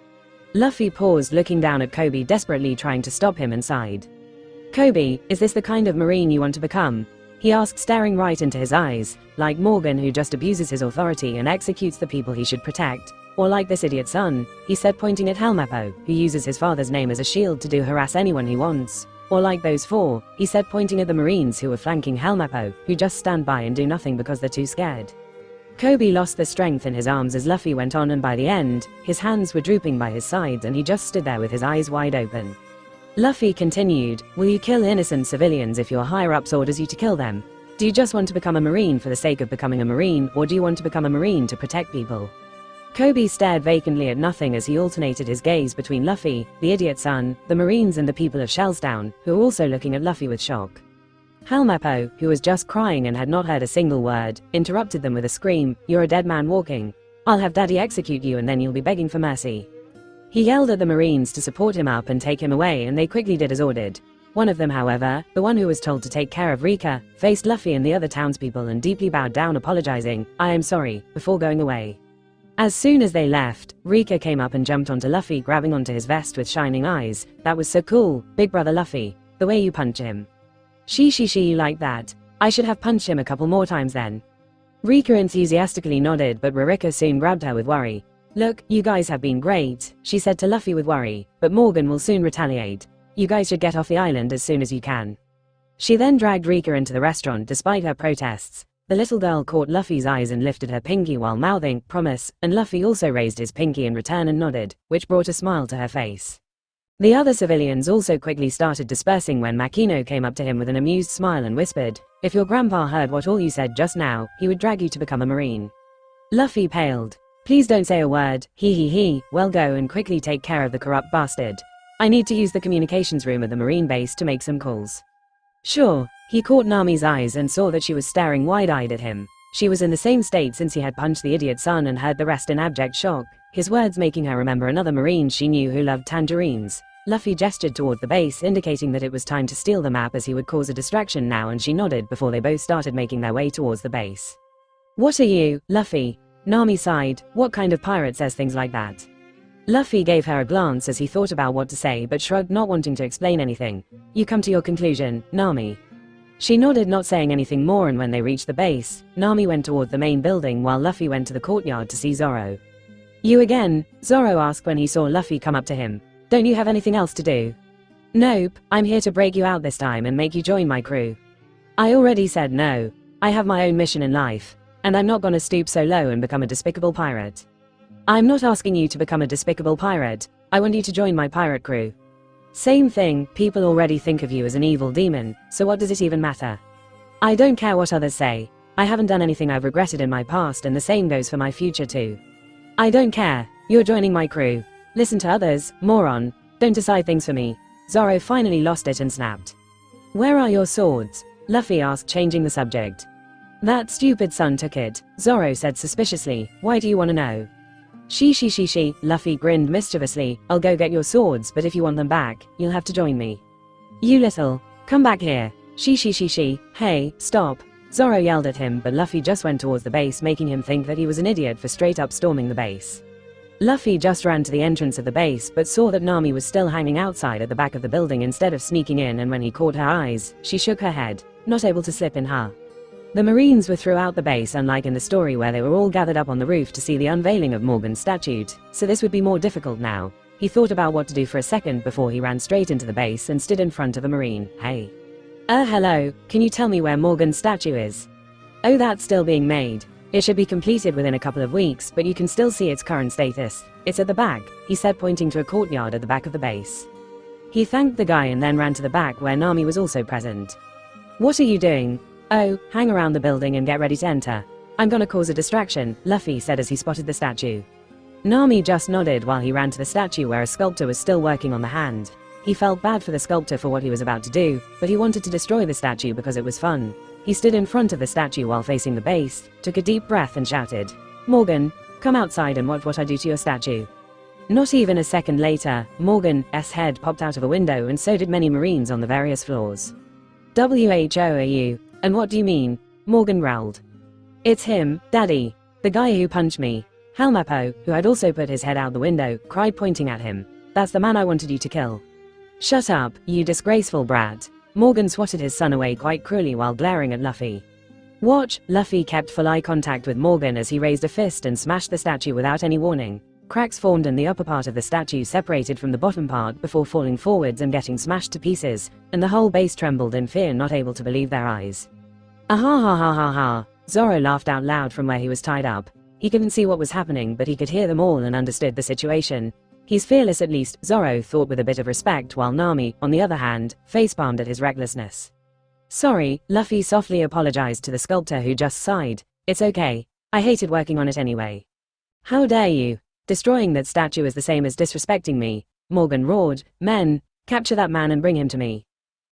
Luffy paused, looking down at Kobe, desperately trying to stop him, and sighed. Kobe, is this the kind of Marine you want to become? He asked, staring right into his eyes. Like Morgan, who just abuses his authority and executes the people he should protect, Or like this idiot son, he said, pointing at Helmeppo, who uses his father's name as a shield to harass anyone he wants. Or like those four, he said, pointing at the Marines who were flanking Helmeppo, who just stand by and do nothing because they're too scared. Kobe lost the strength in his arms as Luffy went on, and by the end, his hands were drooping by his sides and he just stood there with his eyes wide open. Luffy continued, "Will you kill innocent civilians if your higher-ups orders you to kill them? Do you just want to become a Marine for the sake of becoming a Marine, or do you want to become a Marine to protect people?" Kobe stared vacantly at nothing as he alternated his gaze between Luffy, the idiot son, the Marines and the people of Shellstown, who were also looking at Luffy with shock. Helmeppo, who was just crying and had not heard a single word, interrupted them with a scream, "You're a dead man walking. I'll have Daddy execute you and then you'll be begging for mercy." He yelled at the Marines to support him up and take him away, and they quickly did as ordered. One of them, however, the one who was told to take care of Rika, faced Luffy and the other townspeople and deeply bowed down, apologizing, "I am sorry," before going away. As soon as they left, Rika came up and jumped onto Luffy, grabbing onto his vest with shining eyes. "That was so cool, big brother Luffy. The way you punch him. She like that. I should have punched him a couple more times then." Rika enthusiastically nodded, but Rika soon grabbed her with worry. "Look, you guys have been great," she said to Luffy with worry, "but Morgan will soon retaliate. You guys should get off the island as soon as you can." She then dragged Rika into the restaurant despite her protests. The little girl caught Luffy's eyes and lifted her pinky while mouthing, "Promise," and Luffy also raised his pinky in return and nodded, which brought a smile to her face. The other civilians also quickly started dispersing when Makino came up to him with an amused smile and whispered, "If your grandpa heard what all you said just now, he would drag you to become a Marine." Luffy paled. "Please don't say a word, he, well go and quickly take care of the corrupt bastard. I need to use the communications room at the Marine base to make some calls." "Sure." He caught Nami's eyes and saw that she was staring wide-eyed at him. She was in the same state since he had punched the idiot son and heard the rest in abject shock, his words making her remember another Marine she knew who loved tangerines. Luffy gestured toward the base, indicating that it was time to steal the map as he would cause a distraction now, and she nodded before they both started making their way towards the base. "What are you, Luffy?" Nami sighed. "What kind of pirate says things like that?" Luffy gave her a glance as he thought about what to say but shrugged, not wanting to explain anything. "You come to your conclusion, Nami." She nodded, not saying anything more, and when they reached the base, Nami went toward the main building while Luffy went to the courtyard to see Zoro. "You again?" Zoro asked when he saw Luffy come up to him. "Don't you have anything else to do?" "Nope, I'm here to break you out this time and make you join my crew." "I already said no. I have my own mission in life, and I'm not gonna stoop so low and become a despicable pirate." "I'm not asking you to become a despicable pirate. I want you to join my pirate crew." "Same thing, people already think of you as an evil demon, so what does it even matter?" "I don't care what others say. I haven't done anything I've regretted in my past, and the same goes for my future too." "I don't care. You're joining my crew. Listen to others, moron. Don't decide things for me." Zoro finally lost it and snapped. "Where are your swords?" Luffy asked, changing the subject. "That stupid son took it," Zoro said suspiciously. "Why do you want to know?" She, Luffy grinned mischievously. "I'll go get your swords, but if you want them back, you'll have to join me." "You little, come back here." She, "Hey, stop." Zoro yelled at him, but Luffy just went towards the base, making him think that he was an idiot for straight up storming the base. Luffy just ran to the entrance of the base but saw that Nami was still hanging outside at the back of the building instead of sneaking in, and when he caught her eyes, she shook her head, not able to slip in her. The Marines were throughout the base, unlike in the story where they were all gathered up on the roof to see the unveiling of Morgan's statue, so this would be more difficult now. He thought about what to do for a second before he ran straight into the base and stood in front of a Marine. "Hey. Hello, can you tell me where Morgan's statue is?" "Oh, that's still being made. It should be completed within a couple of weeks, but you can still see its current status. It's at the back," he said, pointing to a courtyard at the back of the base. He thanked the guy and then ran to the back where Nami was also present. "What are you doing?" "Oh, hang around the building and get ready to enter. I'm gonna cause a distraction," Luffy said as he spotted the statue. Nami just nodded while he ran to the statue where a sculptor was still working on the hand. He felt bad for the sculptor for what he was about to do, but he wanted to destroy the statue because it was fun. He stood in front of the statue while facing the base, took a deep breath and shouted, "Morgan, come outside and watch what I do to your statue." Not even a second later, Morgan's head popped out of a window, and so did many Marines on the various floors. "Who are you? And what do you mean?" Morgan growled. "It's him, Daddy. The guy who punched me." Helmeppo, who had also put his head out the window, cried, pointing at him. "That's the man I wanted you to kill." "Shut up, you disgraceful brat." Morgan swatted his son away quite cruelly while glaring at Luffy. Watch, Luffy kept full eye contact with Morgan as he raised a fist and smashed the statue without any warning. Cracks formed and the upper part of the statue separated from the bottom part before falling forwards and getting smashed to pieces, and the whole base trembled in fear, not able to believe their eyes. Ah ha ha ha ha ha. Zoro laughed out loud from where he was tied up. He couldn't see what was happening, but he could hear them all and understood the situation. He's fearless, at least, Zoro thought with a bit of respect, while Nami, on the other hand, facepalmed at his recklessness. Sorry, Luffy softly apologized to the sculptor, who just sighed. It's okay. I hated working on it anyway. How dare you? Destroying that statue is the same as disrespecting me, Morgan roared. Men, capture that man and bring him to me.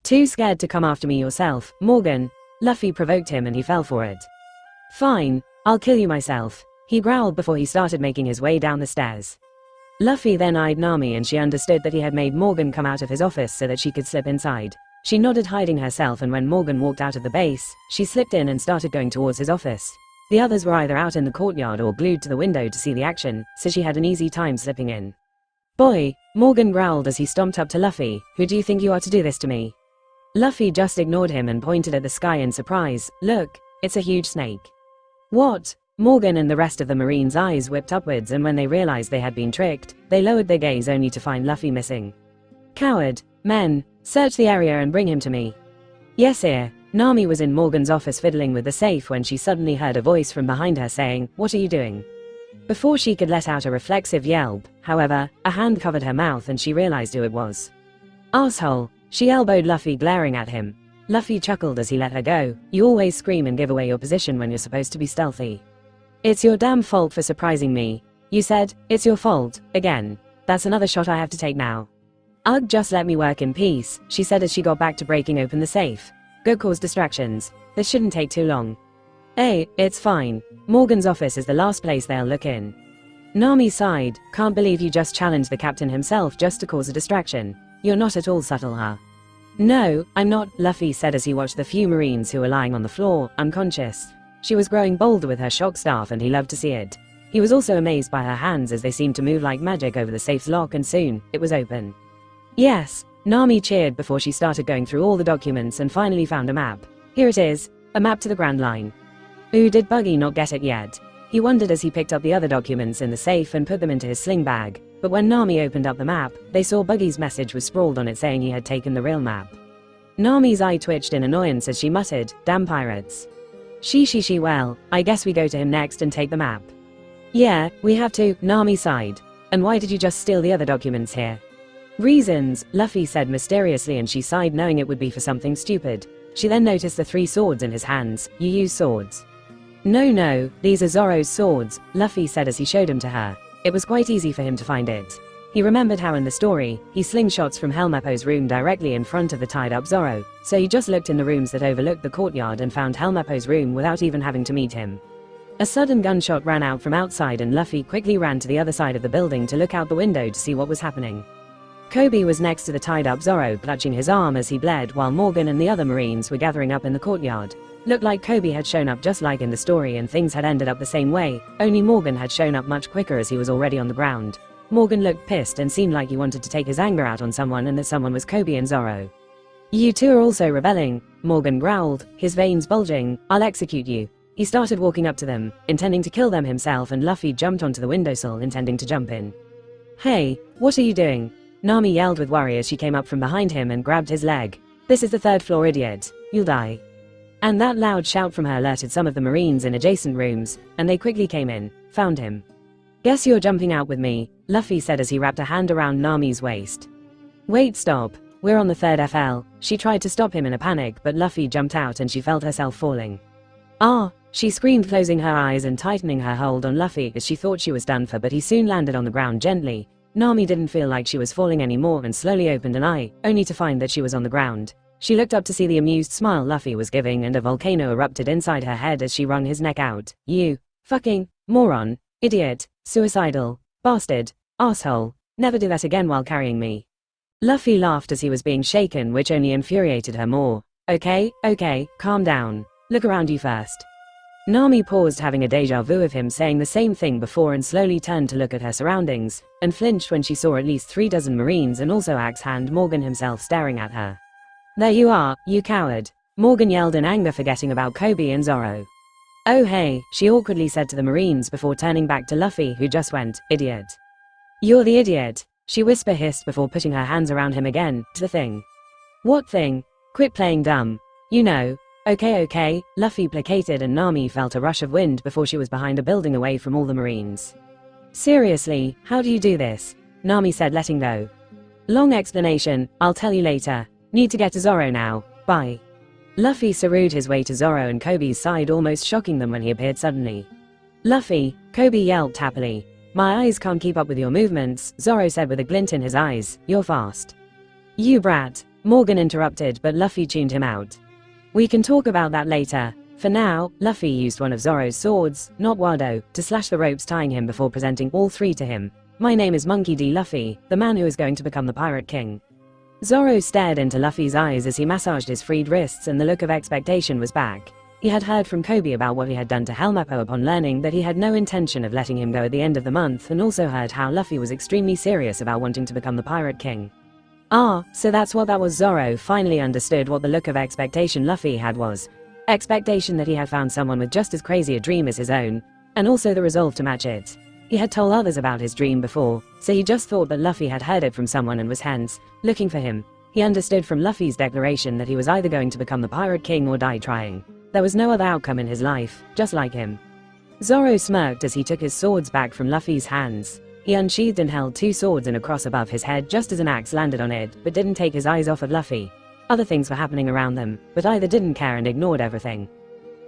Too scared to come after me yourself, Morgan? Luffy provoked him and he fell for it. Fine, I'll kill you myself, he growled before he started making his way down the stairs. Luffy then eyed Nami and she understood that he had made Morgan come out of his office so that she could slip inside. She nodded, hiding herself, and when Morgan walked out of the base, she slipped in and started going towards his office. The others were either out in the courtyard or glued to the window to see the action, so she had an easy time slipping in. Boy, Morgan growled as he stomped up to Luffy. Who do you think you are to do this to me? Luffy just ignored him and pointed at the sky in surprise. Look, it's a huge snake. What? Morgan and the rest of the Marines' eyes whipped upwards, and when they realized they had been tricked, they lowered their gaze only to find Luffy missing. Coward, men, search the area and bring him to me. Yes, sir. Nami was in Morgan's office fiddling with the safe when she suddenly heard a voice from behind her saying, "What are you doing?" Before she could let out a reflexive yelp, however, a hand covered her mouth and she realized who it was. Asshole, she elbowed Luffy, glaring at him. Luffy chuckled as he let her go. You always scream and give away your position when you're supposed to be stealthy. It's your damn fault for surprising me. You said, it's your fault, again. That's another shot I have to take now. Ugh, just let me work in peace, she said as she got back to breaking open the safe. Go cause distractions. This shouldn't take too long. Hey, it's fine. Morgan's office is the last place they'll look in. Nami sighed. Can't believe you just challenged the captain himself just to cause a distraction. You're not at all subtle, huh? No, I'm not, Luffy said as he watched the few Marines who were lying on the floor, unconscious. She was growing bolder with her shock staff and he loved to see it. He was also amazed by her hands as they seemed to move like magic over the safe's lock, and soon, it was open. Yes, Nami cheered before she started going through all the documents and finally found a map. Here it is, a map to the Grand Line. Ooh, did Buggy not get it yet? He wondered as he picked up the other documents in the safe and put them into his sling bag, but when Nami opened up the map, they saw Buggy's message was sprawled on it saying he had taken the real map. Nami's eye twitched in annoyance as she muttered, "Damn pirates." She, well, I guess we go to him next and take the map. Yeah, we have to, Nami sighed. And why did you just steal the other documents here? Reasons, Luffy said mysteriously, and she sighed, knowing it would be for something stupid. She then noticed the 3 swords in his hands. You use swords? No, these are Zoro's swords, Luffy said as he showed them to her. It was quite easy for him to find it. He remembered how in the story, he slingshots from Helmeppo's room directly in front of the tied-up Zoro, so he just looked in the rooms that overlooked the courtyard and found Helmeppo's room without even having to meet him. A sudden gunshot rang out from outside and Luffy quickly ran to the other side of the building to look out the window to see what was happening. Kobe was next to the tied-up Zoro, clutching his arm as he bled, while Morgan and the other Marines were gathering up in the courtyard. Looked like Kobe had shown up just like in the story and things had ended up the same way, only Morgan had shown up much quicker as he was already on the ground. Morgan looked pissed and seemed like he wanted to take his anger out on someone, and that someone was Kobe and Zoro. You two are also rebelling, Morgan growled, his veins bulging. I'll execute you. He started walking up to them, intending to kill them himself, and Luffy jumped onto the windowsill intending to jump in. Hey, what are you doing? Nami yelled with worry as she came up from behind him and grabbed his leg. This is the 3rd floor, idiot. You'll die. And that loud shout from her alerted some of the Marines in adjacent rooms, and they quickly came in, found him. Guess you're jumping out with me, Luffy said as he wrapped a hand around Nami's waist. Wait, stop. We're on the 3rd FL. She tried to stop him in a panic, but Luffy jumped out and she felt herself falling. Ah, she screamed, closing her eyes and tightening her hold on Luffy as she thought she was done for, but he soon landed on the ground gently. Nami didn't feel like she was falling anymore and slowly opened an eye, only to find that she was on the ground. She looked up to see the amused smile Luffy was giving, and a volcano erupted inside her head as she wrung his neck out. You fucking moron, idiot, suicidal, bastard, asshole, never do that again while carrying me. Luffy laughed as he was being shaken, which only infuriated her more. Okay, calm down. Look around you first. Nami paused, having a deja vu of him saying the same thing before, and slowly turned to look at her surroundings, and flinched when she saw at least 3 dozen Marines and also Axe Hand Morgan himself staring at her. There you are, you coward. Morgan yelled in anger, forgetting about Kobe and Zoro. "Oh hey," she awkwardly said to the Marines before turning back to Luffy, who just went, "Idiot. You're the idiot," she hissed before putting her hands around him again. "The thing." "What thing? Quit playing dumb. You know." Okay, Luffy placated, and Nami felt a rush of wind before she was behind a building away from all the Marines. "Seriously, how do you do this?" Nami said, letting go. "Long explanation, I'll tell you later. Need to get to Zoro now, bye." Luffy surreyed his way to Zoro and Kobe's side, almost shocking them when he appeared suddenly. "Luffy," Kobe yelped happily. "My eyes can't keep up with your movements," Zoro said with a glint in his eyes. "You're fast." "You brat," Morgan interrupted, but Luffy tuned him out. "We can talk about that later. For now," Luffy used one of Zoro's swords, not Wado, to slash the ropes tying him before presenting all three to him. "My name is Monkey D. Luffy, the man who is going to become the Pirate King." Zoro stared into Luffy's eyes as he massaged his freed wrists, and the look of expectation was back. He had heard from Kobe about what he had done to Helmeppo upon learning that he had no intention of letting him go at the end of the month, and also heard how Luffy was extremely serious about wanting to become the Pirate King. Ah, so that's what that was. Zoro finally understood what the look of expectation Luffy had was. Expectation that he had found someone with just as crazy a dream as his own, and also the resolve to match it. He had told others about his dream before, so he just thought that Luffy had heard it from someone and was hence looking for him. He understood from Luffy's declaration that he was either going to become the Pirate King or die trying. There was no other outcome in his life, just like him. Zoro smirked as he took his swords back from Luffy's hands. He unsheathed and held two swords in a cross above his head just as an axe landed on it, but didn't take his eyes off of Luffy. Other things were happening around them, but either didn't care and ignored everything.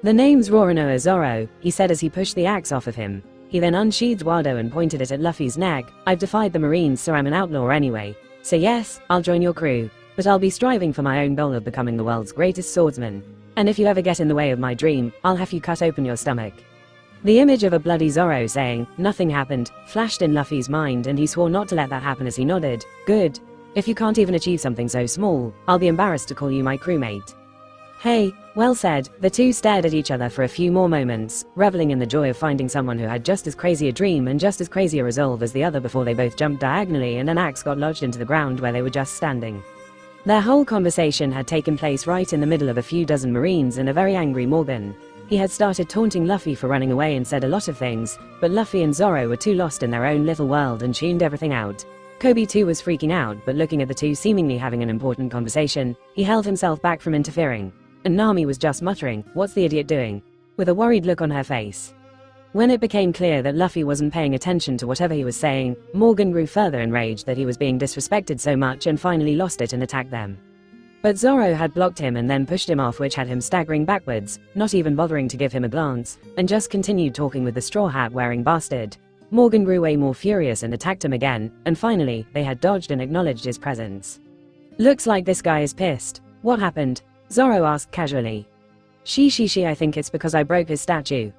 "The name's Roronoa Zoro," he said as he pushed the axe off of him. He then unsheathed Wado and pointed it at Luffy's neck. "I've defied the Marines, so I'm an outlaw anyway. So yes, I'll join your crew. But I'll be striving for my own goal of becoming the world's greatest swordsman. And if you ever get in the way of my dream, I'll have you cut open your stomach." The image of a bloody Zoro saying, "Nothing happened," flashed in Luffy's mind, and he swore not to let that happen as he nodded. "Good. If you can't even achieve something so small, I'll be embarrassed to call you my crewmate." "Hey, well said." The two stared at each other for a few more moments, reveling in the joy of finding someone who had just as crazy a dream and just as crazy a resolve as the other before they both jumped diagonally and an axe got lodged into the ground where they were just standing. Their whole conversation had taken place right in the middle of a few dozen Marines and a very angry Morgan. He had started taunting Luffy for running away and said a lot of things, but Luffy and Zoro were too lost in their own little world and tuned everything out. Kobe too was freaking out, but looking at the two seemingly having an important conversation, he held himself back from interfering. And Nami was just muttering, "What's the idiot doing?" with a worried look on her face. When it became clear that Luffy wasn't paying attention to whatever he was saying, Morgan grew further enraged that he was being disrespected so much and finally lost it and attacked them. But Zoro had blocked him and then pushed him off, which had him staggering backwards, not even bothering to give him a glance, and just continued talking with the straw hat wearing bastard. Morgan grew way more furious and attacked him again, and finally, they had dodged and acknowledged his presence. "Looks like this guy is pissed. What happened?" Zoro asked casually. She, I think it's because I broke his statue."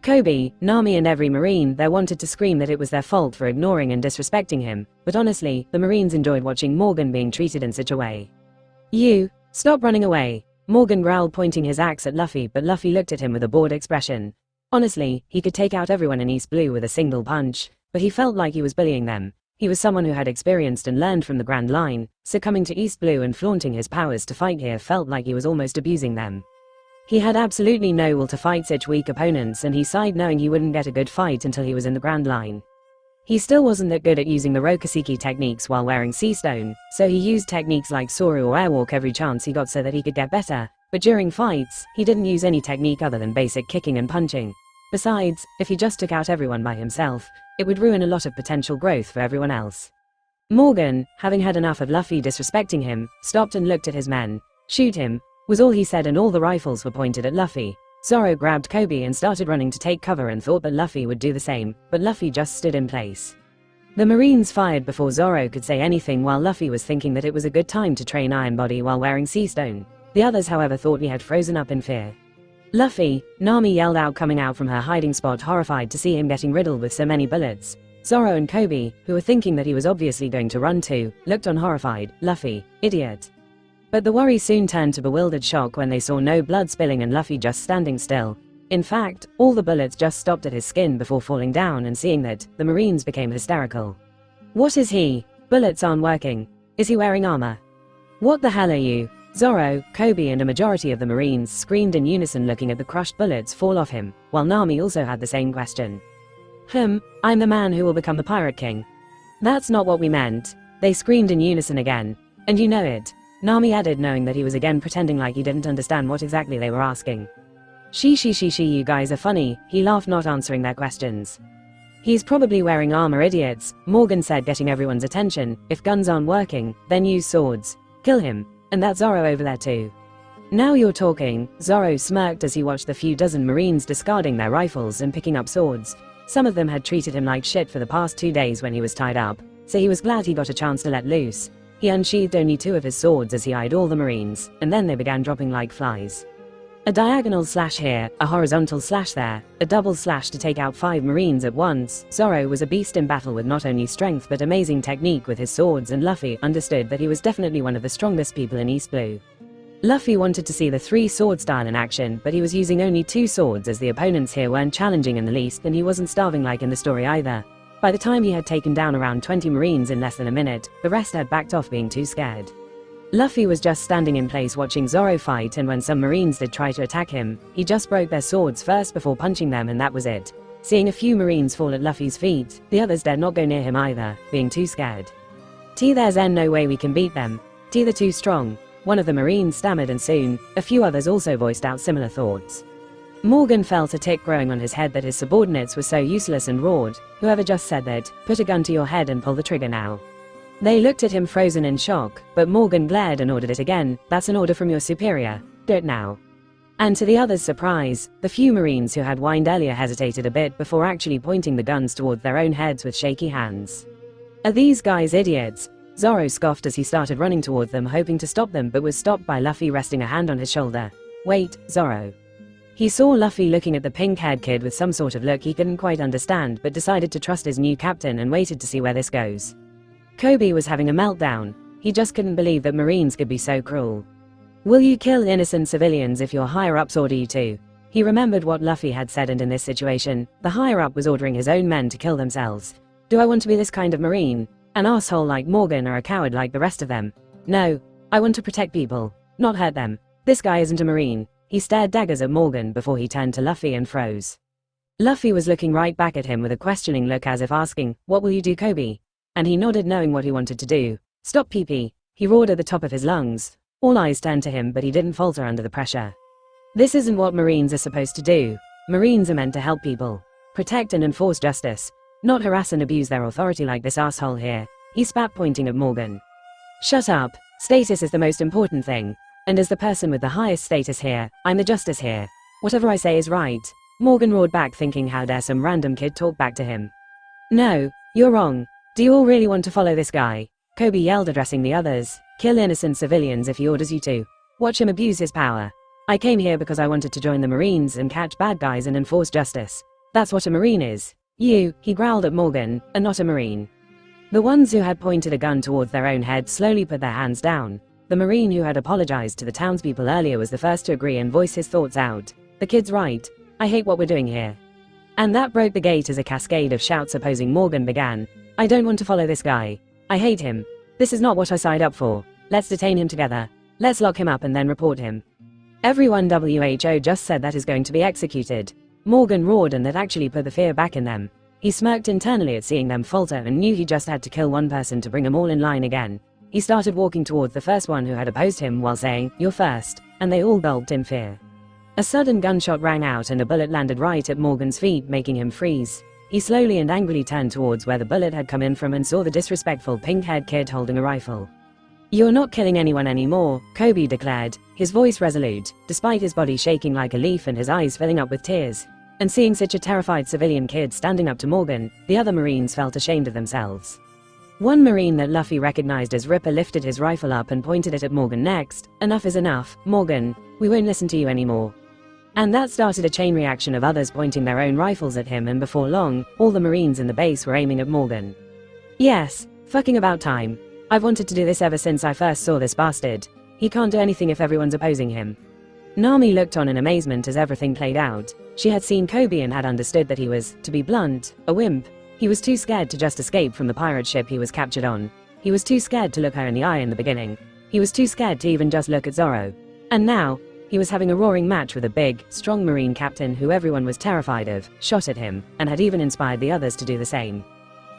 Kobe, Nami and every Marine there wanted to scream that it was their fault for ignoring and disrespecting him, but honestly, the Marines enjoyed watching Morgan being treated in such a way. "You, stop running away," Morgan growled, pointing his axe at Luffy, but Luffy looked at him with a bored expression. Honestly, he could take out everyone in East Blue with a single punch, but he felt like he was bullying them. He was someone who had experienced and learned from the Grand Line, so coming to East Blue and flaunting his powers to fight here felt like he was almost abusing them. He had absolutely no will to fight such weak opponents, and he sighed knowing he wouldn't get a good fight until he was in the Grand Line. He still wasn't that good at using the Rokaseki techniques while wearing Sea Stone, so he used techniques like Soru or Airwalk every chance he got so that he could get better, but during fights, he didn't use any technique other than basic kicking and punching. Besides, if he just took out everyone by himself, it would ruin a lot of potential growth for everyone else. Morgan, having had enough of Luffy disrespecting him, stopped and looked at his men. "Shoot him," was all he said, and all the rifles were pointed at Luffy. Zoro grabbed Kobe and started running to take cover and thought that Luffy would do the same, but Luffy just stood in place. The Marines fired before Zoro could say anything, while Luffy was thinking that it was a good time to train Iron Body while wearing Sea Stone. The others, however, thought he had frozen up in fear. "Luffy," Nami yelled out, coming out from her hiding spot, horrified to see him getting riddled with so many bullets. Zoro and Kobe, who were thinking that he was obviously going to run too, looked on horrified. "Luffy, idiot." But the worry soon turned to bewildered shock when they saw no blood spilling and Luffy just standing still. In fact, all the bullets just stopped at his skin before falling down, and seeing that, the Marines became hysterical. "What is he? Bullets aren't working. Is he wearing armor? What the hell are you?" Zoro, Kobe and a majority of the Marines screamed in unison looking at the crushed bullets fall off him, while Nami also had the same question. I'm the man who will become the Pirate King. That's not what we meant, they screamed in unison again. And you know it, Nami added, knowing that he was again pretending like he didn't understand what exactly they were asking. She, you guys are funny, he laughed, not answering their questions. He's probably wearing armor, idiots, Morgan said, getting everyone's attention. If guns aren't working, then use swords. Kill him. And that Zoro over there too. Now you're talking, Zoro smirked as he watched the few dozen Marines discarding their rifles and picking up swords. Some of them had treated him like shit for the past 2 days when he was tied up, so he was glad he got a chance to let loose. He unsheathed only 2 of his swords as he eyed all the Marines, and then they began dropping like flies. A diagonal slash here, a horizontal slash there, a double slash to take out 5 Marines at once. Zoro was a beast in battle with not only strength but amazing technique with his swords, and Luffy understood that he was definitely one of the strongest people in East Blue. Luffy wanted to see the 3-sword style in action, but he was using only 2 swords as the opponents here weren't challenging in the least, and he wasn't starving like in the story either. By the time he had taken down around 20 Marines in less than a minute, the rest had backed off being too scared. Luffy was just standing in place watching Zoro fight, and when some Marines did try to attack him, he just broke their swords first before punching them, and that was it. Seeing a few Marines fall at Luffy's feet, the others dared not go near him either, being too scared. There's no way we can beat them. They're too strong, one of the Marines stammered, and soon, a few others also voiced out similar thoughts. Morgan felt a tick growing on his head that his subordinates were so useless and roared, "Whoever just said that, put a gun to your head and pull the trigger now." They looked at him frozen in shock, but Morgan glared and ordered it again. "That's an order from your superior. Do it now." And to the others' surprise, the few Marines who had whined earlier hesitated a bit before actually pointing the guns toward their own heads with shaky hands. "Are these guys idiots?" Zoro scoffed as he started running toward them, hoping to stop them, but was stopped by Luffy resting a hand on his shoulder. "Wait, Zoro." He saw Luffy looking at the pink-haired kid with some sort of look he couldn't quite understand, but decided to trust his new captain and waited to see where this goes. Kobe was having a meltdown. He just couldn't believe that Marines could be so cruel. "Will you kill innocent civilians if your higher-ups order you to?" He remembered what Luffy had said, and in this situation, the higher-up was ordering his own men to kill themselves. "Do I want to be this kind of Marine? An asshole like Morgan or a coward like the rest of them? No, I want to protect people, not hurt them. This guy isn't a Marine." He stared daggers at Morgan before he turned to Luffy and froze. Luffy was looking right back at him with a questioning look, as if asking, "What will you do, Kobe?" And he nodded, knowing what he wanted to do. "Stop, PP," he roared at the top of his lungs. All eyes turned to him, but he didn't falter under the pressure. This isn't what Marines are supposed to do. Marines are meant to help people, protect and enforce justice, not harass and abuse their authority like this asshole here. He spat, pointing at Morgan. "Shut up. Status is the most important thing. And as the person with the highest status here, I'm the justice here. Whatever I say is right." Morgan roared back, thinking how dare some random kid talk back to him. "No, you're wrong. Do you all really want to follow this guy?" Kobe yelled, addressing the others. "Kill innocent civilians if he orders you to. Watch him abuse his power. I came here because I wanted to join the Marines and catch bad guys and enforce justice. That's what a Marine is. You," he growled at Morgan, "are not a Marine." The ones who had pointed a gun towards their own head slowly put their hands down. The Marine who had apologized to the townspeople earlier was the first to agree and voice his thoughts out. "The kid's right. I hate what we're doing here." And that broke the gate as a cascade of shouts opposing Morgan began. "I don't want to follow this guy. I hate him. This is not what I signed up for. Let's detain him together. Let's lock him up and then report him. Everyone WHO just said that is going to be executed." Morgan roared, and that actually put the fear back in them. He smirked internally at seeing them falter and knew he just had to kill one person to bring them all in line again. He started walking towards the first one who had opposed him while saying, "You're first," and they all gulped in fear. A sudden gunshot rang out and a bullet landed right at Morgan's feet, making him freeze. He slowly and angrily turned towards where the bullet had come in from and saw the disrespectful pink-haired kid holding a rifle. "You're not killing anyone anymore," Kobe declared, his voice resolute, despite his body shaking like a leaf and his eyes filling up with tears. And seeing such a terrified civilian kid standing up to Morgan, the other Marines felt ashamed of themselves. One Marine that Luffy recognized as Ripper lifted his rifle up and pointed it at Morgan next. "Enough is enough, Morgan. We won't listen to you anymore." And that started a chain reaction of others pointing their own rifles at him, and before long, all the Marines in the base were aiming at Morgan. "Yes, fucking about time. I've wanted to do this ever since I first saw this bastard. He can't do anything if everyone's opposing him." Nami looked on in amazement as everything played out. She had seen Kobe and had understood that he was, to be blunt, a wimp. He was too scared to just escape from the pirate ship he was captured on. He was too scared to look her in the eye in the beginning. He was too scared to even just look at Zoro. And now, he was having a roaring match with a big, strong marine captain who everyone was terrified of, shot at him, and had even inspired the others to do the same.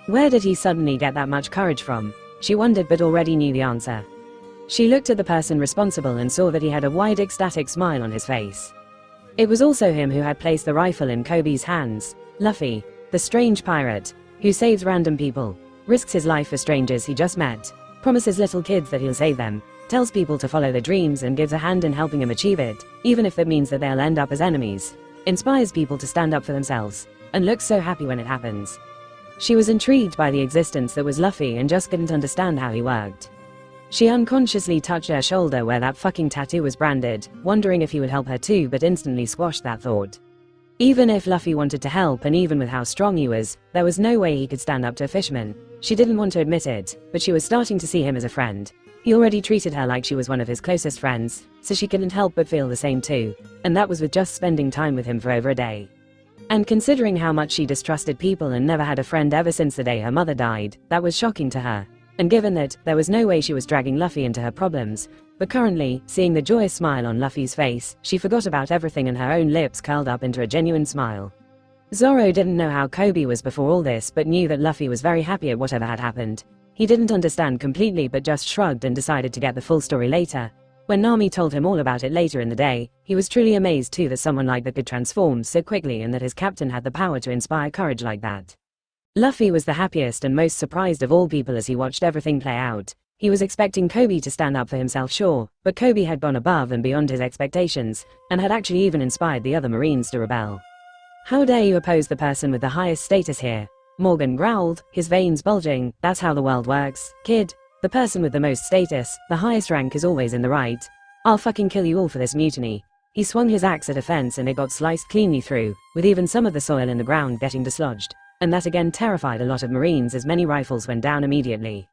Where did he suddenly get that much courage from? She wondered but already knew the answer. She looked at the person responsible and saw that he had a wide ecstatic smile on his face. It was also him who had placed the rifle in Kobe's hands. Luffy, the strange pirate, who saves random people, risks his life for strangers he just met, promises little kids that he'll save them, tells people to follow their dreams and gives a hand in helping them achieve it, even if that means that they'll end up as enemies, inspires people to stand up for themselves, and looks so happy when it happens. She was intrigued by the existence that was Luffy and just couldn't understand how he worked. She unconsciously touched her shoulder where that fucking tattoo was branded, wondering if he would help her too, but instantly squashed that thought. Even if Luffy wanted to help, and even with how strong he was, there was no way he could stand up to a fisherman. She didn't want to admit it, but she was starting to see him as a friend. He already treated her like she was one of his closest friends, so she couldn't help but feel the same too, and that was with just spending time with him for over a day. And considering how much she distrusted people and never had a friend ever since the day her mother died, that was shocking to her. And given that, there was no way she was dragging Luffy into her problems, but currently, seeing the joyous smile on Luffy's face, she forgot about everything and her own lips curled up into a genuine smile. Zoro didn't know how Kobe was before all this, but knew that Luffy was very happy at whatever had happened. He didn't understand completely but just shrugged and decided to get the full story later. When Nami told him all about it later in the day, he was truly amazed too that someone like that could transform so quickly and that his captain had the power to inspire courage like that. Luffy was the happiest and most surprised of all people as he watched everything play out. He was expecting Kobe to stand up for himself, sure, but Kobe had gone above and beyond his expectations, and had actually even inspired the other Marines to rebel. How dare you oppose the person with the highest status here? Morgan growled, his veins bulging. That's how the world works, kid. The person with the most status, the highest rank is always in the right. I'll fucking kill you all for this mutiny. He swung his axe at a fence and it got sliced cleanly through, with even some of the soil in the ground getting dislodged. And that again terrified a lot of Marines as many rifles went down immediately.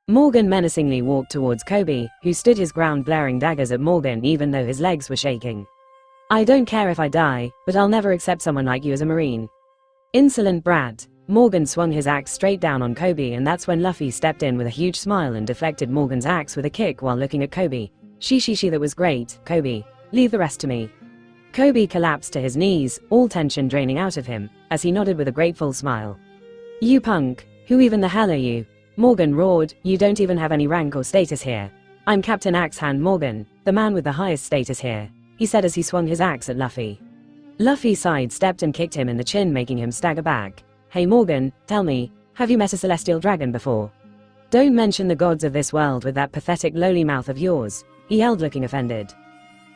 Morgan menacingly walked towards Kobe, who stood his ground blaring daggers at Morgan even though his legs were shaking. I don't care if I die, but I'll never accept someone like you as a Marine. Insolent brat. Morgan swung his axe straight down on Kobe, and that's when Luffy stepped in with a huge smile and deflected Morgan's axe with a kick while looking at Kobe. She, that was great, Kobe. Leave the rest to me. Kobe collapsed to his knees, all tension draining out of him, as he nodded with a grateful smile. You punk, who even the hell are you? Morgan roared, you don't even have any rank or status here. I'm Captain Axe Hand Morgan, the man with the highest status here, he said as he swung his axe at Luffy. Luffy sidestepped and kicked him in the chin, making him stagger back. Hey Morgan, tell me, have you met a celestial dragon before? Don't mention the gods of this world with that pathetic lowly mouth of yours, he yelled, looking offended.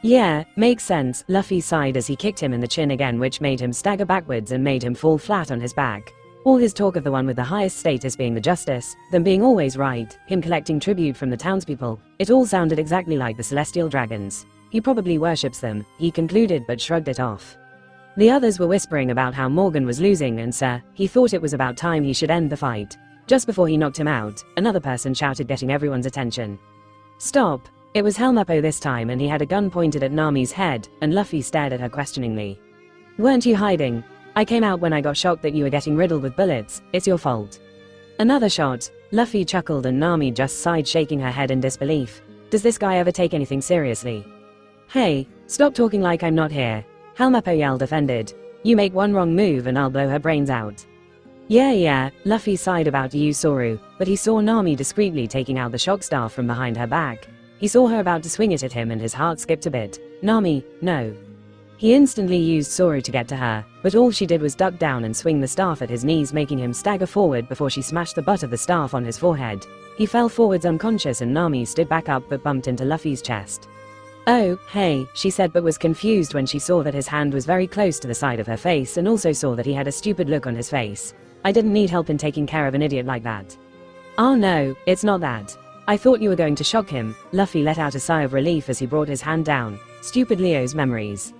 Yeah, makes sense, Luffy sighed as he kicked him in the chin again, which made him stagger backwards and made him fall flat on his back. All his talk of the one with the highest status being the justice, them being always right, him collecting tribute from the townspeople, it all sounded exactly like the celestial dragons. He probably worships them, he concluded, but shrugged it off. The others were whispering about how Morgan was losing and he thought it was about time he should end the fight. Just before he knocked him out, another person shouted, getting everyone's attention. Stop. It was Helmeppo this time, and he had a gun pointed at Nami's head, and Luffy stared at her questioningly. Weren't you hiding? I came out when I got shocked that you were getting riddled with bullets, it's your fault. Another shot. Luffy chuckled and Nami just sighed, shaking her head in disbelief. Does this guy ever take anything seriously? Hey, stop talking like I'm not here. Helmeppo yelled, offended. You make one wrong move and I'll blow her brains out. Yeah, Luffy sighed about to use Soru, but he saw Nami discreetly taking out the shock staff from behind her back. He saw her about to swing it at him and his heart skipped a bit. Nami, no. He instantly used Soru to get to her, but all she did was duck down and swing the staff at his knees, making him stagger forward before she smashed the butt of the staff on his forehead. He fell forwards unconscious and Nami stood back up but bumped into Luffy's chest. Oh, hey, she said, but was confused when she saw that his hand was very close to the side of her face and also saw that he had a stupid look on his face. I didn't need help in taking care of an idiot like that. Oh no, it's not that. I thought you were going to shock him. Luffy let out a sigh of relief as he brought his hand down. Stupid Leo's memories.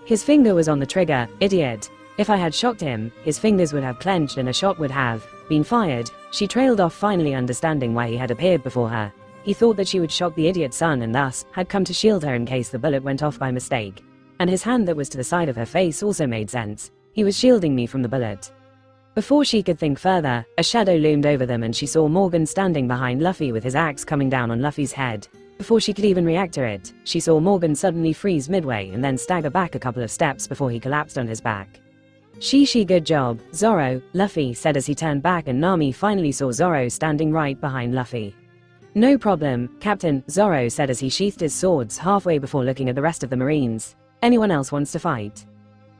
His finger was on the trigger, idiot. If I had shocked him, his fingers would have clenched and a shot would have been fired. She trailed off, finally understanding why he had appeared before her. He thought that she would shock the idiot's son and thus had come to shield her in case the bullet went off by mistake. And his hand that was to the side of her face also made sense. He was shielding me from the bullet. Before she could think further, a shadow loomed over them and she saw Morgan standing behind Luffy with his axe coming down on Luffy's head. Before she could even react to it, she saw Morgan suddenly freeze midway and then stagger back a couple of steps before he collapsed on his back. She good job, Zoro, Luffy said as he turned back, and Nami finally saw Zoro standing right behind Luffy. No problem, Captain, Zoro said as he sheathed his swords halfway before looking at the rest of the Marines. Anyone else wants to fight?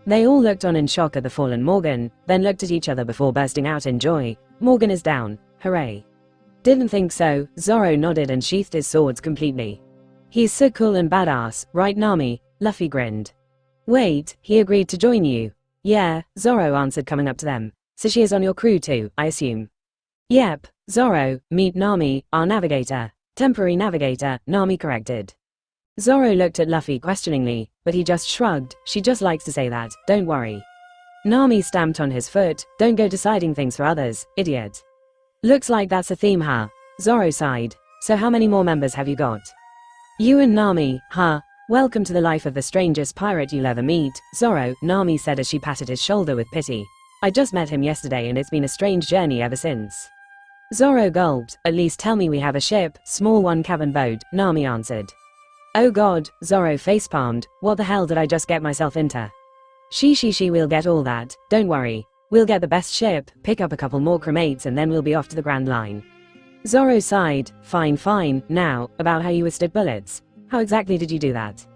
They all looked on in shock at the fallen Morgan, then looked at each other before bursting out in joy. Morgan is down, hooray. Didn't think so, Zoro nodded and sheathed his swords completely. He's so cool and badass, right Nami? Luffy grinned. Wait, he agreed to join you? Yeah, Zoro answered, coming up to them. So she is on your crew too, I assume? Yep, Zoro, meet Nami, our navigator. Temporary navigator, Nami corrected. Zoro looked at Luffy questioningly, but he just shrugged. She just likes to say that, don't worry. Nami stamped on his foot. Don't go deciding things for others, idiot. Looks like that's a theme, huh? Zoro sighed. So how many more members have you got? You and Nami, huh? Welcome to the life of the strangest pirate you'll ever meet, Zoro, Nami said as she patted his shoulder with pity. I just met him yesterday and it's been a strange journey ever since. Zoro gulped. At least tell me we have a ship, small one-cabin boat, Nami answered. Oh god, Zoro facepalmed. What the hell did I just get myself into? She we'll get all that, don't worry. We'll get the best ship, pick up a couple more crewmates and then we'll be off to the Grand Line. Zoro sighed. Fine, now, about how you withstood bullets. How exactly did you do that?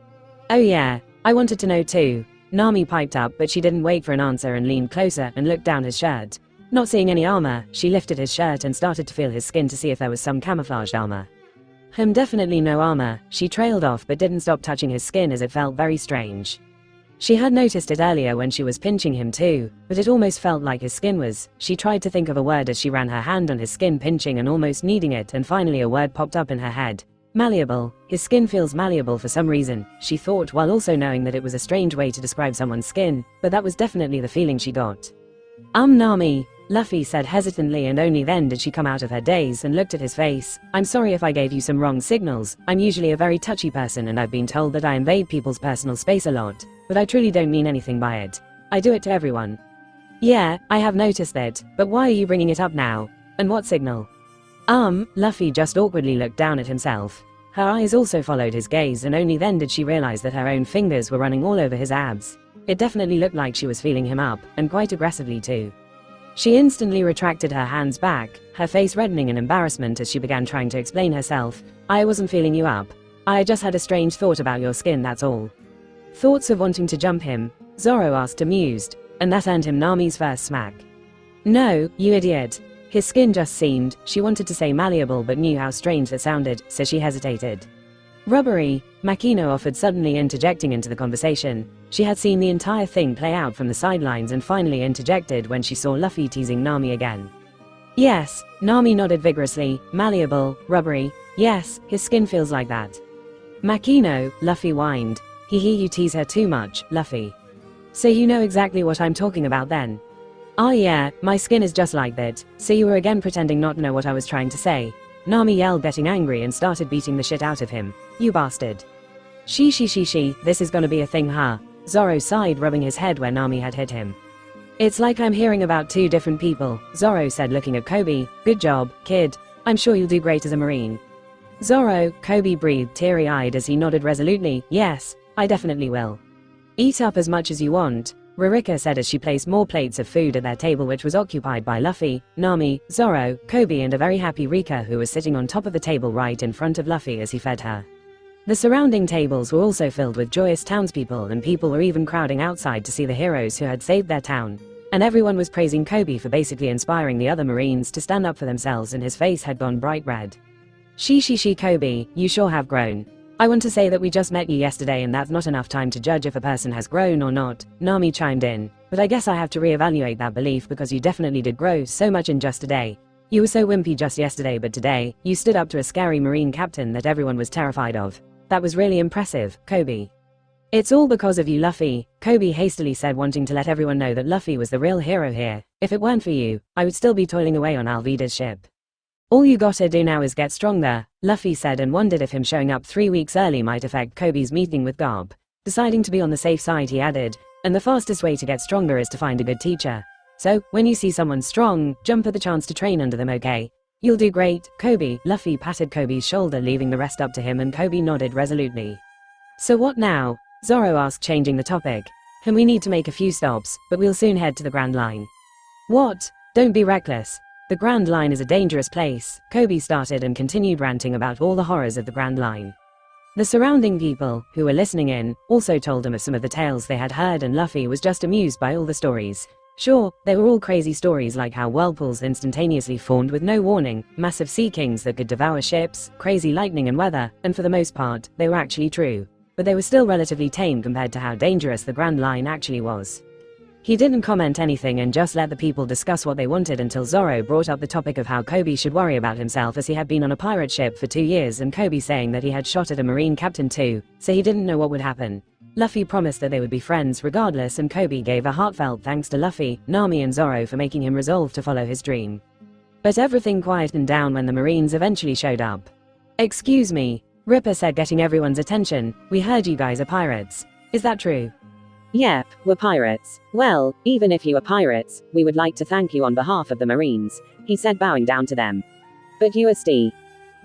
Oh yeah, I wanted to know too. Nami piped up, but she didn't wait for an answer and leaned closer and looked down his shirt. Not seeing any armor, she lifted his shirt and started to feel his skin to see if there was some camouflaged armor. Definitely no armor, she trailed off but didn't stop touching his skin as it felt very strange. She had noticed it earlier when she was pinching him too, but it almost felt like his skin was. She tried to think of a word as she ran her hand on his skin, pinching and almost kneading it, and finally a word popped up in her head. Malleable. His skin feels malleable for some reason, she thought, while also knowing that it was a strange way to describe someone's skin, but that was definitely the feeling she got. Nami, Luffy said hesitantly, and only then did she come out of her daze and looked at his face. I'm sorry if I gave you some wrong signals. I'm usually a very touchy person and I've been told that I invade people's personal space a lot, but I truly don't mean anything by it. I do it to everyone. Yeah, I have noticed that, but why are you bringing it up now? And what signal? Luffy just awkwardly looked down at himself. Her eyes also followed his gaze, and only then did she realize that her own fingers were running all over his abs. It definitely looked like she was feeling him up, and quite aggressively too. She instantly retracted her hands back, her face reddening in embarrassment as she began trying to explain herself. I wasn't feeling you up. I just had a strange thought about your skin, that's all. Thoughts of wanting to jump him? Zoro asked, amused, and that earned him Nami's first smack. No, you idiot. His skin just seemed, she wanted to say malleable but knew how strange that sounded, so she hesitated. Rubbery, Makino offered, suddenly interjecting into the conversation. She had seen the entire thing play out from the sidelines and finally interjected when she saw Luffy teasing Nami again. Yes, Nami nodded vigorously. Malleable, rubbery, yes, his skin feels like that. Makino, Luffy whined. You tease her too much, Luffy. So you know exactly what I'm talking about then? Ah yeah, my skin is just like that, so you were again pretending not to know what I was trying to say. Nami yelled, getting angry, and started beating the shit out of him. You bastard. She, this is gonna be a thing, huh? Zoro sighed, rubbing his head where Nami had hit him. It's like I'm hearing about two different people, Zoro said, looking at Kobe. Good job, kid. I'm sure you'll do great as a marine. Zoro, Kobe breathed teary-eyed as he nodded resolutely. Yes, I definitely will. Eat up as much as you want, Ririka said as she placed more plates of food at their table, which was occupied by Luffy, Nami, Zoro, Kobe and a very happy Rika, who was sitting on top of the table right in front of Luffy as he fed her. The surrounding tables were also filled with joyous townspeople, and people were even crowding outside to see the heroes who had saved their town. And everyone was praising Kobe for basically inspiring the other Marines to stand up for themselves, and his face had gone bright red. She Kobe, you sure have grown. I want to say that we just met you yesterday and that's not enough time to judge if a person has grown or not, Nami chimed in. But I guess I have to reevaluate that belief because you definitely did grow so much in just a day. You were so wimpy just yesterday, but today, you stood up to a scary Marine captain that everyone was terrified of. That was really impressive, Kobe. It's all because of you, Luffy, Kobe hastily said, wanting to let everyone know that Luffy was the real hero here. If it weren't for you, I would still be toiling away on Alvida's ship. All you gotta do now is get stronger, Luffy said, and wondered if him showing up 3 weeks early might affect Kobe's meeting with Garb. Deciding to be on the safe side, he added, and the fastest way to get stronger is to find a good teacher. So, when you see someone strong, jump at the chance to train under them, okay? You'll do great, Kobe. Luffy patted Kobe's shoulder, leaving the rest up to him, and Kobe nodded resolutely. So what now? Zoro asked, changing the topic. We need to make a few stops, but we'll soon head to the Grand Line. What? Don't be reckless. The Grand Line is a dangerous place, Kobe started and continued ranting about all the horrors of the Grand Line. The surrounding people, who were listening in, also told him of some of the tales they had heard, and Luffy was just amused by all the stories. Sure, they were all crazy stories, like how whirlpools instantaneously formed with no warning, massive sea kings that could devour ships, crazy lightning and weather, and for the most part, they were actually true. But they were still relatively tame compared to how dangerous the Grand Line actually was. He didn't comment anything and just let the people discuss what they wanted until Zoro brought up the topic of how Kobe should worry about himself, as he had been on a pirate ship for 2 years, and Kobe saying that he had shot at a marine captain too, so he didn't know what would happen. Luffy promised that they would be friends regardless, and Kobe gave a heartfelt thanks to Luffy, Nami and Zoro for making him resolve to follow his dream. But everything quietened down when the Marines eventually showed up. Excuse me, Ripper said, getting everyone's attention. We heard you guys are pirates. Is that true? Yep, we're pirates. Well, even if you are pirates, we would like to thank you on behalf of the Marines, he said, bowing down to them. But you are Steve.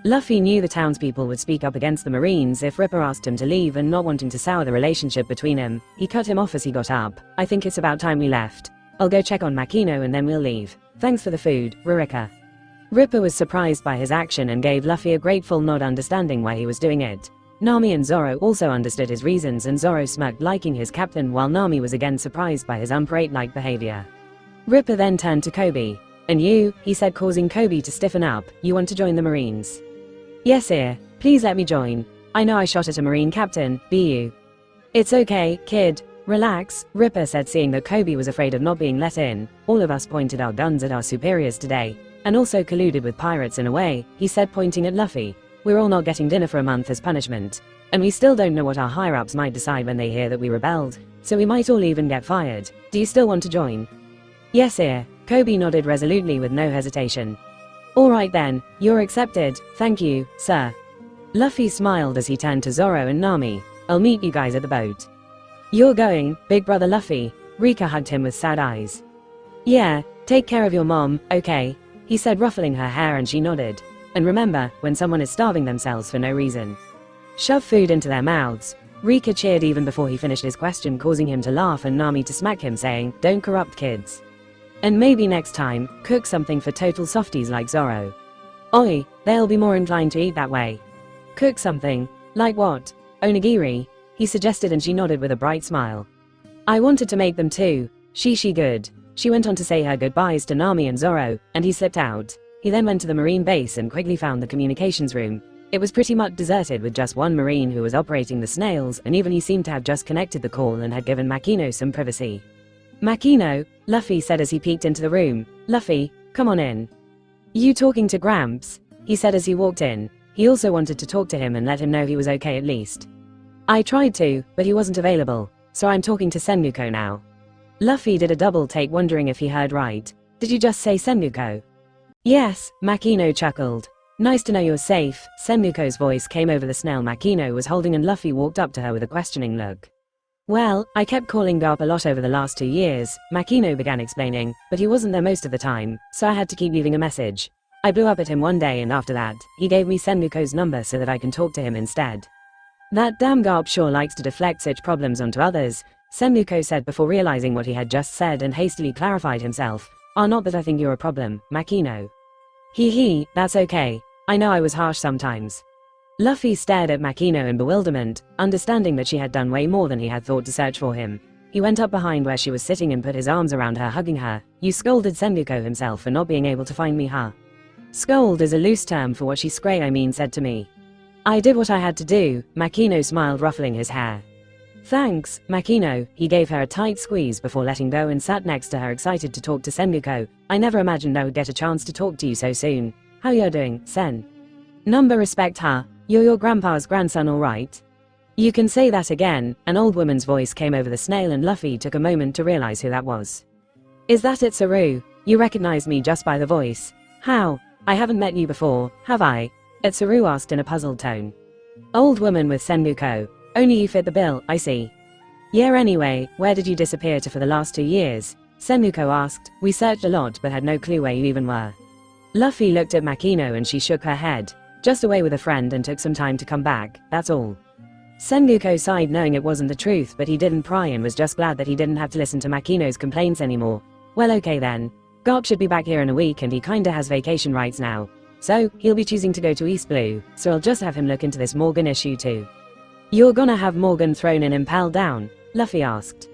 Luffy knew the townspeople would speak up against the Marines if Ripper asked him to leave, and not wanting to sour the relationship between him, he cut him off as he got up. I think it's about time we left. I'll go check on Makino and then we'll leave. Thanks for the food, Rurika. Ripper was surprised by his action and gave Luffy a grateful nod, understanding why he was doing it. Nami and Zoro also understood his reasons, and Zoro smirked, liking his captain, while Nami was again surprised by his unparade-like behavior. Ripper then turned to Kobe. And you, he said, causing Kobe to stiffen up, you want to join the Marines? Yes, sir. Please let me join. I know I shot at a Marine captain, be you? It's okay, kid. Relax, Ripper said, seeing that Kobe was afraid of not being let in. All of us pointed our guns at our superiors today, and also colluded with pirates in a way, he said, pointing at Luffy. We're all not getting dinner for a month as punishment. And we still don't know what our higher-ups might decide when they hear that we rebelled, so we might all even get fired. Do you still want to join? Yes, sir. Kobe nodded resolutely with no hesitation. Alright then, you're accepted, thank you, sir. Luffy smiled as he turned to Zoro and Nami. I'll meet you guys at the boat. You're going, big brother Luffy? Rika hugged him with sad eyes. Yeah, take care of your mom, okay? He said, ruffling her hair, and she nodded. And remember, when someone is starving themselves for no reason, shove food into their mouths. Rika cheered even before he finished his question, causing him to laugh and Nami to smack him, saying, don't corrupt kids. And maybe next time, cook something for total softies like Zoro. Oi, they'll be more inclined to eat that way. Cook something. Like what? Onigiri? He suggested, and she nodded with a bright smile. I wanted to make them too. She good. She went on to say her goodbyes to Nami and Zoro, and he slipped out. He then went to the Marine base and quickly found the communications room. It was pretty much deserted, with just one Marine who was operating the snails, and even he seemed to have just connected the call and had given Makino some privacy. Makino, Luffy said as he peeked into the room. Luffy, come on in. You talking to Gramps? He said as he walked in. He also wanted to talk to him and let him know he was okay at least. I tried to, but he wasn't available, so I'm talking to Sengoku now. Luffy did a double take, wondering if he heard right. Did you just say Sengoku? Yes, Makino chuckled. Nice to know you're safe. Sengoku's voice came over the snail Makino was holding, and Luffy walked up to her with a questioning look. Well, I kept calling Garp a lot over the last 2 years, Makino began explaining, but he wasn't there most of the time, so I had to keep leaving a message. I blew up at him one day, and after that, he gave me Sengoku's number so that I can talk to him instead. That damn Garp sure likes to deflect such problems onto others, Sengoku said before realizing what he had just said and hastily clarified himself. Not that I think you're a problem, Makino. Hee, that's okay. I know I was harsh sometimes. Luffy stared at Makino in bewilderment, understanding that she had done way more than he had thought to search for him. He went up behind where she was sitting and put his arms around her, hugging her. You scolded Sengoku himself for not being able to find me, huh? Scold is a loose term for what she said to me. I did what I had to do, Makino smiled, ruffling his hair. Thanks, Makino. He gave her a tight squeeze before letting go and sat next to her, excited to talk to Sengoku. I never imagined I would get a chance to talk to you so soon. How you're doing, Sen? Number respect, huh? You're your grandpa's grandson, alright? You can say that again. An old woman's voice came over the snail, and Luffy took a moment to realize who that was. Is that it, Saru? You recognized me just by the voice. How? I haven't met you before, have I? Saru asked in a puzzled tone. Old woman with Sengoku. Only you fit the bill, I see. Yeah, anyway, where did you disappear to for the last 2 years? Sengoku asked. We searched a lot but had no clue where you even were. Luffy looked at Makino and she shook her head. Just away with a friend and took some time to come back, that's all. Sengoku sighed knowing it wasn't the truth, but he didn't pry and was just glad that he didn't have to listen to Makino's complaints anymore. Well, okay then. Garp should be back here in a week and he kinda has vacation rights now. So, he'll be choosing to go to East Blue, so I'll just have him look into this Morgan issue too. You're gonna have Morgan thrown and impaled down? Luffy asked.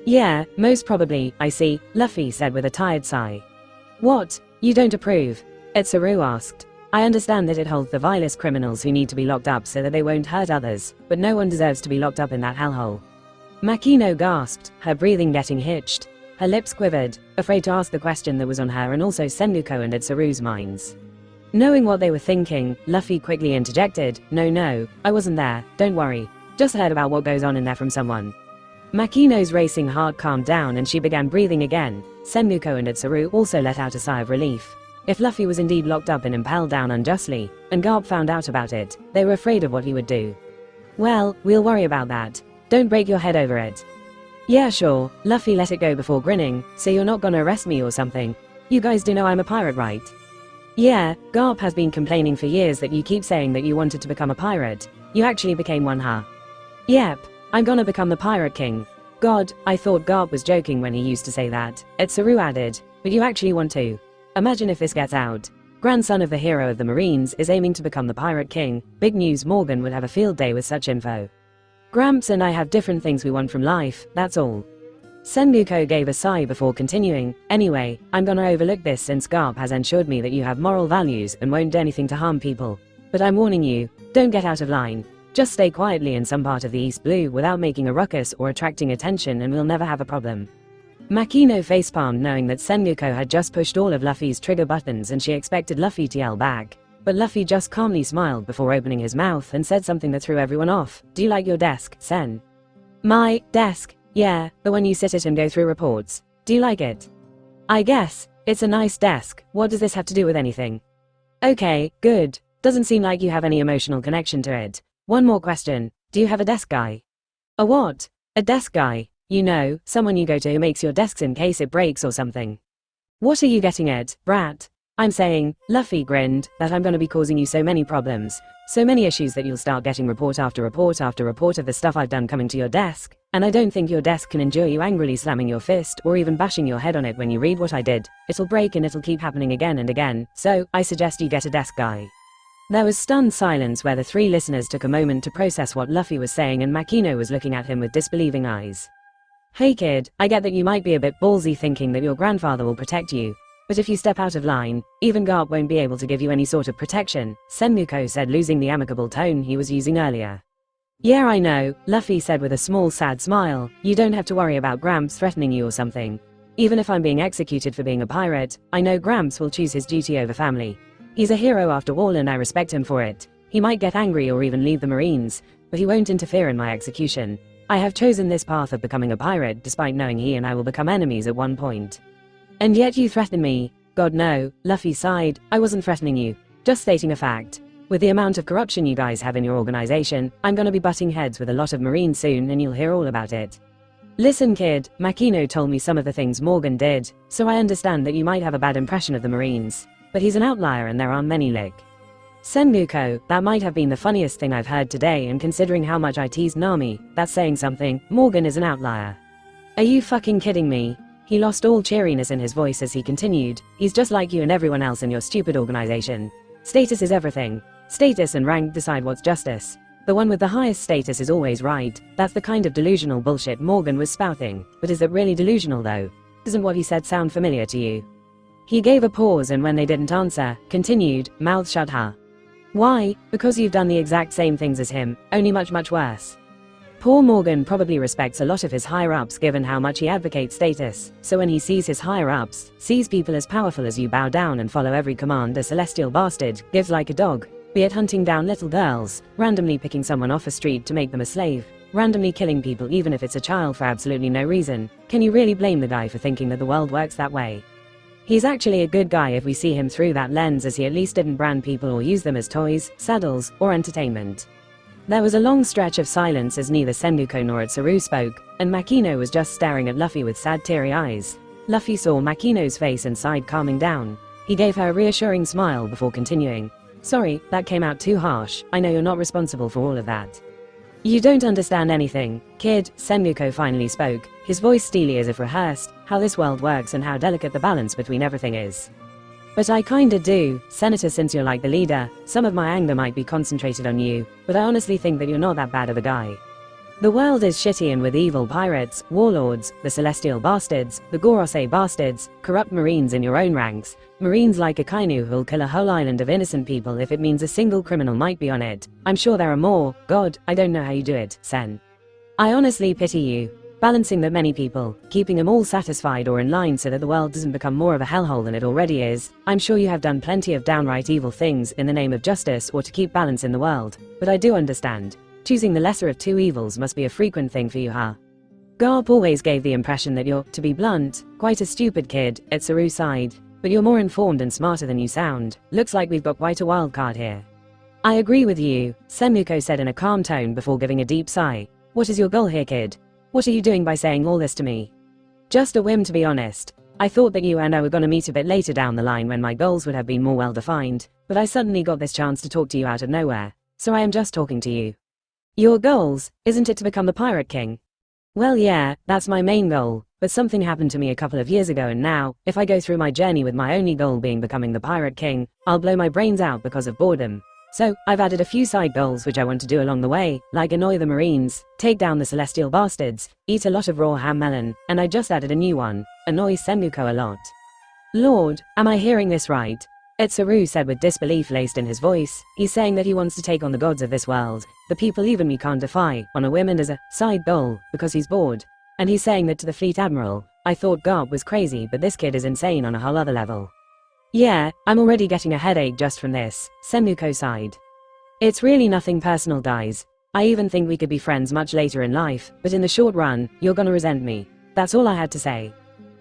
Yeah, most probably, I see, Luffy said with a tired sigh. What? You don't approve? Etsaru asked. I understand that it holds the vilest criminals who need to be locked up so that they won't hurt others, but no one deserves to be locked up in that hellhole. Makino gasped, her breathing getting hitched. Her lips quivered, afraid to ask the question that was on her and also Sengoku and Etsaru's minds. Knowing what they were thinking, Luffy quickly interjected, No, I wasn't there, don't worry. Just heard about what goes on in there from someone. Makino's racing heart calmed down and she began breathing again. Sengoku and Etsaru also let out a sigh of relief. If Luffy was indeed locked up and impaled down unjustly, and Garp found out about it, they were afraid of what he would do. Well, we'll worry about that. Don't break your head over it. Yeah, sure, Luffy let it go before grinning, so you're not gonna arrest me or something. You guys do know I'm a pirate, right? Yeah, Garp has been complaining for years that you keep saying that you wanted to become a pirate. You actually became one, huh? Yep, I'm gonna become the Pirate King. God, I thought Garp was joking when he used to say that. Etsaru added, but you actually want to. Imagine if this gets out. Grandson of the hero of the Marines is aiming to become the Pirate King. Big news. Morgan would have a field day with such info. Gramps and I have different things we want from life, that's all. Sengoku gave a sigh before continuing, anyway, I'm gonna overlook this since Garp has ensured me that you have moral values and won't do anything to harm people. But I'm warning you, don't get out of line. Just stay quietly in some part of the East Blue without making a ruckus or attracting attention and we'll never have a problem. Makino facepalmed knowing that Sengoku had just pushed all of Luffy's trigger buttons and she expected Luffy to yell back. But Luffy just calmly smiled before opening his mouth and said something that threw everyone off. Do you like your desk, Sen? My desk? Yeah, the one you sit at and go through reports. Do you like it? I guess. It's a nice desk. What does this have to do with anything? Okay, good. Doesn't seem like you have any emotional connection to it. One more question. Do you have a desk guy? A what? A desk guy. You know, someone you go to who makes your desks in case it breaks or something. What are you getting at, brat? I'm saying, Luffy grinned, that I'm gonna be causing you so many problems, so many issues that you'll start getting report after report after report of the stuff I've done coming to your desk, and I don't think your desk can endure you angrily slamming your fist or even bashing your head on it when you read what I did. It'll break and it'll keep happening again and again, so I suggest you get a desk guy. There was stunned silence where the three listeners took a moment to process what Luffy was saying and Makino was looking at him with disbelieving eyes. Hey kid, I get that you might be a bit ballsy thinking that your grandfather will protect you. But if you step out of line, even Garp won't be able to give you any sort of protection, Sengoku said, losing the amicable tone he was using earlier. Yeah, I know, Luffy said with a small sad smile, you don't have to worry about Gramps threatening you or something. Even if I'm being executed for being a pirate, I know Gramps will choose his duty over family. He's a hero after all and I respect him for it. He might get angry or even leave the Marines, but he won't interfere in my execution. I have chosen this path of becoming a pirate despite knowing he and I will become enemies at one point. And yet you threaten me? God no, Luffy sighed, I wasn't threatening you, just stating a fact. With the amount of corruption you guys have in your organization, I'm gonna be butting heads with a lot of Marines soon and you'll hear all about it. Listen kid, Makino told me some of the things Morgan did, so I understand that you might have a bad impression of the Marines. But he's an outlier and there aren't many like Sengoku, that might have been the funniest thing I've heard today and considering how much I teased Nami, that's saying something. Morgan is an outlier. Are you fucking kidding me? He lost all cheeriness in his voice as he continued, he's just like you and everyone else in your stupid organization. Status is everything. Status and rank decide what's justice. The one with the highest status is always right. That's the kind of delusional bullshit Morgan was spouting. But is that really delusional though? Doesn't what he said sound familiar to you? He gave a pause and when they didn't answer, continued, mouth shut huh? Why? Because you've done the exact same things as him, only much worse. Poor Morgan probably respects a lot of his higher-ups given how much he advocates status, so when he sees his higher-ups, sees people as powerful as you bow down and follow every command a celestial bastard gives like a dog, be it hunting down little girls, randomly picking someone off a street to make them a slave, randomly killing people even if it's a child for absolutely no reason, can you really blame the guy for thinking that the world works that way? He's actually a good guy if we see him through that lens as he at least didn't brand people or use them as toys, saddles, or entertainment. There was a long stretch of silence as neither Sengoku nor Etsaru spoke, and Makino was just staring at Luffy with sad teary eyes. Luffy saw Makino's face and sighed, calming down. He gave her a reassuring smile before continuing. Sorry, that came out too harsh. I know you're not responsible for all of that. You don't understand anything, kid, Sengoku finally spoke, his voice steely as if rehearsed, how this world works and how delicate the balance between everything is. But I kinda do, Senator, since you're like the leader, some of my anger might be concentrated on you, but I honestly think that you're not that bad of a guy. The world is shitty, and with evil pirates, warlords, the celestial bastards, the Gorosei bastards, corrupt marines in your own ranks, marines like Akainu who'll kill a whole island of innocent people if it means a single criminal might be on it. I'm sure there are more. God, I don't know how you do it, Sen. I honestly pity you. Balancing that many people, keeping them all satisfied or in line so that the world doesn't become more of a hellhole than it already is. I'm sure you have done plenty of downright evil things in the name of justice or to keep balance in the world, but I do understand. Choosing the lesser of two evils must be a frequent thing for you, huh? Garp always gave the impression that you're, to be blunt, quite a stupid kid, Itsuru's sighed. But you're more informed and smarter than you sound. Looks like we've got quite a wild card here. I agree with you, Sengoku said in a calm tone before giving a deep sigh. What is your goal here, kid? What are you doing by saying all this to me? Just a whim, to be honest. I thought that you and I were gonna meet a bit later down the line when my goals would have been more well defined, but I suddenly got this chance to talk to you out of nowhere, so I am just talking to you. Your goals, isn't it to become the Pirate King? Well, yeah, that's my main goal, but something happened to me a couple of years ago, and now, if I go through my journey with my only goal being becoming the Pirate King, I'll blow my brains out because of boredom. So, I've added a few side goals which I want to do along the way, like annoy the Marines, take down the Celestial Bastards, eat a lot of raw ham melon, and I just added a new one, annoy Sengoku a lot. Lord, am I hearing this right? Itsuru said with disbelief laced in his voice. He's saying that he wants to take on the gods of this world, the people even we can't defy, on a whim and as a side goal, because he's bored. And he's saying that to the Fleet Admiral. I thought Garp was crazy, but this kid is insane on a whole other level. Yeah, I'm already getting a headache just from this, Sengoku sighed. It's really nothing personal, guys. I even think we could be friends much later in life, but in the short run, you're gonna resent me. That's all I had to say.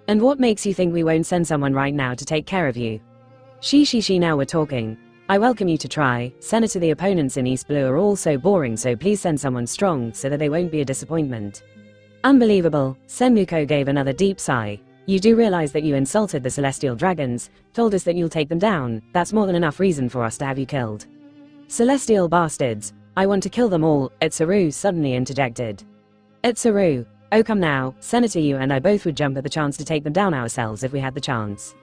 And what makes you think we won't send someone right now to take care of you? She, now we're talking. I welcome you to try, Senator. The opponents in East Blue are all so boring, so please send someone strong so that they won't be a disappointment. Unbelievable, Sengoku gave another deep sigh. You do realize that you insulted the Celestial Dragons, told us that you'll take them down. That's more than enough reason for us to have you killed. Celestial bastards, I want to kill them all, Itsuru suddenly interjected. Itsuru, oh come now, Senator, you and I both would jump at the chance to take them down ourselves if we had the chance.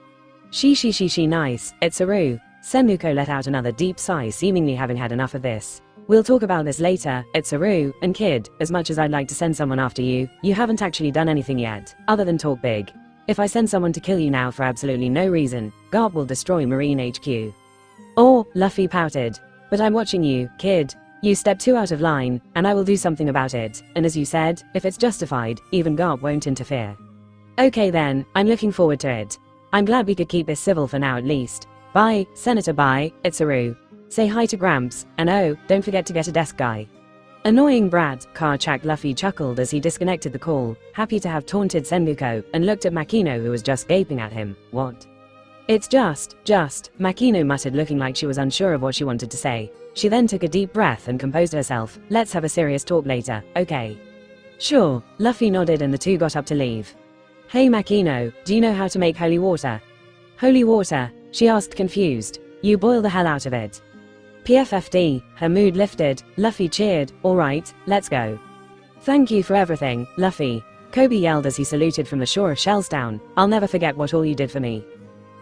She, nice, Itsuru. Sengoku let out another deep sigh, seemingly having had enough of this. We'll talk about this later, Itsuru, and kid, as much as I'd like to send someone after you, you haven't actually done anything yet, other than talk big. If I send someone to kill you now for absolutely no reason, Garp will destroy Marine HQ. Or, Luffy pouted. But I'm watching you, kid. You step too out of line, and I will do something about it, and as you said, if it's justified, even Garp won't interfere. Okay then, I'm looking forward to it. I'm glad we could keep this civil for now at least. Bye, Senator, bye, Itsuru. Say hi to Gramps, and oh, don't forget to get a desk guy. Annoying brat, Karchak. Luffy chuckled as he disconnected the call, happy to have taunted Sengoku, and looked at Makino, who was just gaping at him. What? It's just, Makino muttered, looking like she was unsure of what she wanted to say. She then took a deep breath and composed herself. Let's have a serious talk later, okay? Sure, Luffy nodded and the two got up to leave. Hey Makino, do you know how to make holy water? Holy water? She asked, confused. You boil the hell out of it. PFFD, her mood lifted. Luffy cheered. Alright, let's go. Thank you for everything, Luffy. Kobe yelled as he saluted from the shore of Shellstown. I'll never forget what all you did for me.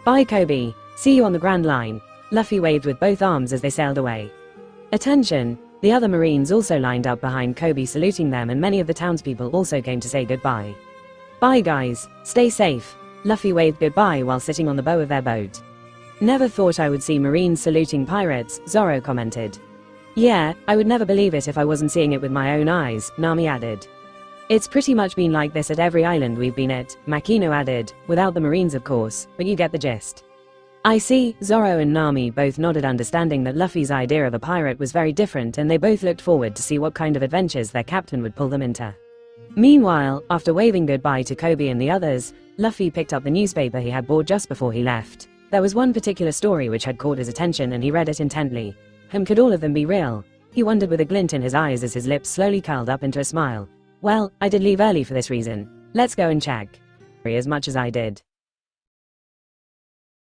Bye Kobe. See you on the Grand Line. Luffy waved with both arms as they sailed away. Attention! The other Marines also lined up behind Kobe, saluting them, and many of the townspeople also came to say goodbye. Bye guys, stay safe. Luffy waved goodbye while sitting on the bow of their boat. Never thought I would see Marines saluting pirates, Zoro commented. Yeah, I would never believe it if I wasn't seeing it with my own eyes, Nami added. It's pretty much been like this at every island we've been at, Makino added, without the Marines of course, but you get the gist. I see, Zoro and Nami both nodded, understanding that Luffy's idea of a pirate was very different, and they both looked forward to see what kind of adventures their captain would pull them into. Meanwhile, after waving goodbye to Kobe and the others, Luffy picked up the newspaper he had bought just before he left. There was one particular story which had caught his attention and he read it intently. Could all of them be real? He wondered with a glint in his eyes as his lips slowly curled up into a smile. Well, I did leave early for this reason. Let's go and check. As much as I did.